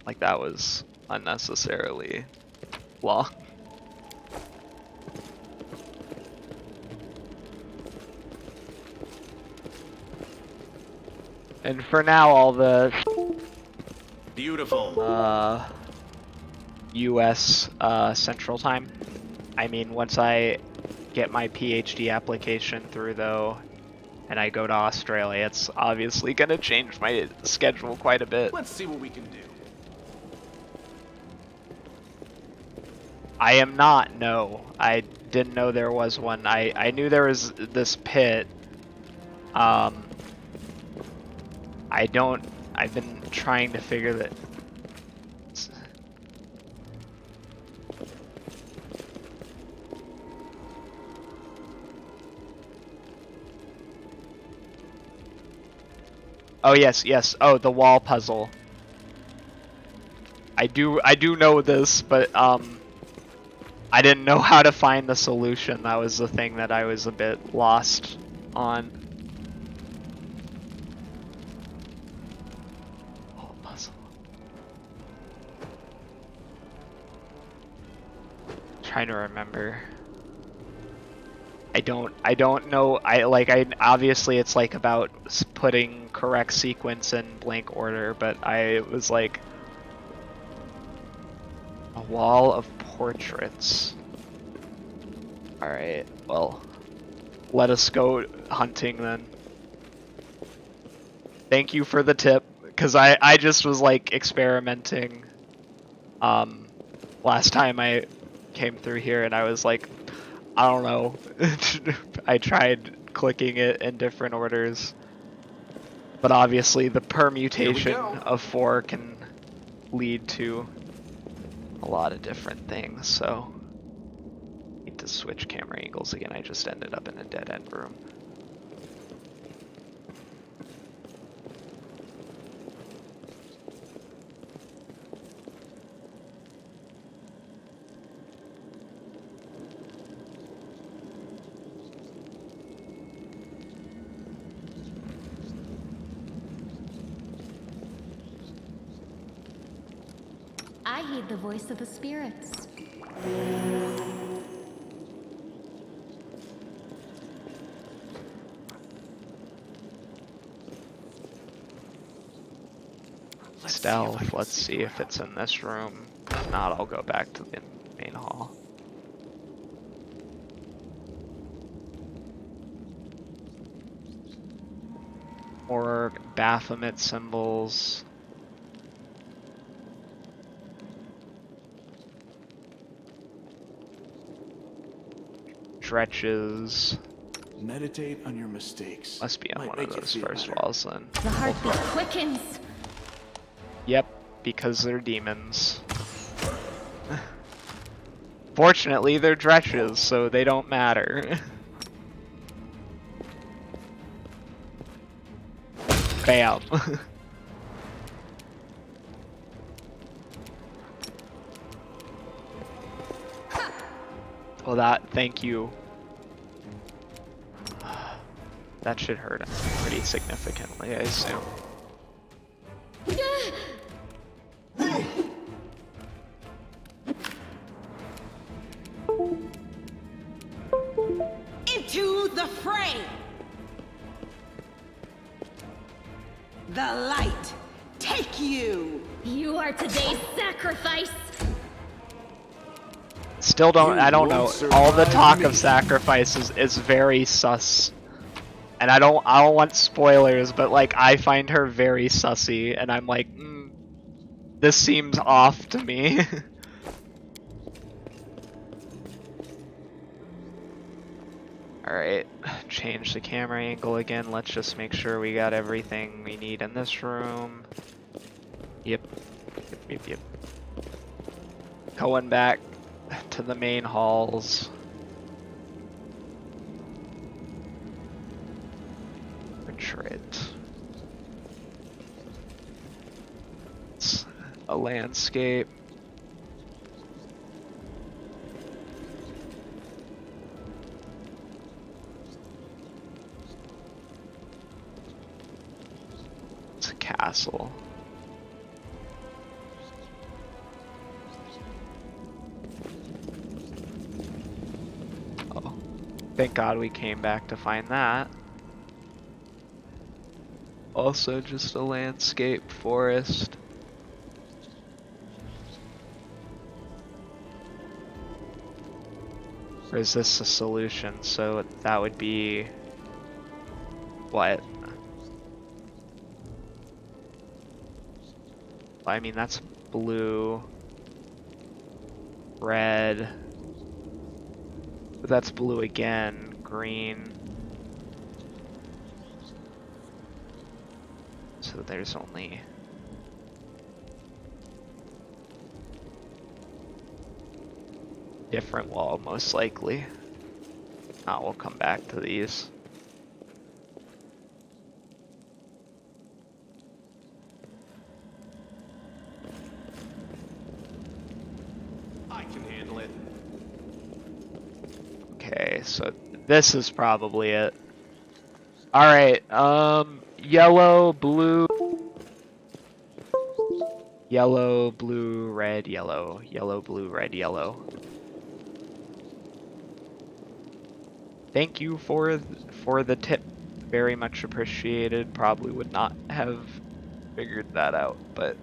A: Like that was unnecessarily long. And for now, all the
B: Beautiful.
A: US Central Time. I mean, once I get my PhD application through though, and I go to Australia, it's obviously gonna change my schedule quite a bit.
B: Let's see what we can do.
A: I am not, no. I didn't know there was one. I knew there was this pit. I've been trying to figure that. Oh yes, yes. Oh, the wall puzzle. I do know this, but I didn't know how to find the solution. That was the thing that I was a bit lost on. Wall puzzle. Trying to remember. I don't know. I obviously it's like about putting correct sequence in blank order, but I was like a wall of portraits. All right, well, let us go hunting then. Thank you for the tip, because I just was like experimenting last time I came through here, and I was like, I don't know. I tried clicking it in different orders, but obviously the permutation of 4 can lead to a lot of different things, so need to switch camera angles again. I just ended up in a dead-end room.
C: heed the voice of the spirits.
A: Stealth, let's see if it's in this room. If not, I'll go back to the main hall. More Baphomet symbols. Stretches.
B: Meditate on your mistakes.
A: Must be on
B: Might
A: one of
B: make you
A: those
B: feel
A: first
B: better.
A: walls then.
C: The heartbeat quickens.
A: Yep, because they're demons. Fortunately, they're dretches, so they don't matter. Bam. Well, thank you. That should hurt pretty significantly, I assume.
D: Into the fray! The light, take you!
C: You are today's sacrifice.
A: Still I don't know.
B: won't
A: All the
B: survive
A: talk
B: me.
A: of sacrifices is very sus. And I don't want spoilers, but like I find her very sussy, and I'm like, this seems off to me. Alright, change the camera angle again. Let's just make sure we got everything we need in this room. Yep. Yep. Going back to the main halls. Retreat. It's a landscape. It's a castle. Oh, thank God we came back to find that. Also just a landscape forest. Or is this a solution? So that would be what? I mean, that's blue, red, but that's blue again, green. So there's only different wall, most likely. We'll come back to these.
B: I can handle it.
A: Okay, so this is probably it. Alright, yellow, blue, yellow, blue, red, yellow, yellow, blue, red, yellow. Thank you for the tip. Very much appreciated. Probably would not have figured that out, but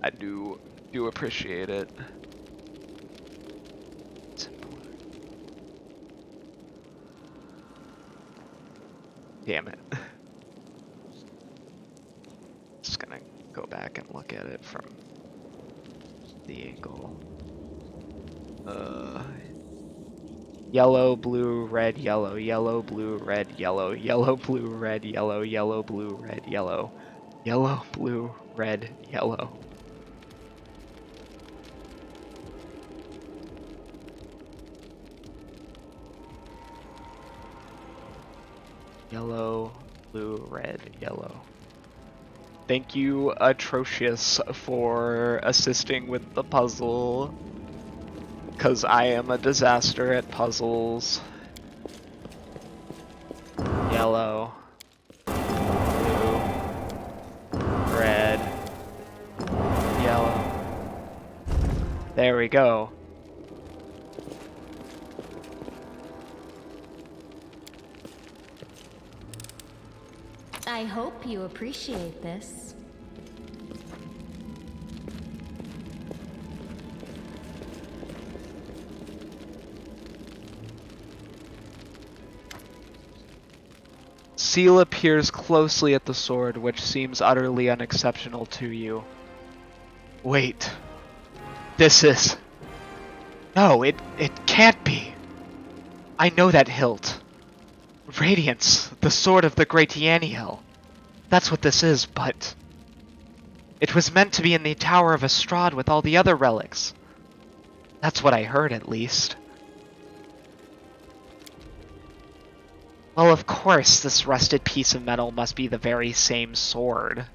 A: I do appreciate it. Damn it. Just gonna go back and look at it from the angle. Yellow, blue, red, yellow, yellow, blue, red, yellow, yellow, blue, red, yellow, yellow, blue, red, yellow, yellow, blue, red, yellow. Yellow, blue, red, yellow. Thank you, Atrocious, for assisting with the puzzle. Because I am a disaster at puzzles. Yellow. Blue. Red. Yellow. There we go.
C: I hope you appreciate this.
A: Seal peers closely at the sword, which seems utterly unexceptional to you. Wait. This is... No, it can't be. I know that hilt. Radiance, the sword of the great Yaniel. That's what this is, but... It was meant to be in the Tower of Estrad with all the other relics. That's what I heard, at least. Well, of course, this rusted piece of metal must be the very same sword.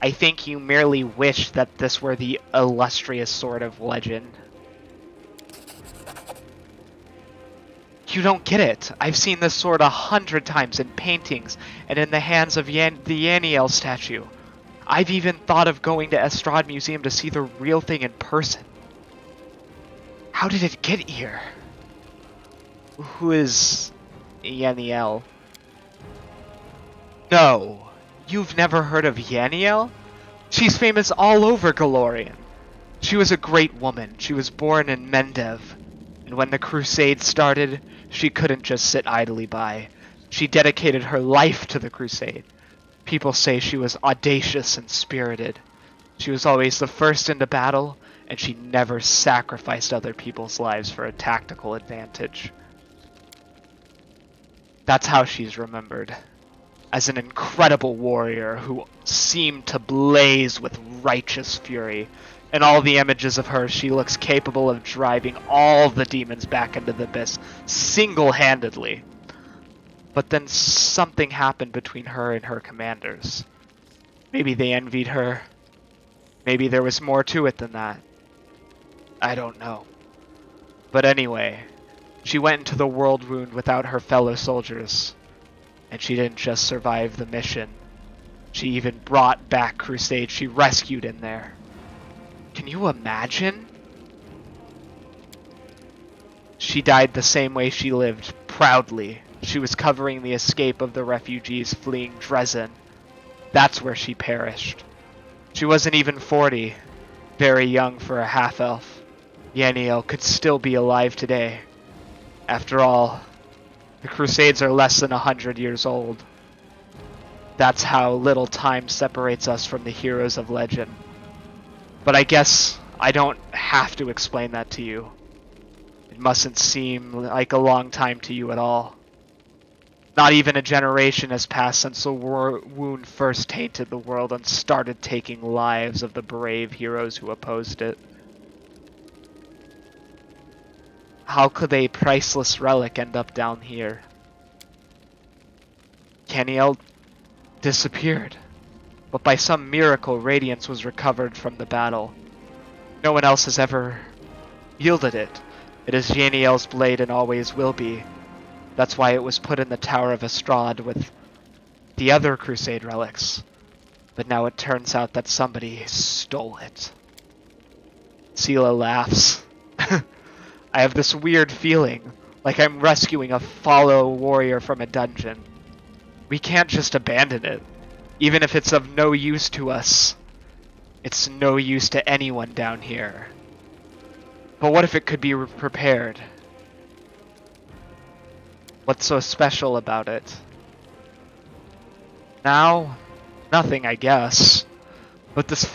A: I think you merely wish that this were the illustrious sword of legend. You don't get it. I've seen this sword 100 times in paintings and in the hands of the Yaniel statue. I've even thought of going to Estrad Museum to see the real thing in person. How did it get here? Who is Yaniel? No, you've never heard of Yaniel? She's famous all over Galorian. She was a great woman. She was born in Mendev. And when the Crusade started, she couldn't just sit idly by. She dedicated her life to the Crusade. People say she was audacious and spirited. She was always the first into battle, and she never sacrificed other people's lives for a tactical advantage. That's how she's remembered. As an incredible warrior who seemed to blaze with righteous fury. In all the images of her, she looks capable of driving all the demons back into the abyss single-handedly. But then something happened between her and her commanders. Maybe they envied her. Maybe there was more to it than that. I don't know. But anyway, she went into the world wound without her fellow soldiers. And she didn't just survive the mission. She even brought back Crusade. She rescued in there. Can you imagine? She died the same way she lived, proudly. She was covering the escape of the refugees fleeing Dresden. That's where she perished. She wasn't even 40. Very young for a half-elf. Yaniel could still be alive today. After all, the Crusades are less than 100 years old. That's how little time separates us from the heroes of legend. But I guess I don't have to explain that to you. It mustn't seem like a long time to you at all. Not even a generation has passed since the war wound first tainted the world and started taking lives of the brave heroes who opposed it. How could a priceless relic end up down here? Yaniel disappeared, but by some miracle, Radiance was recovered from the battle. No one else has ever wielded it. It is Yaniel's blade and always will be. That's why it was put in the Tower of Estrad with the other Crusade relics. But now it turns out that somebody stole it. Sela laughs. I have this weird feeling, like I'm rescuing a fallen warrior from a dungeon. We can't just abandon it. Even if it's of no use to us, it's no use to anyone down here. But what if it could be prepared? What's so special about it? Now, nothing, I guess. But this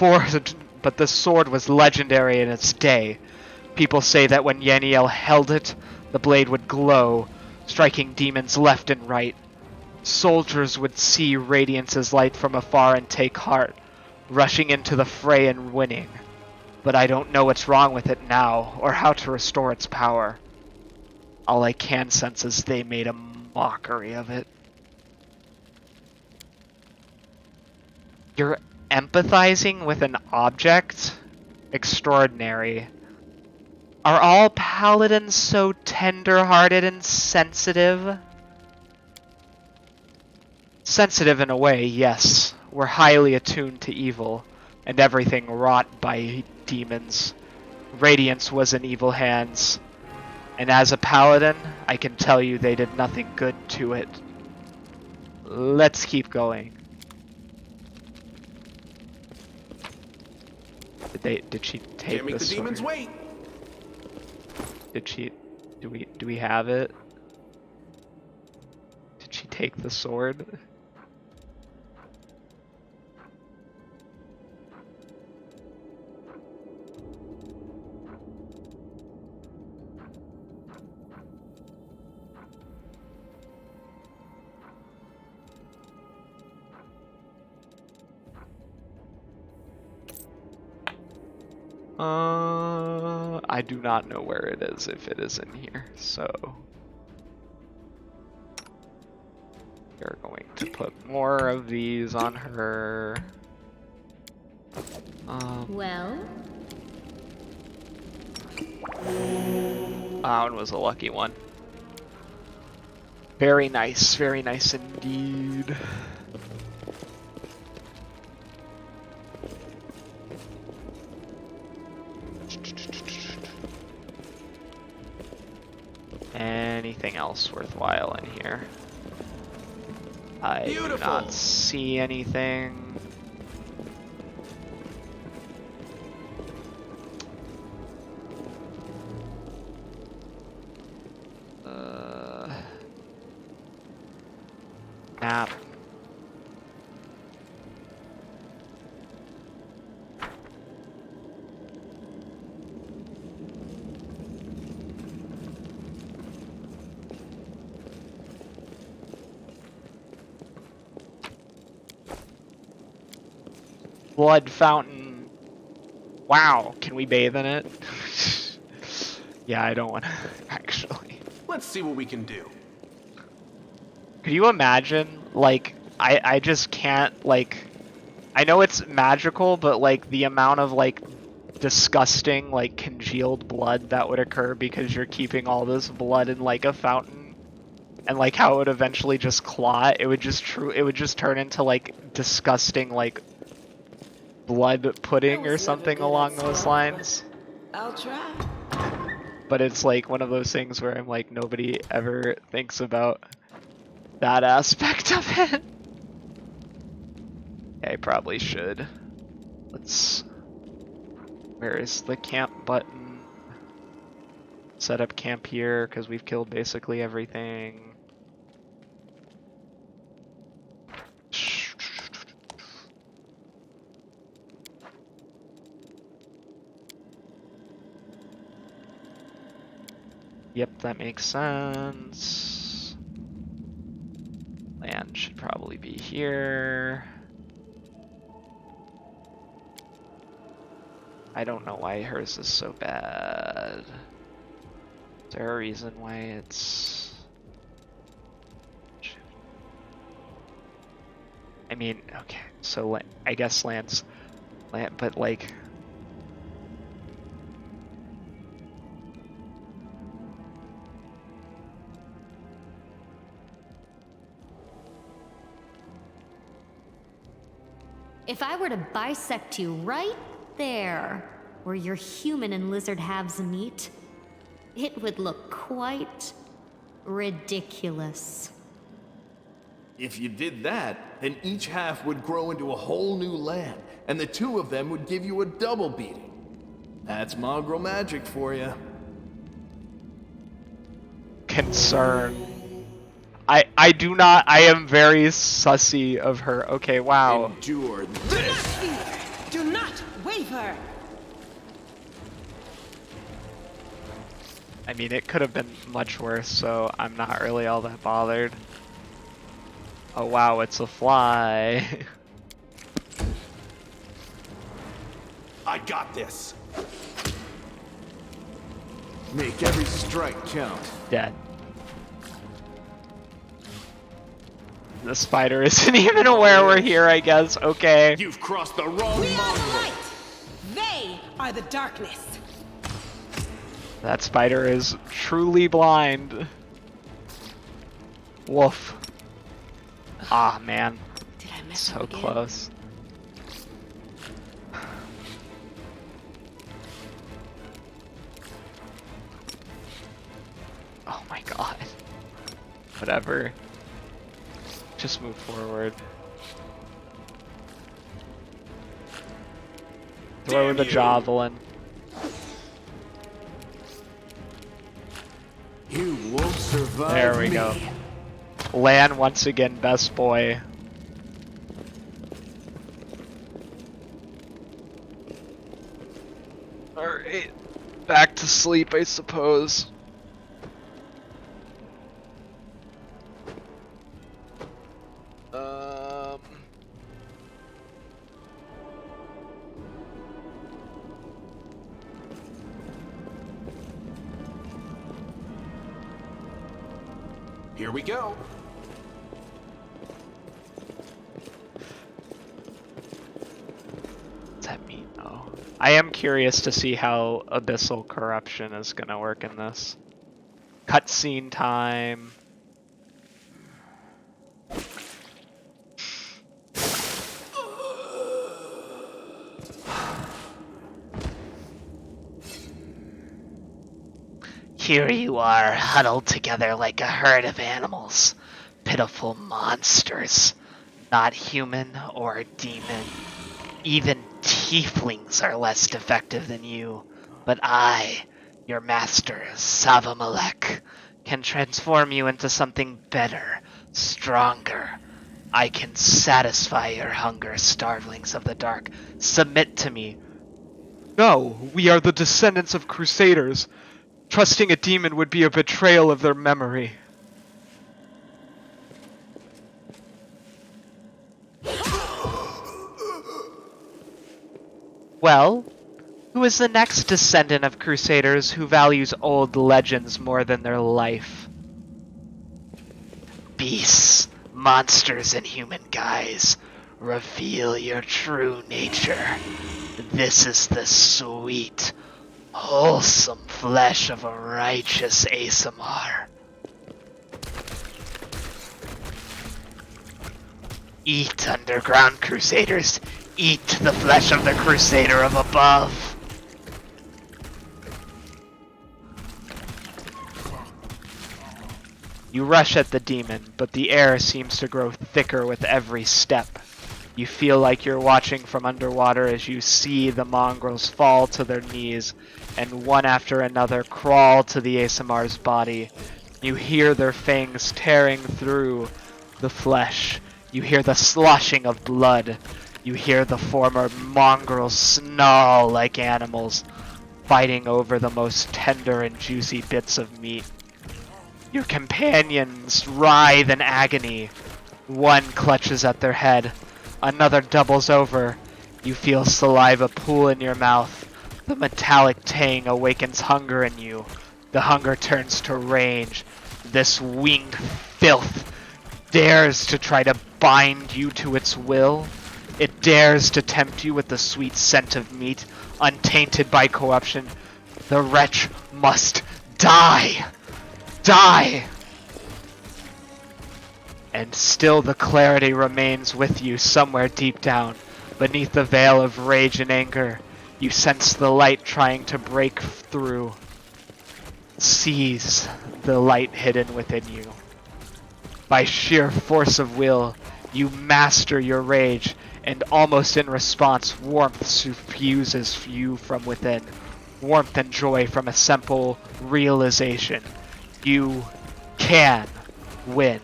A: sword was legendary in its day. People say that when Yaniel held it, the blade would glow, striking demons left and right. Soldiers would see Radiance's light from afar and take heart, rushing into the fray and winning. But I don't know what's wrong with it now, or how to restore its power. All I can sense is they made a mockery of it. You're empathizing with an object? Extraordinary. Are all paladins so tender-hearted and sensitive? Sensitive in a way, yes. We're highly attuned to evil, and everything wrought by demons. Radiance was in evil hands, and as a paladin, I can tell you they did nothing good to it. Let's keep going. Did she take
B: Can't make
A: the
B: the demons
A: sword?
B: wait.
A: Did she, do we have it? Did she take the sword? I do not know where it is if it is in here, so we're going to put more of these on her.
C: Well,
A: That one was a lucky one. Very nice indeed. Anything else worthwhile in here? I do not see anything. Map. Blood fountain. Wow, can we bathe in it? Yeah, I don't want to, actually.
B: Let's see what we can do.
A: Could you imagine, like, I just can't, like, I know it's magical, but, like, the amount of, like, disgusting, like, congealed blood that would occur because you're keeping all this blood in, like, a fountain, and, like, how it would eventually just clot, it would just turn into, like, disgusting, like, blood pudding or something along those lines.
D: I'll try.
A: But it's, like, one of those things where I'm like, nobody ever thinks about that aspect of it. Yeah, I probably should. Where is the camp button? Set up camp here, because we've killed basically everything. Yep, that makes sense. Land should probably be here. I don't know why hers is so bad. Is there a reason why it's... I mean, okay, so I guess land, but like...
C: if I were to bisect you right there, where your human and lizard halves meet, it would look quite ridiculous.
B: If you did that, then each half would grow into a whole new land, and the two of them would give you a double beating. That's mongrel magic for you.
A: Concern. I do not, I am very sussy of her. Okay, wow.
B: Endure
D: Do not
B: this!
D: fear! Do not waver!
A: I mean, it could have been much worse, so I'm not really all that bothered. Oh wow, it's a fly.
B: I got this. Make every strike count.
A: Dead. The spider isn't even aware we're here, I guess. Okay.
B: You've crossed the wrong
D: We are the
B: mongrel.
D: light! They are the darkness!
A: That spider is truly blind. Woof. Ah, man.
D: Did I mess
A: So
D: up again?
A: close. my god. Whatever. Just move forward. Throw the javelin.
B: You won't survive.
A: There we go. Lan once again, best boy. Alright. Back to sleep, I suppose.
E: Here we go.
A: What's that mean, though? I am curious to see how abyssal corruption is gonna work in this. Cutscene time. Here you are, huddled together like a herd of animals. Pitiful monsters. Not human or demon. Even tieflings are less defective than you. But I, your master, Savamalek, can transform you into something better, stronger. I can satisfy your hunger, starvelings of the dark. Submit to me. No, we are the descendants of crusaders. Trusting a demon would be a betrayal of their memory. Well, who is the next descendant of crusaders who values old legends more than their life? Beasts, monsters in human guise, reveal your true nature. This is the sweet, wholesome flesh of a righteous ASMR. Eat, underground crusaders. Eat the flesh of the crusader of above. You rush at the demon, but the air seems to grow thicker with every step. You feel like you're watching from underwater as you see the mongrels fall to their knees and one after another crawl to the ASMR's body. You hear their fangs tearing through the flesh. You hear the sloshing of blood. You hear the former mongrels snarl like animals, fighting over the most tender and juicy bits of meat. Your companions writhe in agony. One clutches at their head. Another doubles over. You feel saliva pool in your mouth. The metallic tang awakens hunger in you. The hunger turns to rage. This winged filth dares to try to bind you to its will. It dares to tempt you with the sweet scent of meat, untainted by corruption. The wretch must die! Die! And still the clarity remains with you somewhere deep down. Beneath the veil of rage and anger, you sense the light trying to break through. Seize the light hidden within you. By sheer force of will, you master your rage, and almost in response, warmth suffuses you from within. Warmth and joy from a simple realization. You can win.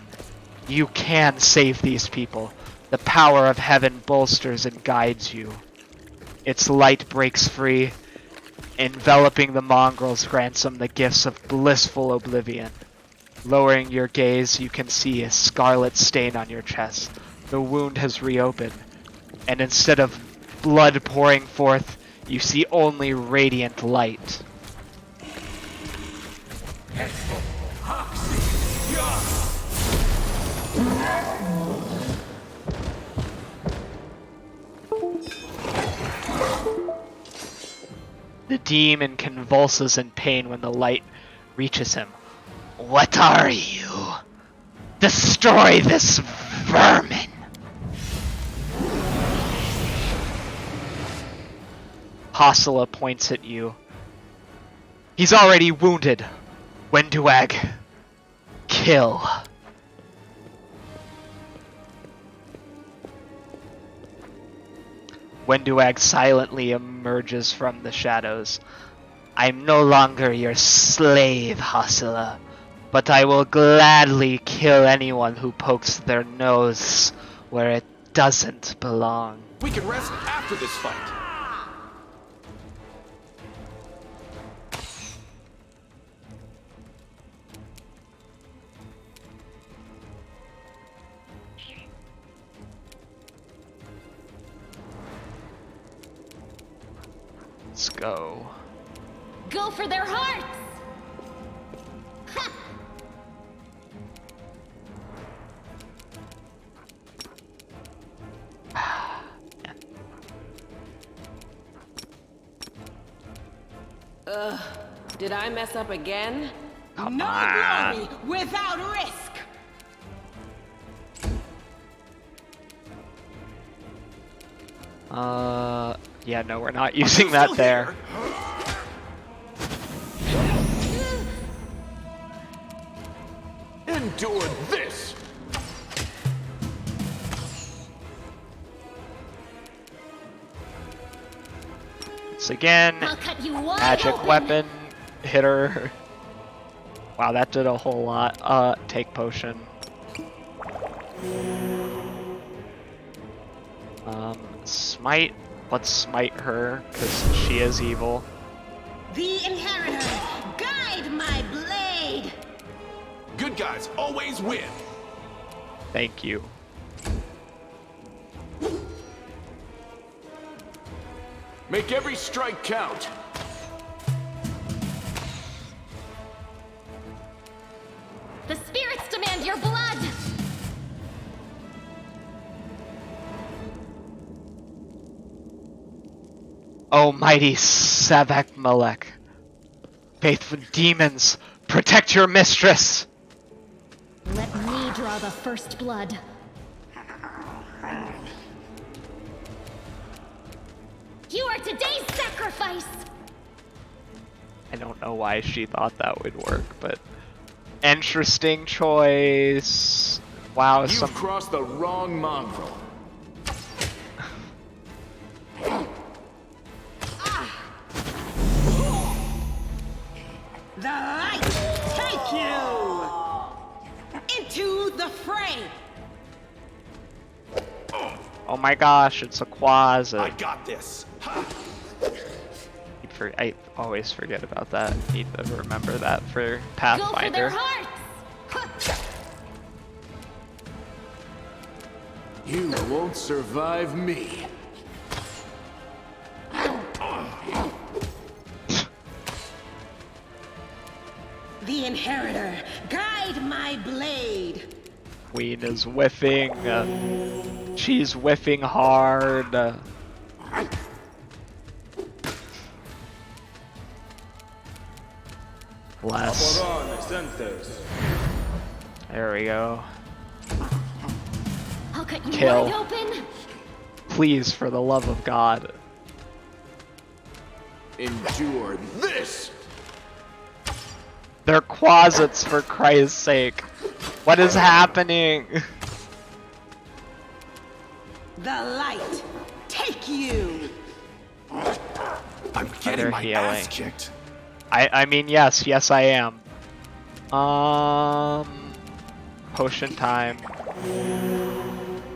A: You can save these people. The power of heaven bolsters and guides you. Its light breaks free, enveloping the mongrels grants them the gifts of blissful oblivion. Lowering your gaze, you can see a scarlet stain on your chest. The wound has reopened, and instead of blood pouring forth, you see only radiant light. The demon convulses in pain when the light reaches him. What are you? Destroy this vermin! Hassela points at you. He's already wounded. Wenduag, Kill. Wenduag silently emerges from the shadows. I'm no longer your slave, Hasila, but I will gladly kill anyone who pokes their nose where it doesn't belong.
E: We can rest after this fight.
A: Let's go.
C: Go for their hearts! Ha!
D: Did I mess up again?
A: Come
D: no
A: on.
D: glory without risk!
A: Yeah, no, we're not using that
E: Still
A: there.
E: here. Endure this.
A: Once again,
C: I'll cut you wide
A: magic
C: open.
A: weapon, hitter. Wow, that did a whole lot. Take potion. Smite. Let's smite her, because she is evil.
D: The Inheritor, guide my blade!
E: Good guys always win.
A: Thank you.
E: Make every strike count.
C: The spirits demand your blood!
A: O mighty Savak Malek, faithful demons, protect your mistress!
C: Let me draw the first blood. You are today's sacrifice!
A: I don't know why she thought that would work, but interesting choice. Wow,
E: You've
A: some
E: crossed the wrong mongrel.
D: The light take you into the fray!
A: oh my gosh, it's a quas.
E: I got this. Ha!
A: I always forget about that. Need to remember that for
C: Go for
A: Pathfinder.
C: their hearts! Huh.
B: You won't survive me.
D: The Inheritor, guide my blade!
A: Queen is whiffing. She's whiffing hard. Less. There we go.
C: I'll cut you
A: Kill.
C: wide open!
A: Please, for the love of God.
B: Endure this.
A: They're quasits, for Christ's sake. What is happening?
D: The light take you!
E: I'm getting
A: They're
E: my
A: healing.
E: ass kicked.
A: I mean, yes, I am. Potion time.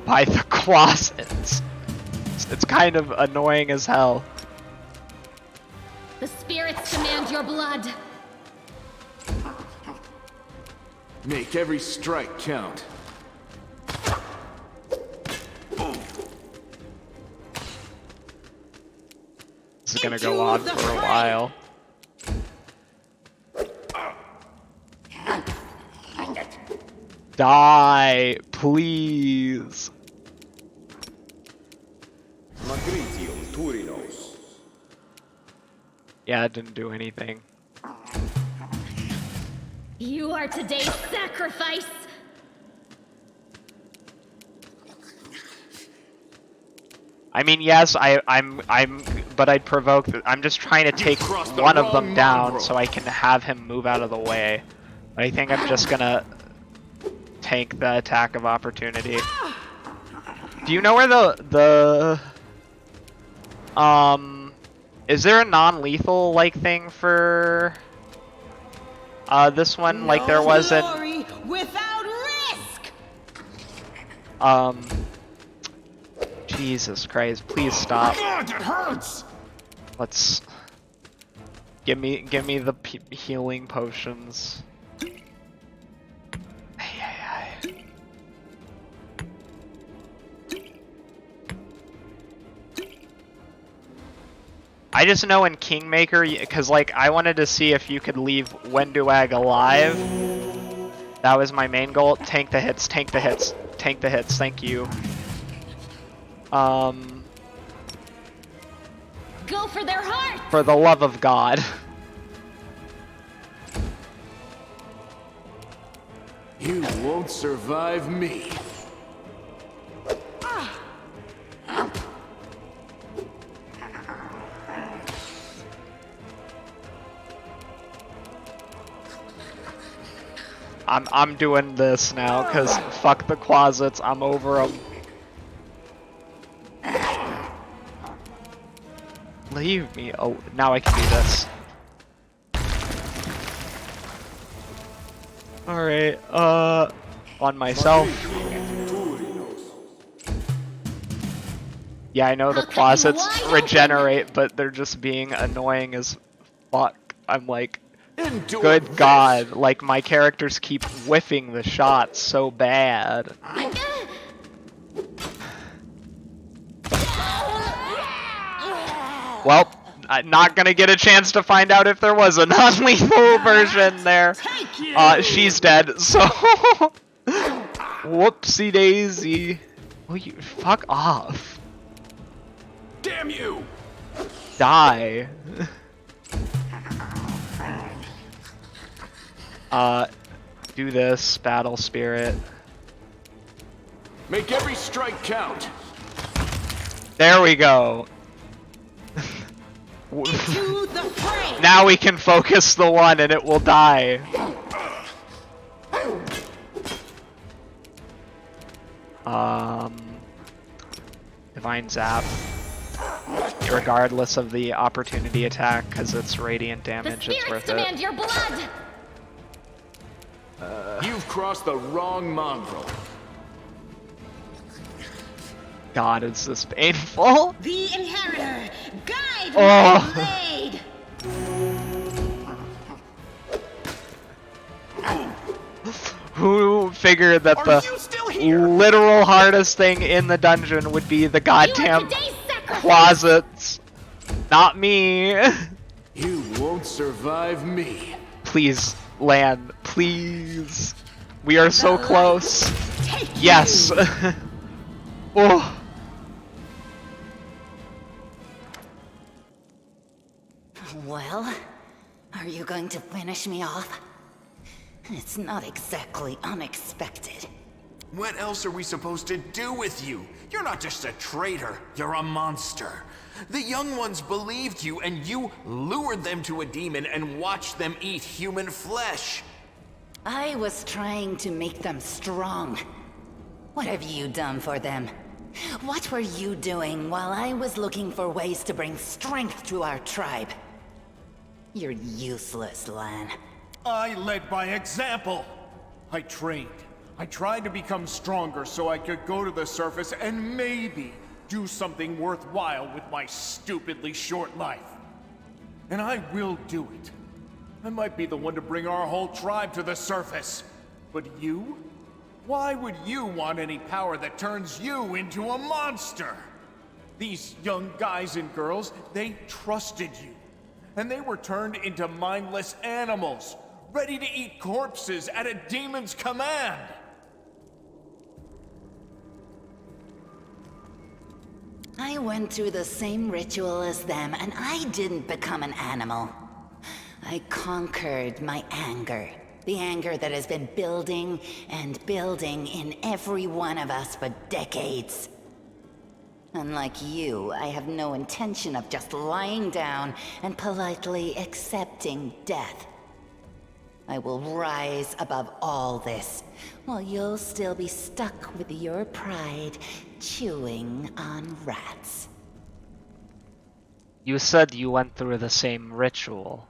A: By the quasits. It's kind of annoying as hell.
C: The spirits demand your blood!
B: Make every strike count.
A: This is gonna go on for a while. Die, please. Yeah, it didn't do anything.
C: You are today's sacrifice!
A: I mean, yes, but I'd provoke. I'm just trying to take
E: crossed the
A: one of them
E: wrong
A: down
E: mongrel.
A: so I can have him move out of the way. But I think I'm just gonna tank the attack of opportunity. Do you know where the is there a non-lethal like thing for this one, like there was in
D: glory without risk.
A: Jesus Christ, please stop.
E: God, it hurts!
A: Let's give me the healing potions. I just know in Kingmaker, because like I wanted to see if you could leave Wenduag alive. That was my main goal. Tank the hits, tank the hits, tank the hits. Thank you.
C: Go for their heart!
A: For the love of God.
B: You won't survive me.
A: I'm doing this now, cause fuck the closets, I'm over them. Leave me, oh, now I can do this. Alright, on myself. Yeah, I know the closets regenerate, but they're just being annoying as fuck. I'm like, good God, like my characters keep whiffing the shots so bad. Well, I'm not gonna get a chance to find out if there was a non-lethal version there. She's dead, so whoopsie daisy. Will you fuck off?
E: Damn you!
A: Die. Do this, battle spirit.
E: Make every strike count.
A: There we go.
D: To the fray.
A: Now we can focus the one and it will die. Divine Zap. Regardless of the opportunity attack, because it's radiant damage, it's worth it.
C: Your blood!
E: You've crossed the wrong mongrel.
A: God, is this painful?
D: The inheritor, guide
A: Oh.
D: my blade.
A: Who figured that
E: Are you still
A: the
E: here?
A: literal hardest thing in the dungeon would be the goddamn closets? Not me.
B: You won't survive me.
A: Please, land. Please. We are so close. Yes. Oh.
F: Well, are you going to finish me off? It's not exactly unexpected.
G: What else are we supposed to do with you? You're not just a traitor, you're a monster. The young ones believed you, and you lured them to a demon and watched them eat human flesh.
F: I was trying to make them strong. What have you done for them? What were you doing while I was looking for ways to bring strength to our tribe? You're useless, Lan.
H: I led by example. I trained. I tried to become stronger so I could go to the surface and maybe do something worthwhile with my stupidly short life. And I will do it. I might be the one to bring our whole tribe to the surface. But you? Why would you want any power that turns you into a monster? These young guys and girls, they trusted you. And they were turned into mindless animals, ready to eat corpses at a demon's command.
F: I went through the same ritual as them, and I didn't become an animal. I conquered my anger. The anger that has been building and building in every one of us for decades. Unlike you, I have no intention of just lying down and politely accepting death. I will rise above all this, while you'll still be stuck with your pride, chewing on rats.
A: You said you went through the same ritual.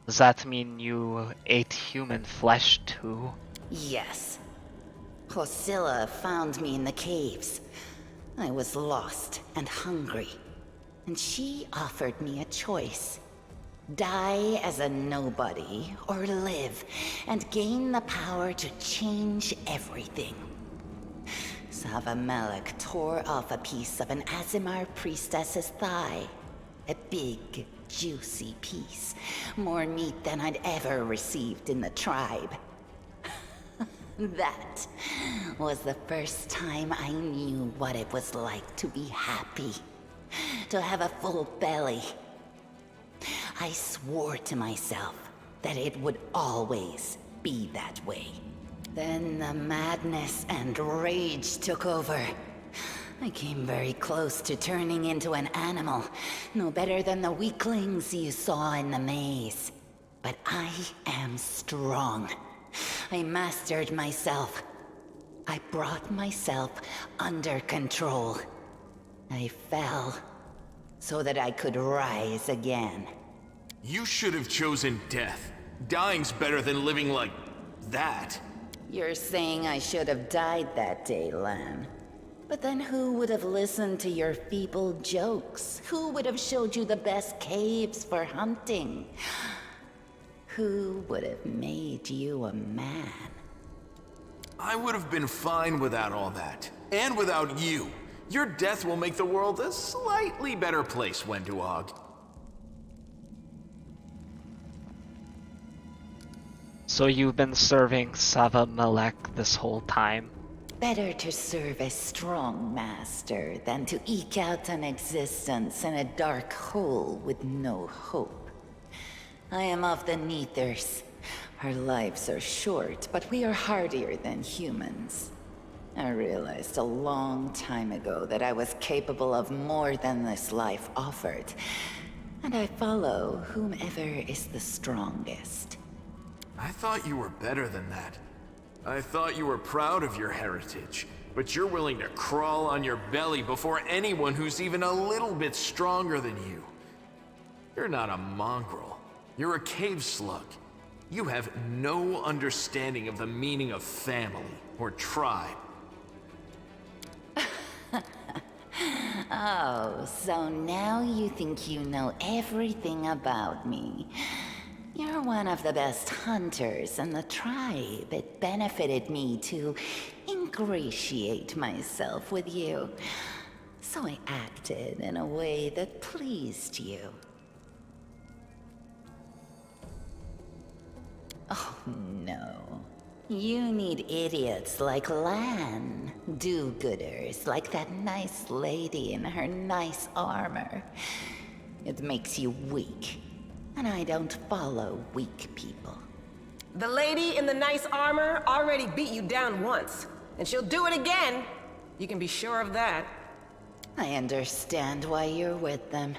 A: Does that mean you ate human flesh too?
F: Yes. Hosilla found me in the caves. I was lost and hungry, and she offered me a choice. Die as a nobody, or live and gain the power to change everything. Savamelek tore off a piece of an Azimar priestess's thigh. A big, juicy piece. More meat than I'd ever received in the tribe. That was the first time I knew what it was like to be happy. To have a full belly. I swore to myself that it would always be that way. Then the madness and rage took over. I came very close to turning into an animal, no better than the weaklings you saw in the maze. But I am strong. I mastered myself. I brought myself under control. I fell so that I could rise again.
G: You should have chosen death. Dying's better than living like that.
F: You're saying I should have died that day, Lan. But then who would have listened to your feeble jokes? Who would have showed you the best caves for hunting? Who would have made you a man?
G: I would have been fine without all that. And without you. Your death will make the world a slightly better place, Wenduog.
A: So you've been serving Savamelek this whole time?
F: Better to serve a strong master than to eke out an existence in a dark hole with no hope. I am of the Neathers. Our lives are short, but we are hardier than humans. I realized a long time ago that I was capable of more than this life offered, and I follow whomever is the strongest.
G: I thought you were better than that. I thought you were proud of your heritage, but you're willing to crawl on your belly before anyone who's even a little bit stronger than you. You're not a mongrel. You're a cave slug. You have no understanding of the meaning of family or tribe.
F: Oh, so now you think you know everything about me. You're one of the best hunters in the tribe. It benefited me to ingratiate myself with you. So I acted in a way that pleased you. Oh, no. You need idiots like Lan. Do-gooders like that nice lady in her nice armor. It makes you weak. And I don't follow weak people.
D: The lady in the nice armor already beat you down once, and she'll do it again. You can be sure of that.
F: I understand why you're with them.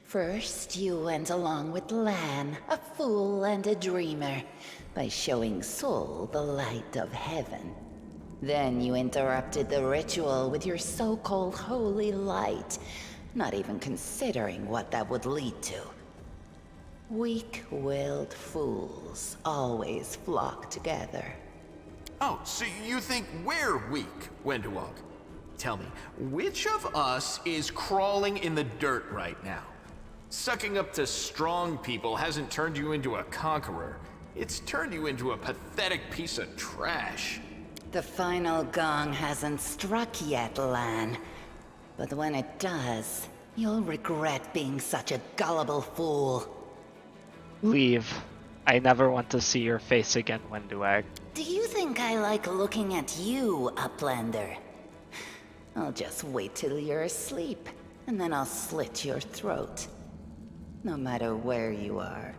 F: First, you went along with Lan, a fool and a dreamer, by showing Sol the light of heaven. Then you interrupted the ritual with your so-called holy light, not even considering what that would lead to. Weak-willed fools always flock together.
G: Oh, so you think we're weak, Wenduog? Tell me, which of us is crawling in the dirt right now? Sucking up to strong people hasn't turned you into a conqueror. It's turned you into a pathetic piece of trash.
F: The final gong hasn't struck yet, Lan. But when it does, you'll regret being such a gullible fool.
A: Leave. I never want to see your face again, Wenduag.
F: Do you think I like looking at you, Uplander? I'll just wait till you're asleep, and then I'll slit your throat. No matter where you are.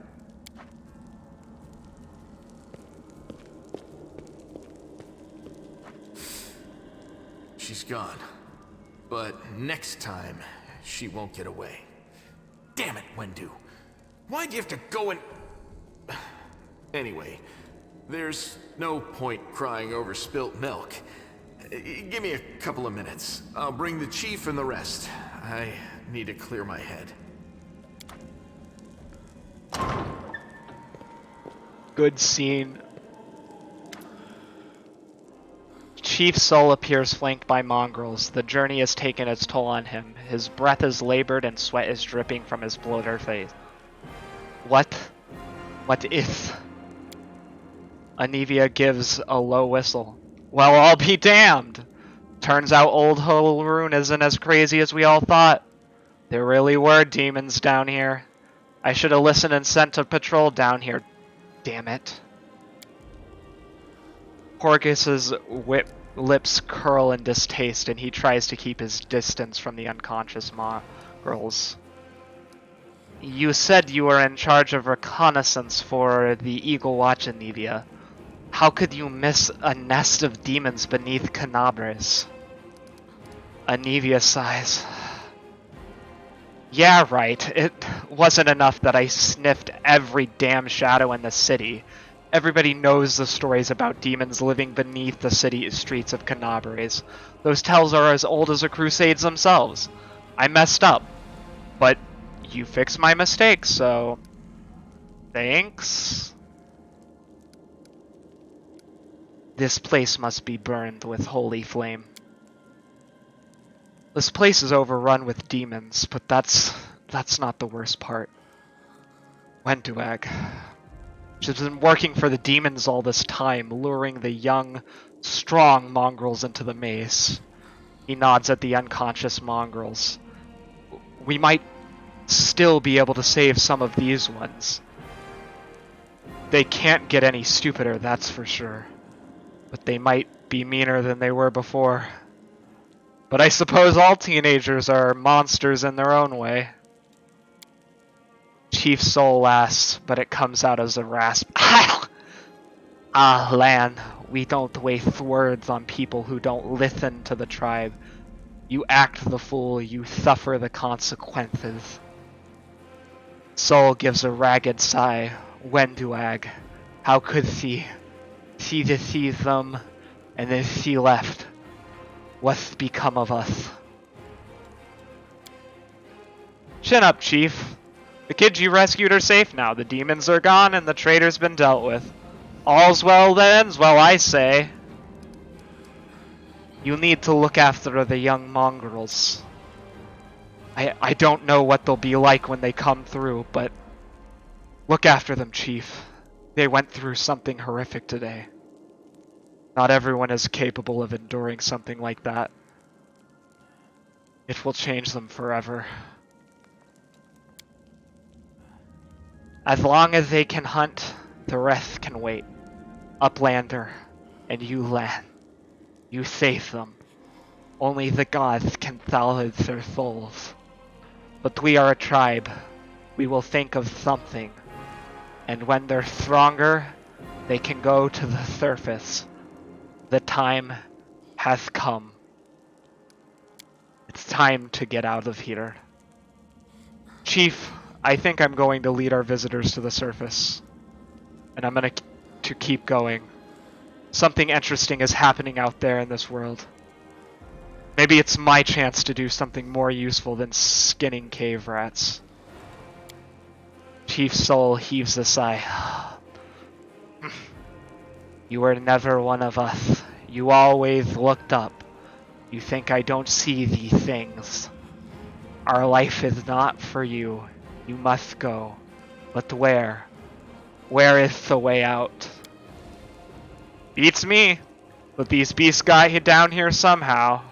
G: She's gone. But next time, she won't get away. Damn it, Wendu. Why'd you have to go and... Anyway, there's no point crying over spilt milk. Give me a couple of minutes. I'll bring the chief and the rest. I need to clear my head.
A: Good scene. Chief Soul appears flanked by mongrels. The journey has taken its toll on him. His breath is labored and sweat is dripping from his bloated face. What if? Anivia gives a low whistle. Well, I'll be damned! Turns out old Holroon isn't as crazy as we all thought. There really were demons down here. I should have listened and sent a patrol down here. Damn it. Porkus's lips curl in distaste, and he tries to keep his distance from the unconscious mongrels. You said you were in charge of reconnaissance for the Eagle Watch, Anivia. How could you miss a nest of demons beneath Canabres? Anivia sighs. Yeah, right. It wasn't enough that I sniffed every damn shadow in the city. Everybody knows the stories about demons living beneath the city streets of Canabres. Those tales are as old as the Crusades themselves. I messed up. But you fixed my mistakes, so... thanks? This place must be burned with holy flame. This place is overrun with demons, but that's not the worst part. Wenduag. She's been working for the demons all this time, luring the young, strong mongrels into the maze. He nods at the unconscious mongrels. We might still be able to save some of these ones. They can't get any stupider, that's for sure. But they might be meaner than they were before. But I suppose all teenagers are monsters in their own way. Chief Soul laughs, but it comes out as a rasp. Ah, Lan, we don't waste words on people who don't listen to the tribe. You act the fool, you suffer the consequences. Soul gives a ragged sigh. Wenduag, how could she? She deceived them, and then she left. What's become of us? Chin up, Chief. The kids you rescued are safe now. The demons are gone, and the traitor's been dealt with. All's well that ends well, I say. You need to look after the young mongrels. I don't know what they'll be like when they come through, but look after them, Chief. They went through something horrific today. Not everyone is capable of enduring something like that. It will change them forever. As long as they can hunt, the rest can wait. Uplander, and you, Lan. You save them. Only the gods can salvage their souls. But we are a tribe. We will think of something. And when they're stronger, they can go to the surface. The time has come. It's time to get out of here. Chief, I think I'm going to lead our visitors to the surface. And I'm going to keep going. Something interesting is happening out there in this world. Maybe it's my chance to do something more useful than skinning cave rats. Chief Soul heaves a sigh. You were never one of us. You always looked up. You think I don't see these things. Our life is not for you. You must go. But where? Where is the way out? Beats me. But these beasts got you down here somehow.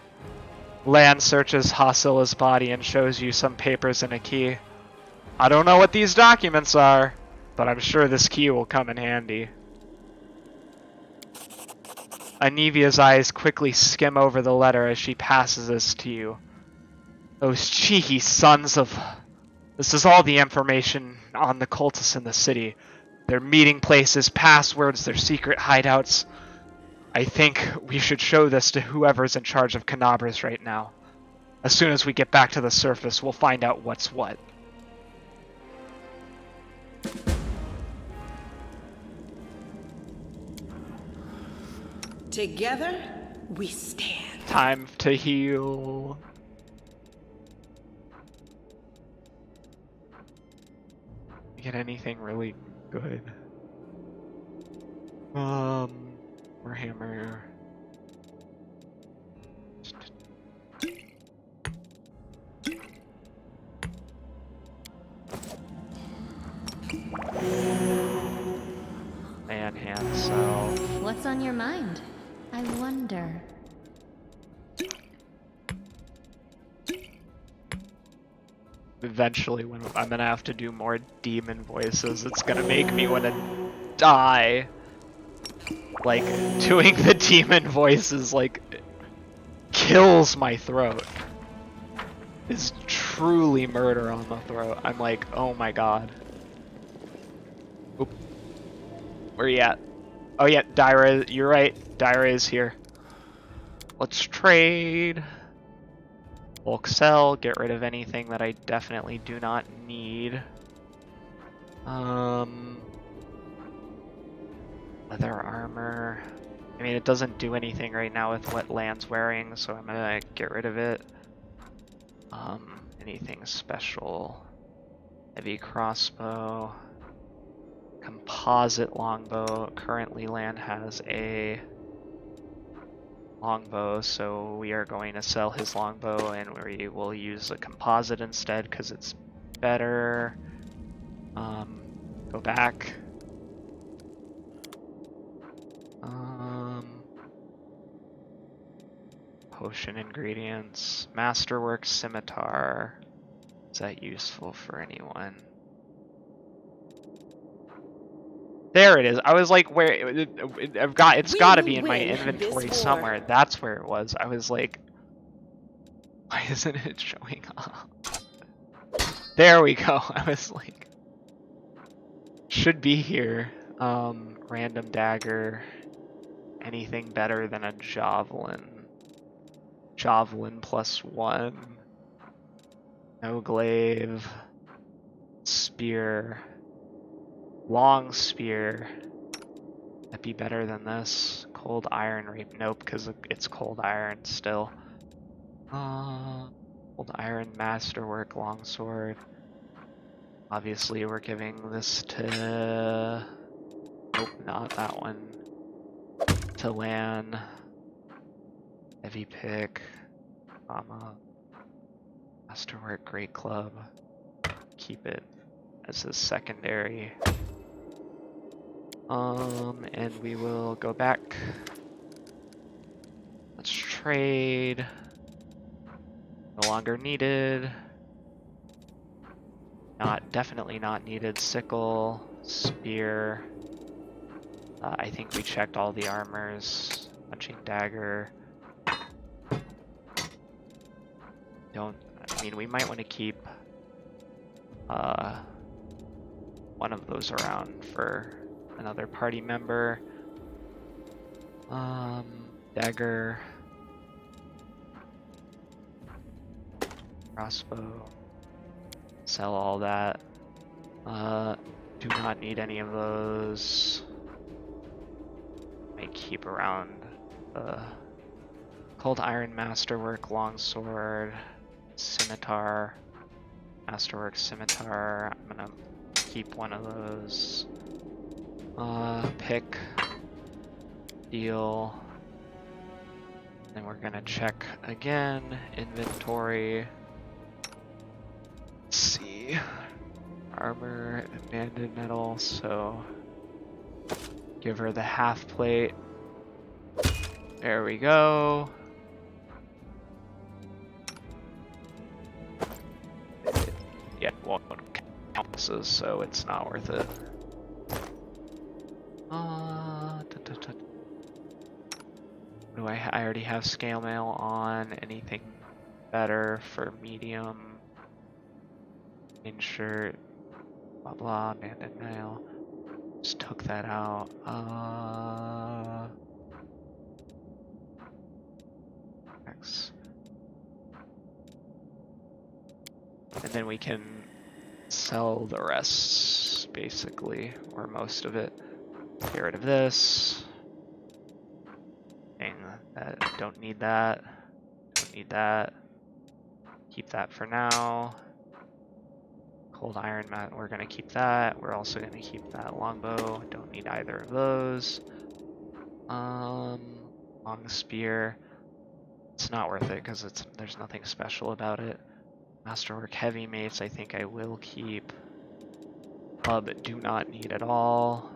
A: Lan searches Hasila's body and shows you some papers and a key. I don't know what these documents are, but I'm sure this key will come in handy. Anivia's eyes quickly skim over the letter as she passes this to you. Those cheeky sons of... This is all the information on the cultists in the city. Their meeting places, passwords, their secret hideouts. I think we should show this to whoever's in charge of Canabres right now. As soon as we get back to the surface, we'll find out what's what.
D: Together, we stand.
A: Time to heal. Get anything really good? Warhammer. Man, hand cell.
C: What's on your mind? I wonder.
A: Eventually, when I'm gonna have to do more demon voices, it's gonna make me want to die. Like, doing the demon voices, like, kills my throat. Is truly murder on the throat. I'm like, oh my god. Oop. Where you at? Oh yeah, Dyra, you're right. Dyra is here. Let's trade. Bulk sell, get rid of anything that I definitely do not need. Leather armor. I mean, it doesn't do anything right now with what Land's wearing, so I'm gonna get rid of it. Anything special? Heavy crossbow. Composite longbow. Currently, Land has a longbow, so we are going to sell his longbow and we will use a composite instead because it's better. Go back. Potion ingredients. Masterwork scimitar. Is that useful for anyone? There it is. I was like, where it's got to be in my inventory somewhere. That's where it was. I was like, why isn't it showing up? There we go. I was like, should be here. Random dagger. Anything better than a javelin? Javelin +1. No glaive. Spear. Long spear. That'd be better than this. Cold iron rape. Nope, because it's cold iron still. Cold iron masterwork longsword. Obviously, we're giving this to. Nope, not that one. To Lan. Heavy pick. Masterwork great club. Keep it as a secondary. And we will go back. Let's trade. No longer needed. Definitely not needed. Sickle, spear. I think we checked all the armors. Punching dagger. I mean, we might want to keep one of those around for another party member. Dagger. Crossbow. Sell all that. Do not need any of those. May keep around Cold Iron Masterwork Longsword, Scimitar, Masterwork Scimitar. I'm gonna keep one of those. Pick, deal. Then we're gonna check again. Inventory. Let's see. Armor, abandoned metal, so give her the half plate. There we go. Yeah, won't count this, so it's not worth it. Do I already have scale mail on? Anything better for medium? Insert, blah blah, abandoned mail. Just took that out. X. And then we can sell the rest, basically, or most of it. Get rid of this. Dang, don't need that. Don't need that. Keep that for now. Cold iron mat, we're gonna keep that. We're also gonna keep that longbow. Don't need either of those. Long spear. It's not worth it because there's nothing special about it. Masterwork heavy mace, I think I will keep. Club, do not need at all.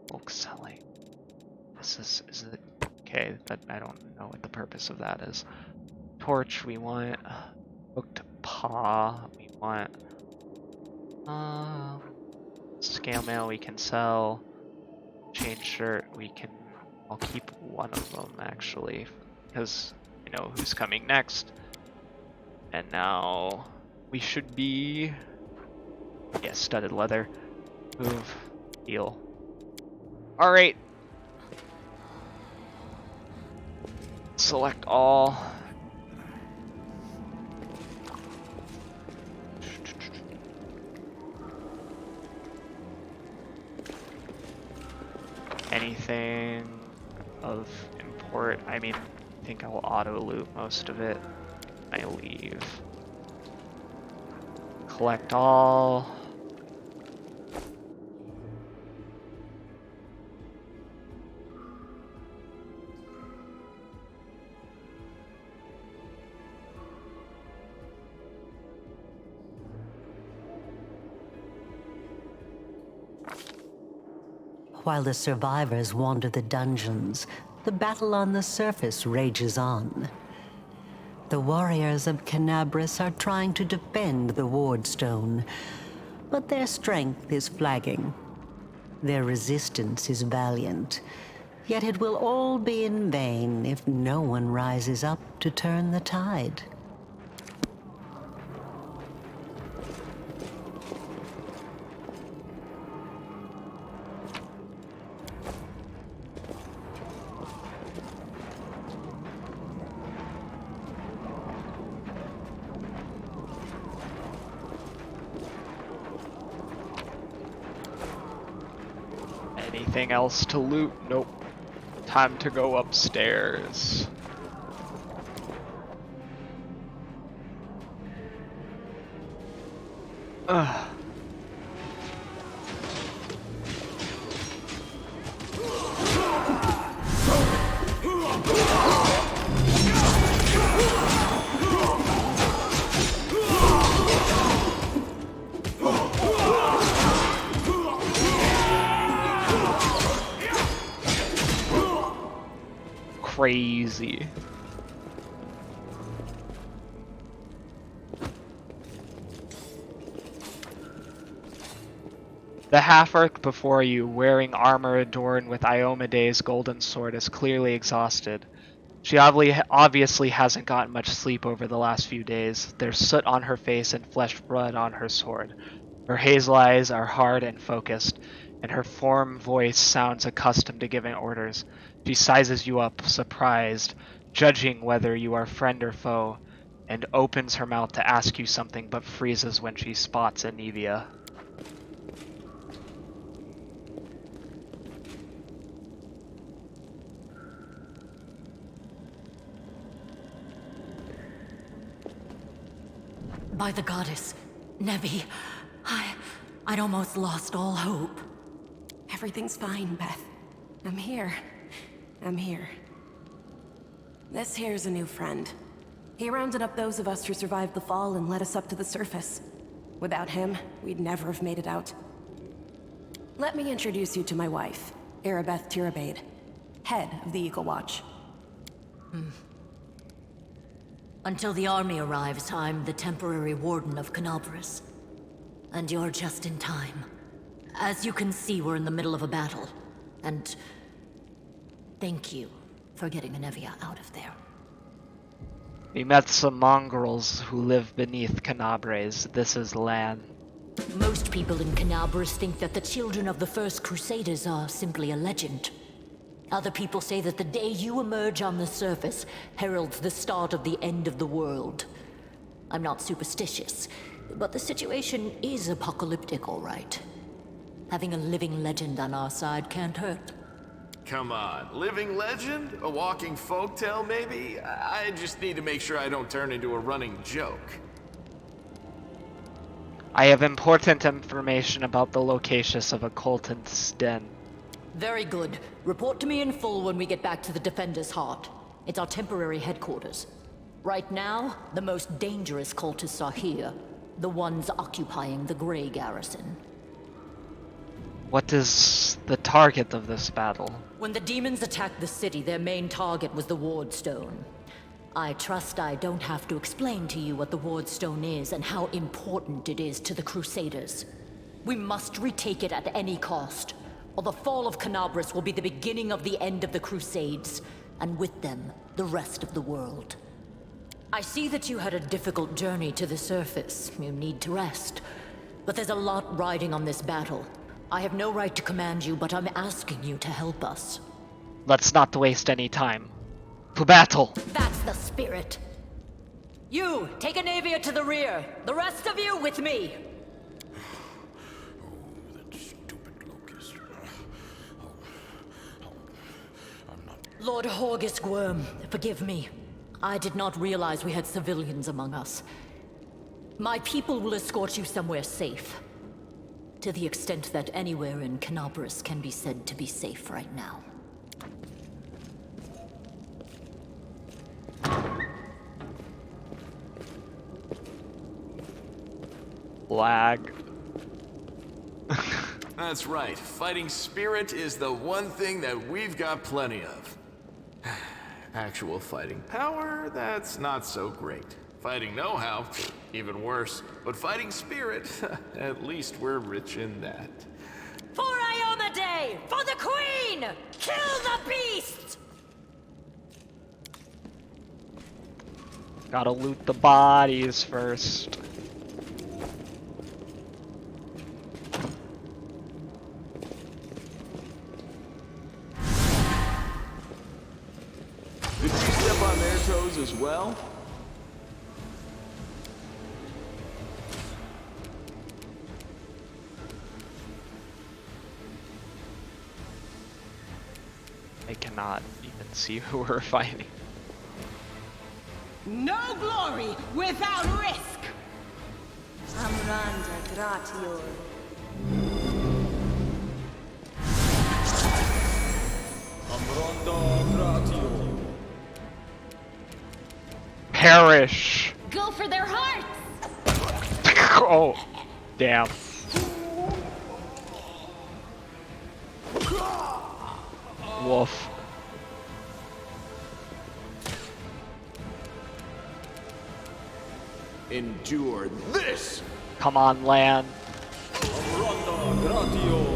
A: Bulk selling. Is it okay? But I don't know what the purpose of that is. Torch, we want. Hooked paw, we want. Scale mail, we can sell. Chain shirt, we can. I'll keep one of them actually, because I know who's coming next. And now we should be. Yeah, studded leather. Move. Heal. Alright. Select all. Anything of import? I mean, I think I'll auto loot most of it. I leave. Collect all.
I: While the survivors wander the dungeons, the battle on the surface rages on. The warriors of Canabris are trying to defend the Wardstone, but their strength is flagging. Their resistance is valiant, yet it will all be in vain if no one rises up to turn the tide.
A: Anything else to loot? Nope. Time to go upstairs. Ugh. Crazy. The half-orc before you, wearing armor adorned with Iomede's golden sword, is clearly exhausted. She obviously hasn't gotten much sleep over the last few days. There's soot on her face and flesh blood on her sword. Her hazel eyes are hard and focused, and her firm voice sounds accustomed to giving orders. She sizes you up, surprised, judging whether you are friend or foe, and opens her mouth to ask you something but freezes when she spots Anivia.
J: By the goddess, Nevi, I'd almost lost all hope.
D: Everything's fine, Beth. I'm here. This here's a new friend. He rounded up those of us who survived the fall and led us up to the surface. Without him, we'd never have made it out. Let me introduce you to my wife, Arabeth Tirabade, head of the Eagle Watch.
J: Until the army arrives, I'm the temporary warden of Canabris. And you're just in time. As you can see, we're in the middle of a battle. And thank you for getting Anivia out of there.
A: We met some mongrels who live beneath Canabres. This is Lan.
J: Most people in Canabris think that the children of the First Crusaders are simply a legend. Other people say that the day you emerge on the surface heralds the start of the end of the world. I'm not superstitious, but the situation is apocalyptic, all right. Having a living legend on our side can't hurt.
G: Come on, living legend? A walking folktale, maybe? I just need to make sure I don't turn into a running joke.
A: I have important information about the locations of occultist's den.
J: Very good. Report to me in full when we get back to the Defender's Heart. It's our temporary headquarters. Right now, the most dangerous cultists are here. The ones occupying the Grey Garrison.
A: What is the target of this battle?
J: When the demons attacked the city, their main target was the Ward Stone. I trust I don't have to explain to you what the Ward Stone is and how important it is to the Crusaders. We must retake it at any cost, or the fall of Canabras will be the beginning of the end of the Crusades, and with them, the rest of the world. I see that you had a difficult journey to the surface. You need to rest. But there's a lot riding on this battle. I have no right to command you, but I'm asking you to help us.
A: Let's not waste any time. To battle!
J: That's the spirit. You, take a Navia to the rear. The rest of you with me.
E: That stupid locust. I'm not...
J: Lord Horgus Worm, forgive me. I did not realize we had civilians among us. My people will escort you somewhere safe. To the extent that anywhere in Canabras can be said to be safe right now.
A: Lag.
G: That's right. Fighting spirit is the one thing that we've got plenty of. Actual fighting power, that's not so great. Fighting know-how, even worse. But fighting spirit, at least we're rich in that.
J: For Iona Day! For the Queen! Kill the beast!
A: Gotta loot the bodies first.
B: Did you step on their toes as well?
A: I cannot even see who we're fighting.
K: No glory without risk! Amranda gratior.
H: Amranda gratior.
A: Perish!
C: Go for their hearts!
A: Oh, damn. Woof.
B: Endure this!
A: Come on, land.
H: Amranda gratior.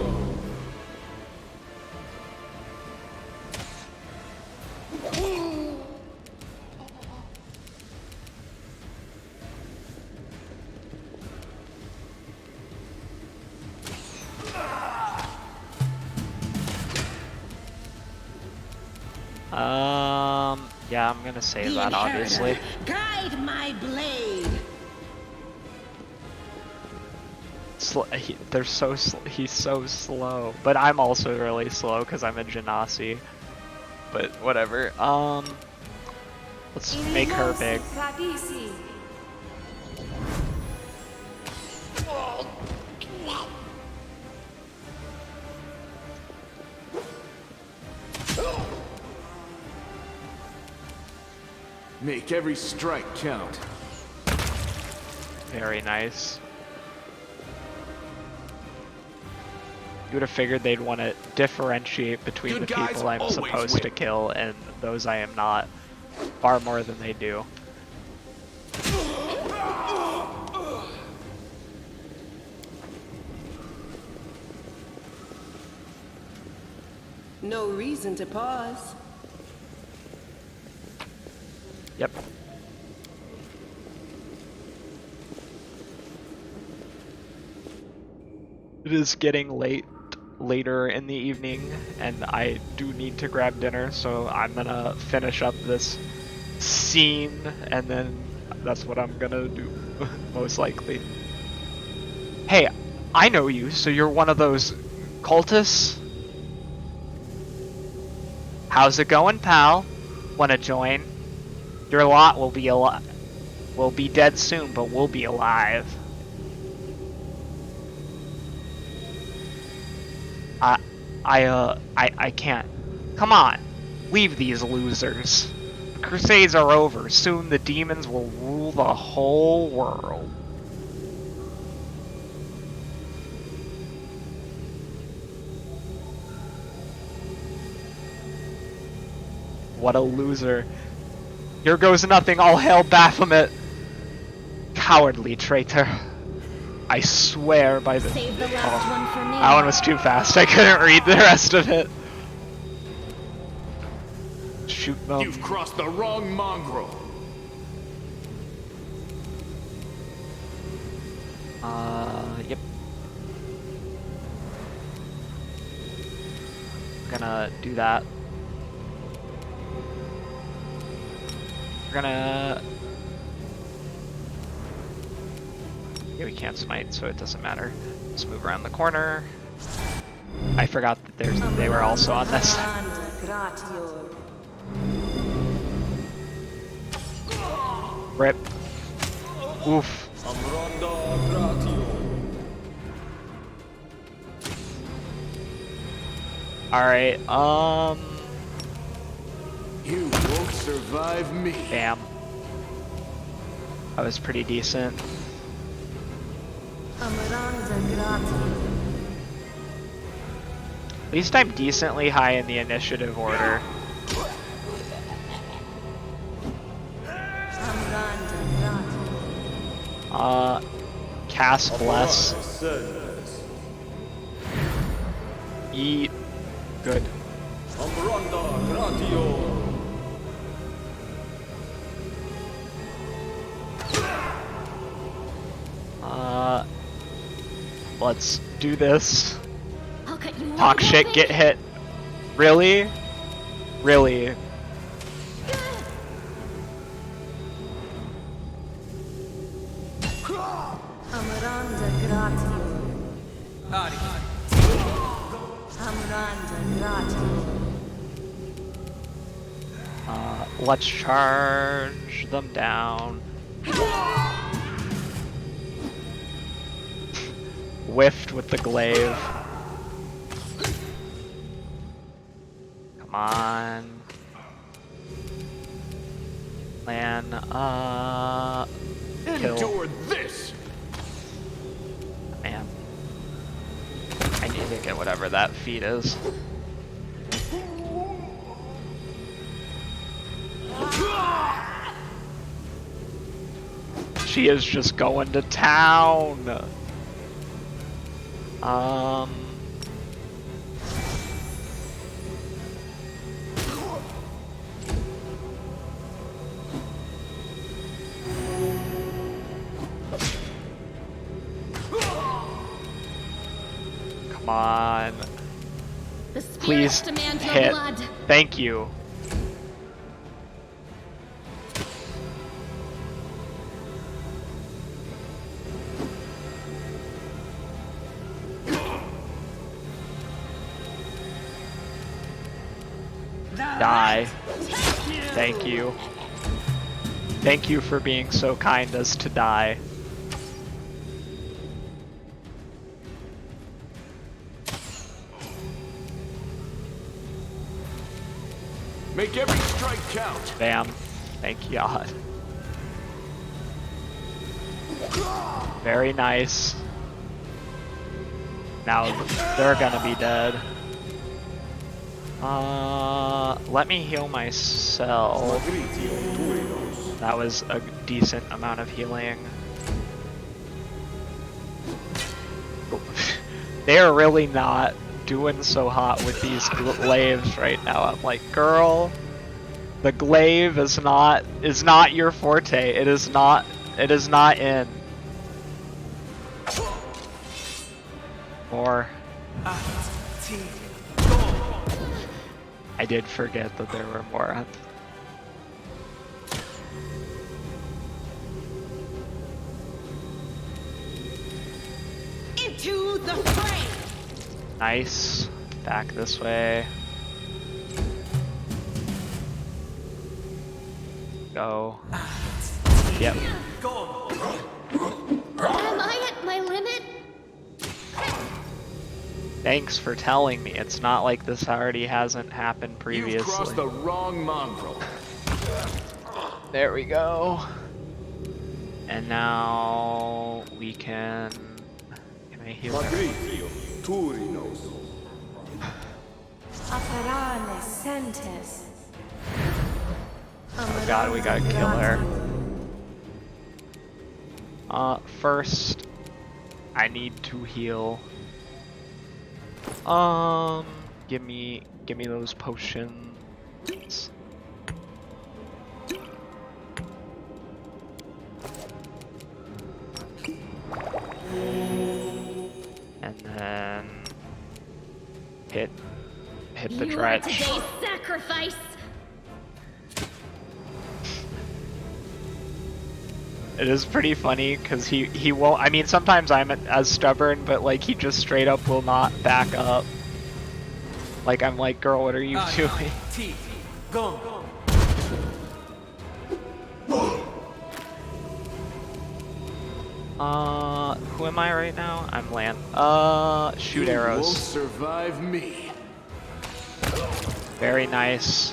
A: Yeah, I'm gonna save that, obviously.
K: Guide my blade!
A: He's so slow. But I'm also really slow because I'm a Genasi. But whatever. Let's make her big.
B: Make every strike count.
A: Very nice. You would have figured they'd want to differentiate between
E: Good
A: the
E: guys
A: people I'm
E: always
A: supposed
E: win.
A: to kill and those I am not, far more than they do.
K: No reason to pause.
A: Yep. It is getting later in the evening, and I do need to grab dinner, so I'm gonna finish up this scene, and then that's what I'm gonna do, most likely. Hey, I know you, so you're one of those cultists? How's it going, pal? Wanna join? Your lot will be dead soon, but we'll be alive. I can't. Come on, leave these losers. The Crusades are over. Soon the demons will rule the whole world. What a loser. Here goes nothing. All hail Baphomet. Cowardly traitor. I swear by the...
C: Save the last one for me.
A: That one was too fast. I couldn't read the rest of it. Shoot them.
B: You've crossed the wrong mongrel.
A: Yep. Gonna do that. We're gonna... Yeah, we can't smite, so it doesn't matter. Just move around the corner. I forgot that they were also on this. Rip. Oof. Alright,
B: You won't survive me.
A: Damn. That was pretty decent. At least I'm decently high in the initiative order. Cast Bless. Eat. Good. Let's do this. Talk shit, get hit. Really? Really? Let's charge them down. Whiffed with the glaive. Come on. Man, kill.
B: Endure this.
A: Man. I need to get whatever that feat is. She is just going to town. Come on. Please hit.
C: Blood.
A: Thank you. Die. Thank you. Thank you for being so kind as to die.
B: Make every strike count.
A: Bam. Thank God. Very nice. Now they're gonna be dead. Let me heal myself. That was a decent amount of healing. They're really not doing so hot with these glaives right now. I'm like, girl, the glaive is not your forte. It is not in. More. I did forget that there were more.
K: Into the fray.
A: Nice. Back this way. Go. Yep.
C: Am I at my limit?
A: Thanks for telling me. It's not like this already hasn't happened previously.
B: You've crossed the wrong mongrel.
A: There we go. And now we can I heal her? Oh god, we gotta kill her. First, I need to heal. Give me those potions. And then hit the dredge.
C: Today's sacrifice.
A: It is pretty funny because he won't. I mean, sometimes I'm as stubborn, but like he just straight up will not back up. Like I'm like, girl, what are you doing? Who am I right now? I'm Lan. Shoot arrows.
B: Won't survive me.
A: Very nice.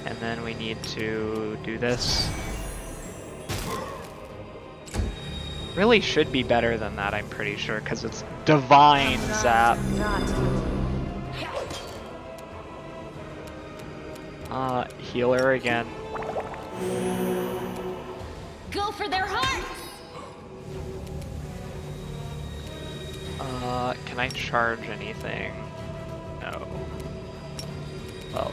A: And then we need to do this. Really should be better than that, I'm pretty sure, because it's divine zap. Healer again.
C: Go for their hearts.
A: Can I charge anything? No. Well,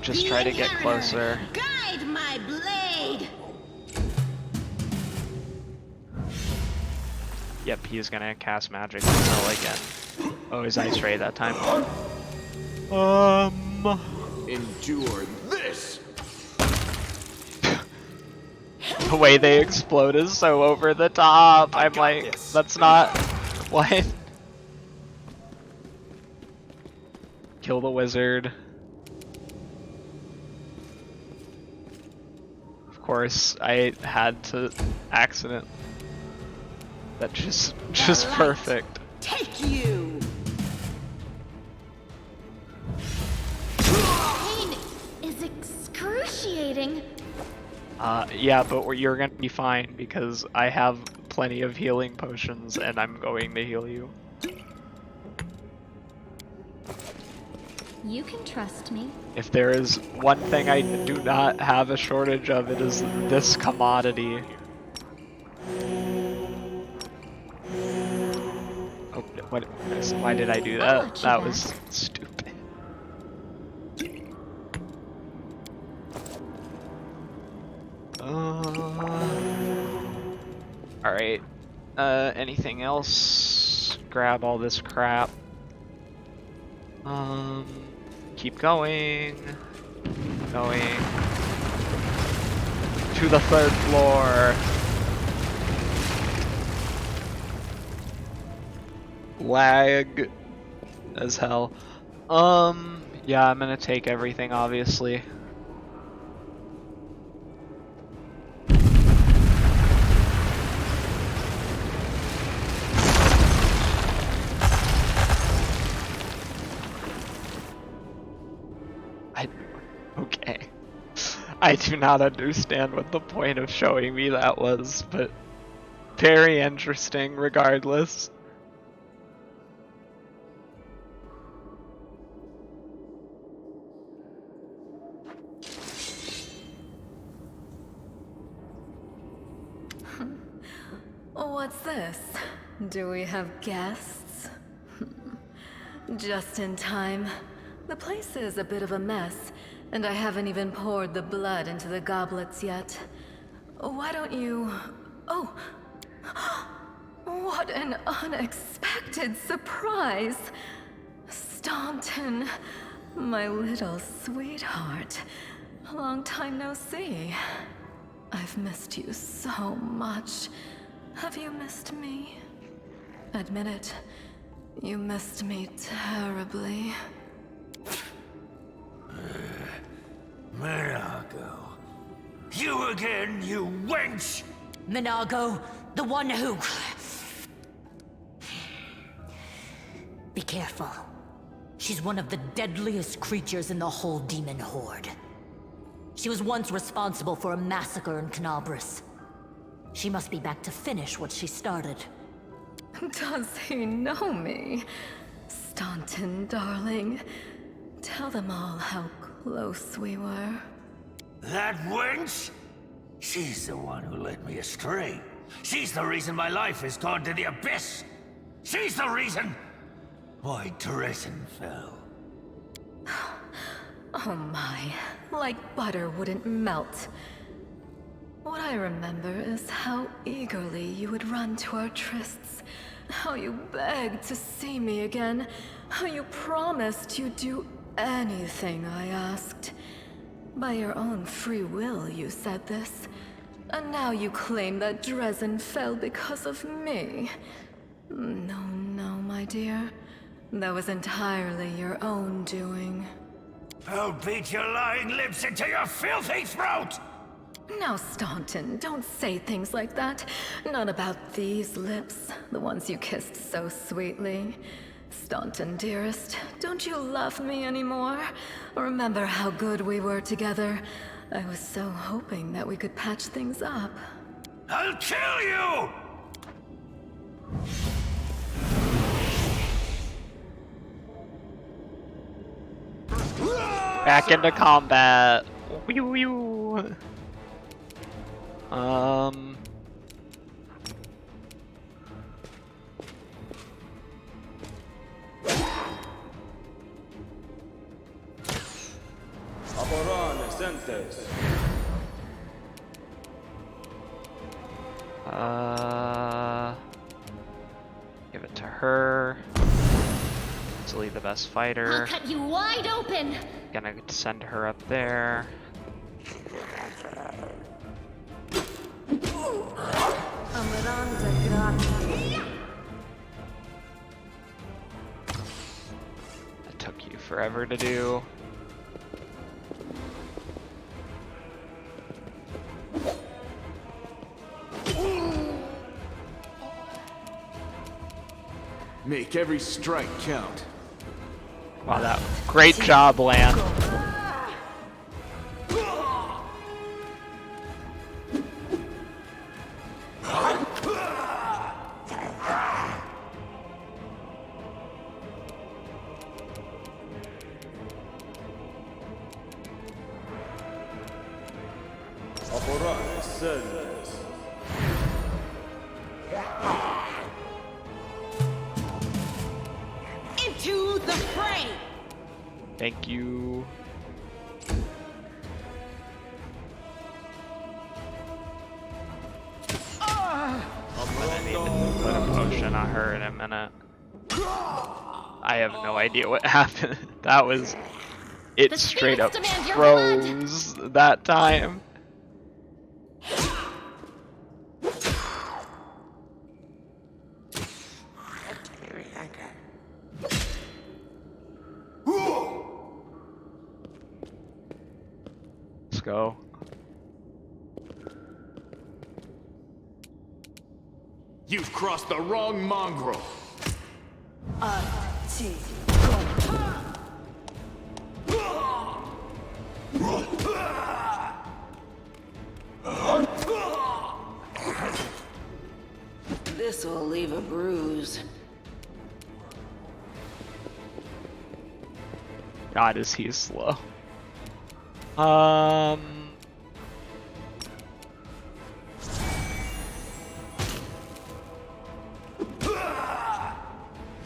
A: just try to get closer.
K: Guide my blade.
A: Yep, he's gonna cast magic spell again. Oh, his ice ray that time.
B: Endure this.
A: The way they explode is so over the top. I'm like, that's not what. Kill the wizard. Of course, I had to accident. That just perfect.
K: Take you.
C: Pain is excruciating.
A: Yeah, but you're gonna be fine because I have plenty of healing potions and I'm going to heal you.
C: You can trust me.
A: If there is one thing I do not have a shortage of, it is this commodity. Oh, what? Why did I do that? That was stupid. Alright. Anything else? Grab all this crap. Keep going. Going. To the 3rd floor. Lag as hell. Yeah, I'm gonna take everything, obviously. Okay. I do not understand what the point of showing me that was, but very interesting regardless.
L: What's this? Do we have guests? Just in time. The place is a bit of a mess, and I haven't even poured the blood into the goblets yet. Why don't you... Oh! What an unexpected surprise! Staunton, my little sweetheart. Long time no see. I've missed you so much. Have you missed me? Admit it. You missed me terribly.
G: Menago. You again, you wench!
J: Menago, the one who... Be careful. She's one of the deadliest creatures in the whole demon horde. She was once responsible for a massacre in Canabris. She must be back to finish what she started.
L: Does he know me? Staunton, darling. Tell them all how close we were.
G: That wench? She's the one who led me astray. She's the reason my life has gone to the abyss. She's the reason why Dresden fell.
L: Oh my, like butter wouldn't melt. What I remember is how eagerly you would run to our trysts, how you begged to see me again, how you promised you'd do anything I asked. By your own free will, you said this. And now you claim that Dresden fell because of me. No, my dear. That was entirely your own doing.
G: I'll beat your lying lips into your filthy throat!
L: Now, Staunton, don't say things like that. Not about these lips, the ones you kissed so sweetly. Staunton, dearest, don't you love me anymore? Remember how good we were together? I was so hoping that we could patch things up.
G: I'll kill you!
A: Back into combat. Whew, whew. Give it to her. Easily the best fighter.
C: I'll cut you wide open.
A: Gonna send her up there. That took you forever to do.
B: Make every strike count.
A: Wow, that great job, Lan.
K: Into the fray!
A: Thank you. I'm gonna need to put a potion on her in a minute. I have no idea what happened. That was... It straight up froze that time. Let's go.
B: You've crossed the wrong mongrel.
F: This will leave a bruise.
A: God, is he slow.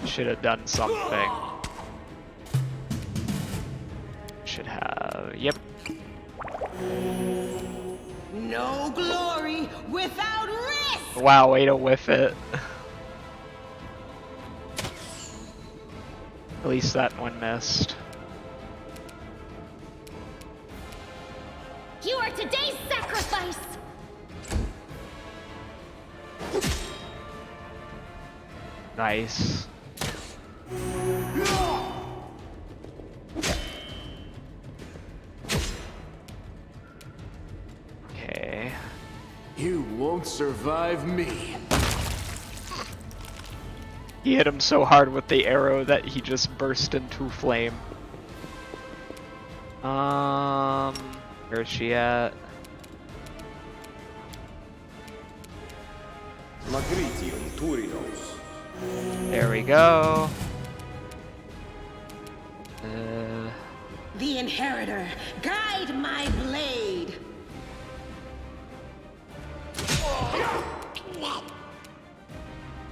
A: Should have done something. Should have, yep.
K: No glory without risk!
A: Wow, way to whiff it. At least that one missed.
C: You are today's sacrifice!
A: Nice.
B: won't survive me.
A: He hit him so hard with the arrow that he just burst into flame. Where's she at? There we go.
K: The Inheritor, guide my blade.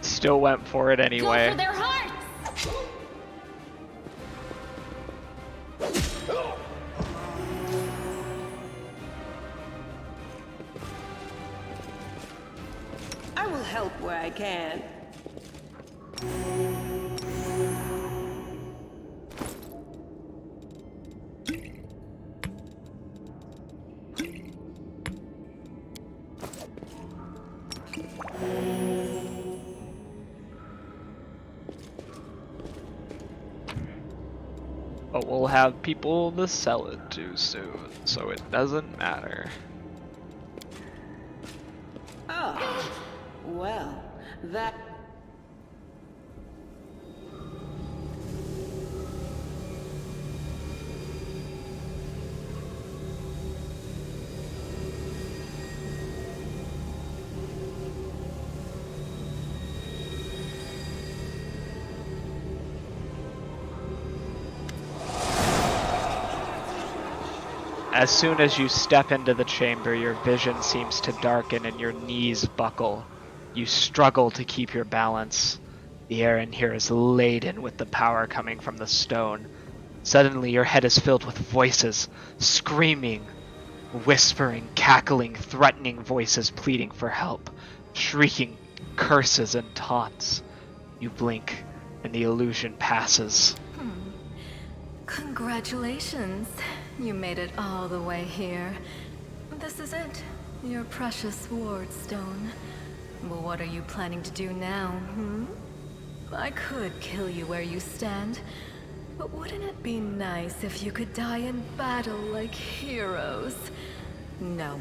A: Still went for it anyway.
C: Go for their hearts!
K: I will help where I can.
A: But we'll have people to sell it to soon, so it doesn't matter.
K: Oh, well, that...
A: As soon as you step into the chamber, your vision seems to darken and your knees buckle. You struggle to keep your balance. The air in here is laden with the power coming from the stone. Suddenly your head is filled with voices, screaming, whispering, cackling, threatening voices pleading for help, shrieking curses and taunts. You blink, and the illusion passes.
L: Congratulations. You made it all the way here. This is it. Your precious ward stone. Well, what are you planning to do now, I could kill you where you stand, but wouldn't it be nice if you could die in battle like heroes? No.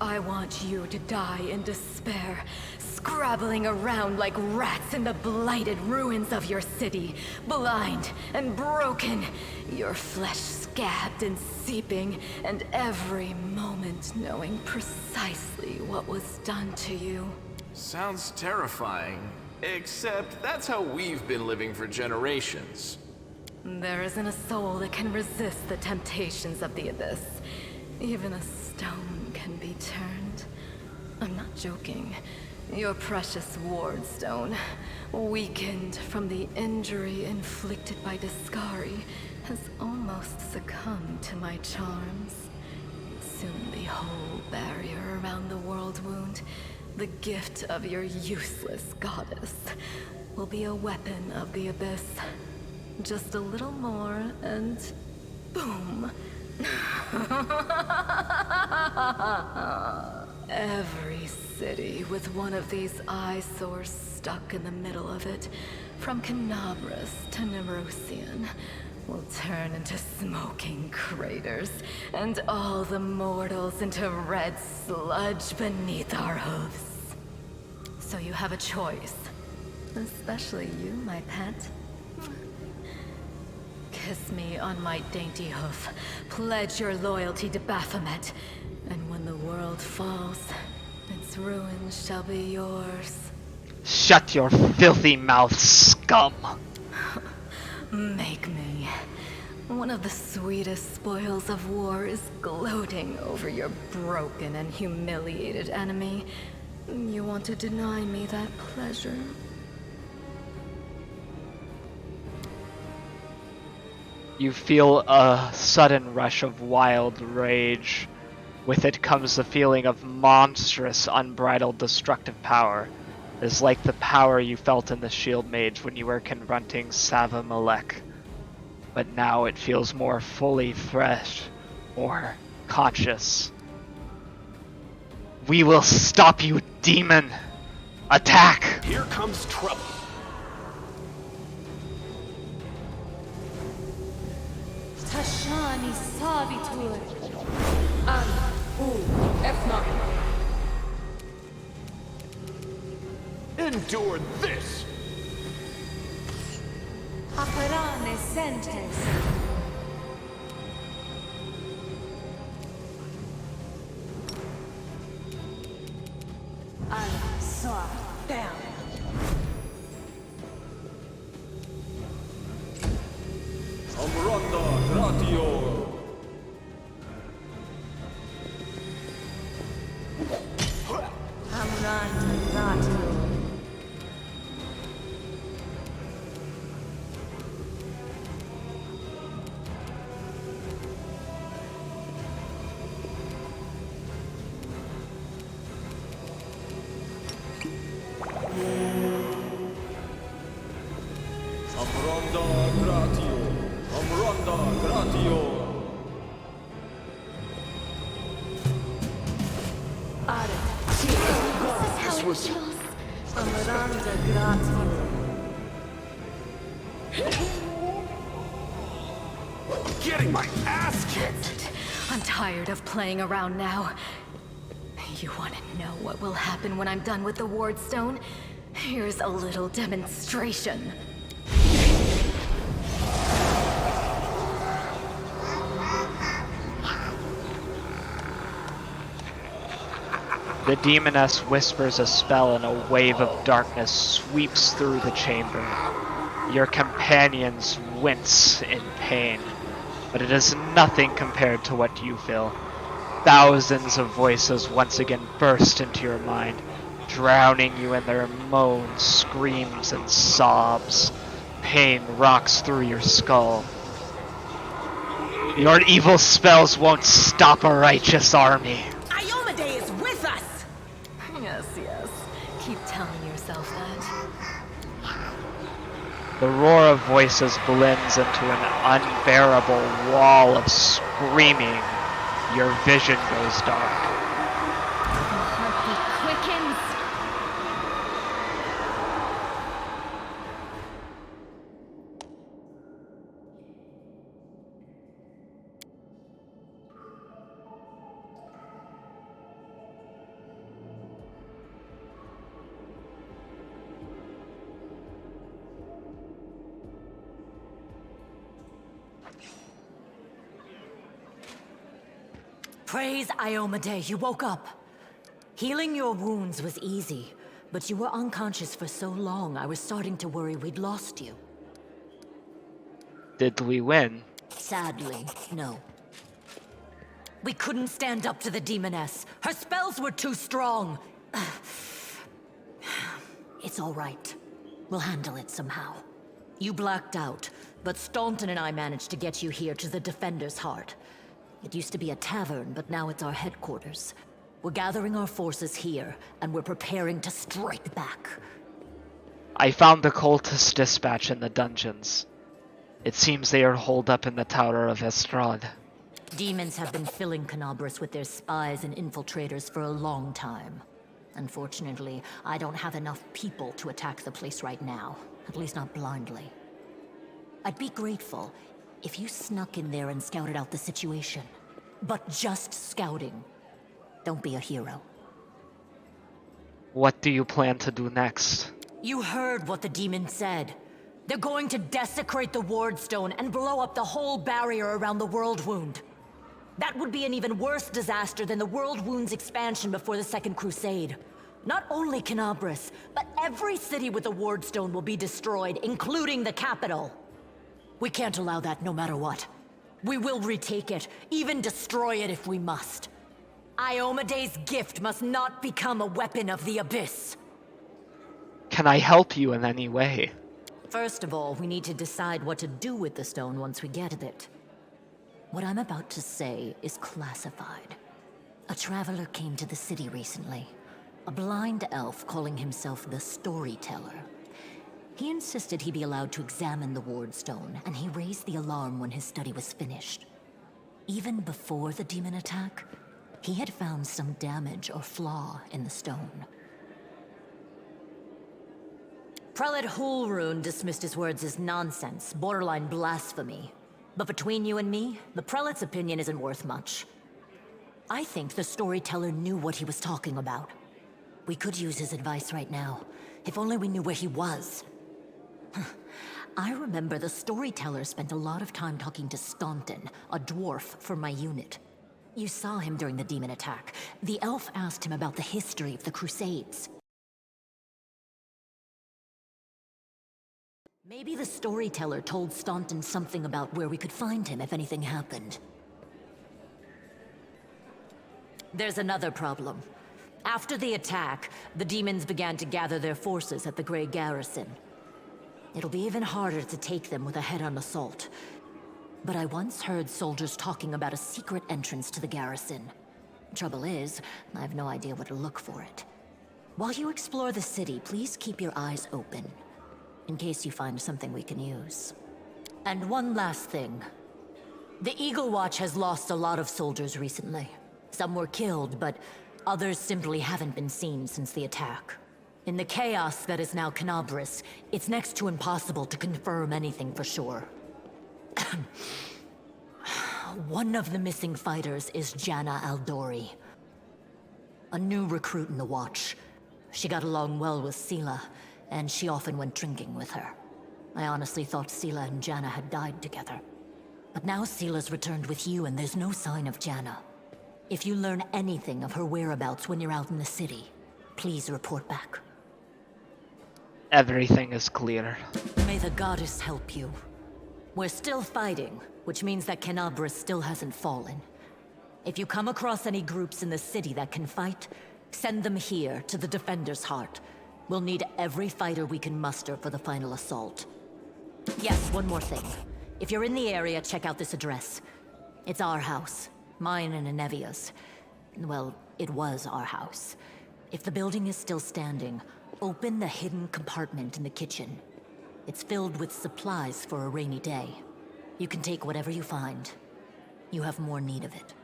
L: I want you to die in despair, scrabbling around like rats in the blighted ruins of your city, blind and broken, your flesh scabbed and seeping, and every moment knowing precisely what was done to you.
G: Sounds terrifying. Except that's how we've been living for generations.
L: There isn't a soul that can resist the temptations of the abyss. Even a stone can be turned. I'm not joking. Your precious ward stone, weakened from the injury inflicted by Discari, has almost succumbed to my charms. Soon the whole barrier around the world wound, the gift of your useless goddess, will be a weapon of the abyss. Just a little more and boom. Every city with one of these eyesores stuck in the middle of it, from Canabras to Nerosian, will turn into smoking craters, and all the mortals into red sludge beneath our hooves. So you have a choice. Especially you, my pet. Kiss me on my dainty hoof, pledge your loyalty to Baphomet, and when the world falls, its ruins shall be yours.
A: Shut your filthy mouth, scum!
L: Make me. One of the sweetest spoils of war is gloating over your broken and humiliated enemy. You want to deny me that pleasure?
A: You feel a sudden rush of wild rage. With it comes the feeling of monstrous, unbridled destructive power. It is like the power you felt in the Shield Mage when you were confronting Sava Malek. But now it feels more fully fresh, more conscious. We will stop you, demon! Attack!
M: Here comes trouble.
N: Tashani Savitur. An U Efna.
G: Endure this!
M: Operane sentes. Al-Sar down.
E: Amranda Gratio.
M: Amran Gratio.
E: Amranda Gratio. Amranda Gratio.
B: This was...
M: Amranda Gratio.
G: Getting my ass kicked!
L: I'm tired of playing around now. You want to know what will happen when I'm done with the Ward Stone? Here's a little demonstration.
A: The demoness whispers a spell and a wave of darkness sweeps through the chamber. Your companions wince in pain, but it is nothing compared to what you feel. Thousands of voices once again burst into your mind, drowning you in their moans, screams, and sobs. Pain rocks through your skull. Your evil spells won't stop a righteous army.
D: Iomade is with us!
L: Yes, yes. Keep telling yourself that.
A: The roar of voices blends into an unbearable wall of screaming. Your vision goes dark.
C: The heartbeat quickens.
J: Praise Iomade, you woke up. Healing your wounds was easy, but you were unconscious for so long I was starting to worry we'd lost you.
A: Did we win?
J: Sadly, no. We couldn't stand up to the demoness. Her spells were too strong. It's all right. We'll handle it somehow. You blacked out, but Staunton and I managed to get you here to the Defender's Heart. It used to be a tavern, but now it's our headquarters. We're gathering our forces here, and we're preparing to strike back.
A: I found the cultist dispatch in the dungeons. It seems they are holed up in the Tower of Estrad.
J: Demons have been filling Canabras with their spies and infiltrators for a long time. Unfortunately, I don't have enough people to attack the place right now, at least not blindly. I'd be grateful if you snuck in there and scouted out the situation. But just scouting. Don't be a hero.
A: What do you plan to do next?
J: You heard what the demon said. They're going to desecrate the Ward Stone and blow up the whole barrier around the World Wound. That would be an even worse disaster than the World Wound's expansion before the Second Crusade. Not only Canabras, but every city with the Ward Stone will be destroyed, including the capital. We can't allow that no matter what. We will retake it, even destroy it if we must. Iomade's gift must not become a weapon of the Abyss.
A: Can I help you in any way?
J: First of all, we need to decide what to do with the stone once we get it. What I'm about to say is classified. A traveler came to the city recently. A blind elf calling himself the Storyteller. He insisted he be allowed to examine the Ward Stone, and he raised the alarm when his study was finished. Even before the demon attack, he had found some damage or flaw in the stone. Prelate Hulrune dismissed his words as nonsense, borderline blasphemy. But between you and me, the Prelate's opinion isn't worth much. I think the Storyteller knew what he was talking about. We could use his advice right now. If only we knew where he was. I remember the storyteller spent a lot of time talking to Staunton, a dwarf from my unit. You saw him during the demon attack. The elf asked him about the history of the Crusades. Maybe the storyteller told Staunton something about where we could find him if anything happened. There's another problem. After the attack, the demons began to gather their forces at the Grey Garrison. It'll be even harder to take them with a head-on assault. But I once heard soldiers talking about a secret entrance to the garrison. Trouble is, I have no idea where to look for it. While you explore the city, please keep your eyes open, in case you find something we can use. And one last thing. The Eagle Watch has lost a lot of soldiers recently. Some were killed, but others simply haven't been seen since the attack. In the chaos that is now Canabris, it's next to impossible to confirm anything for sure. One of the missing fighters is Janna Aldori, a new recruit in the Watch. She got along well with Sela, and she often went drinking with her. I honestly thought Sela and Janna had died together. But now Sela's returned with you, and there's no sign of Janna. If you learn anything of her whereabouts when you're out in the city, please report back.
A: Everything is clear.
J: May the goddess help you. We're still fighting, which means that Canabris still hasn't fallen. If you come across any groups in the city that can fight, send them here to the Defender's Heart. We'll need every fighter we can muster for the final assault. Yes, one more thing. If you're in the area, check out this address. It's our house. Mine and Inevia's. Well, it was our house. If the building is still standing, open the hidden compartment in the kitchen. It's filled with supplies for a rainy day. You can take whatever you find. You have more need of it.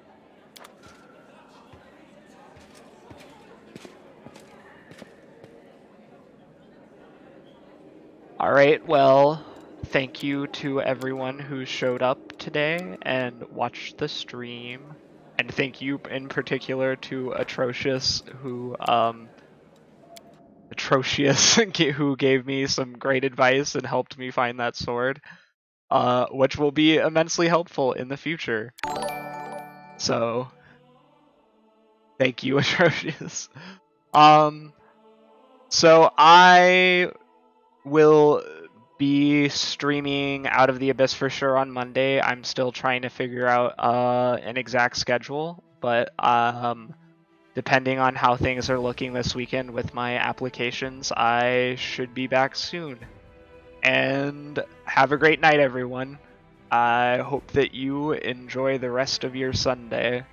A: Alright, well, thank you to everyone who showed up today and watched the stream. And thank you in particular to Atrocious who who gave me some great advice and helped me find that sword. Which will be immensely helpful in the future. So thank you, Atrocious. So I will be streaming Out of the Abyss for sure on Monday. I'm still trying to figure out an exact schedule, but depending on how things are looking this weekend with my applications, I should be back soon. And have a great night, everyone. I hope that you enjoy the rest of your Sunday.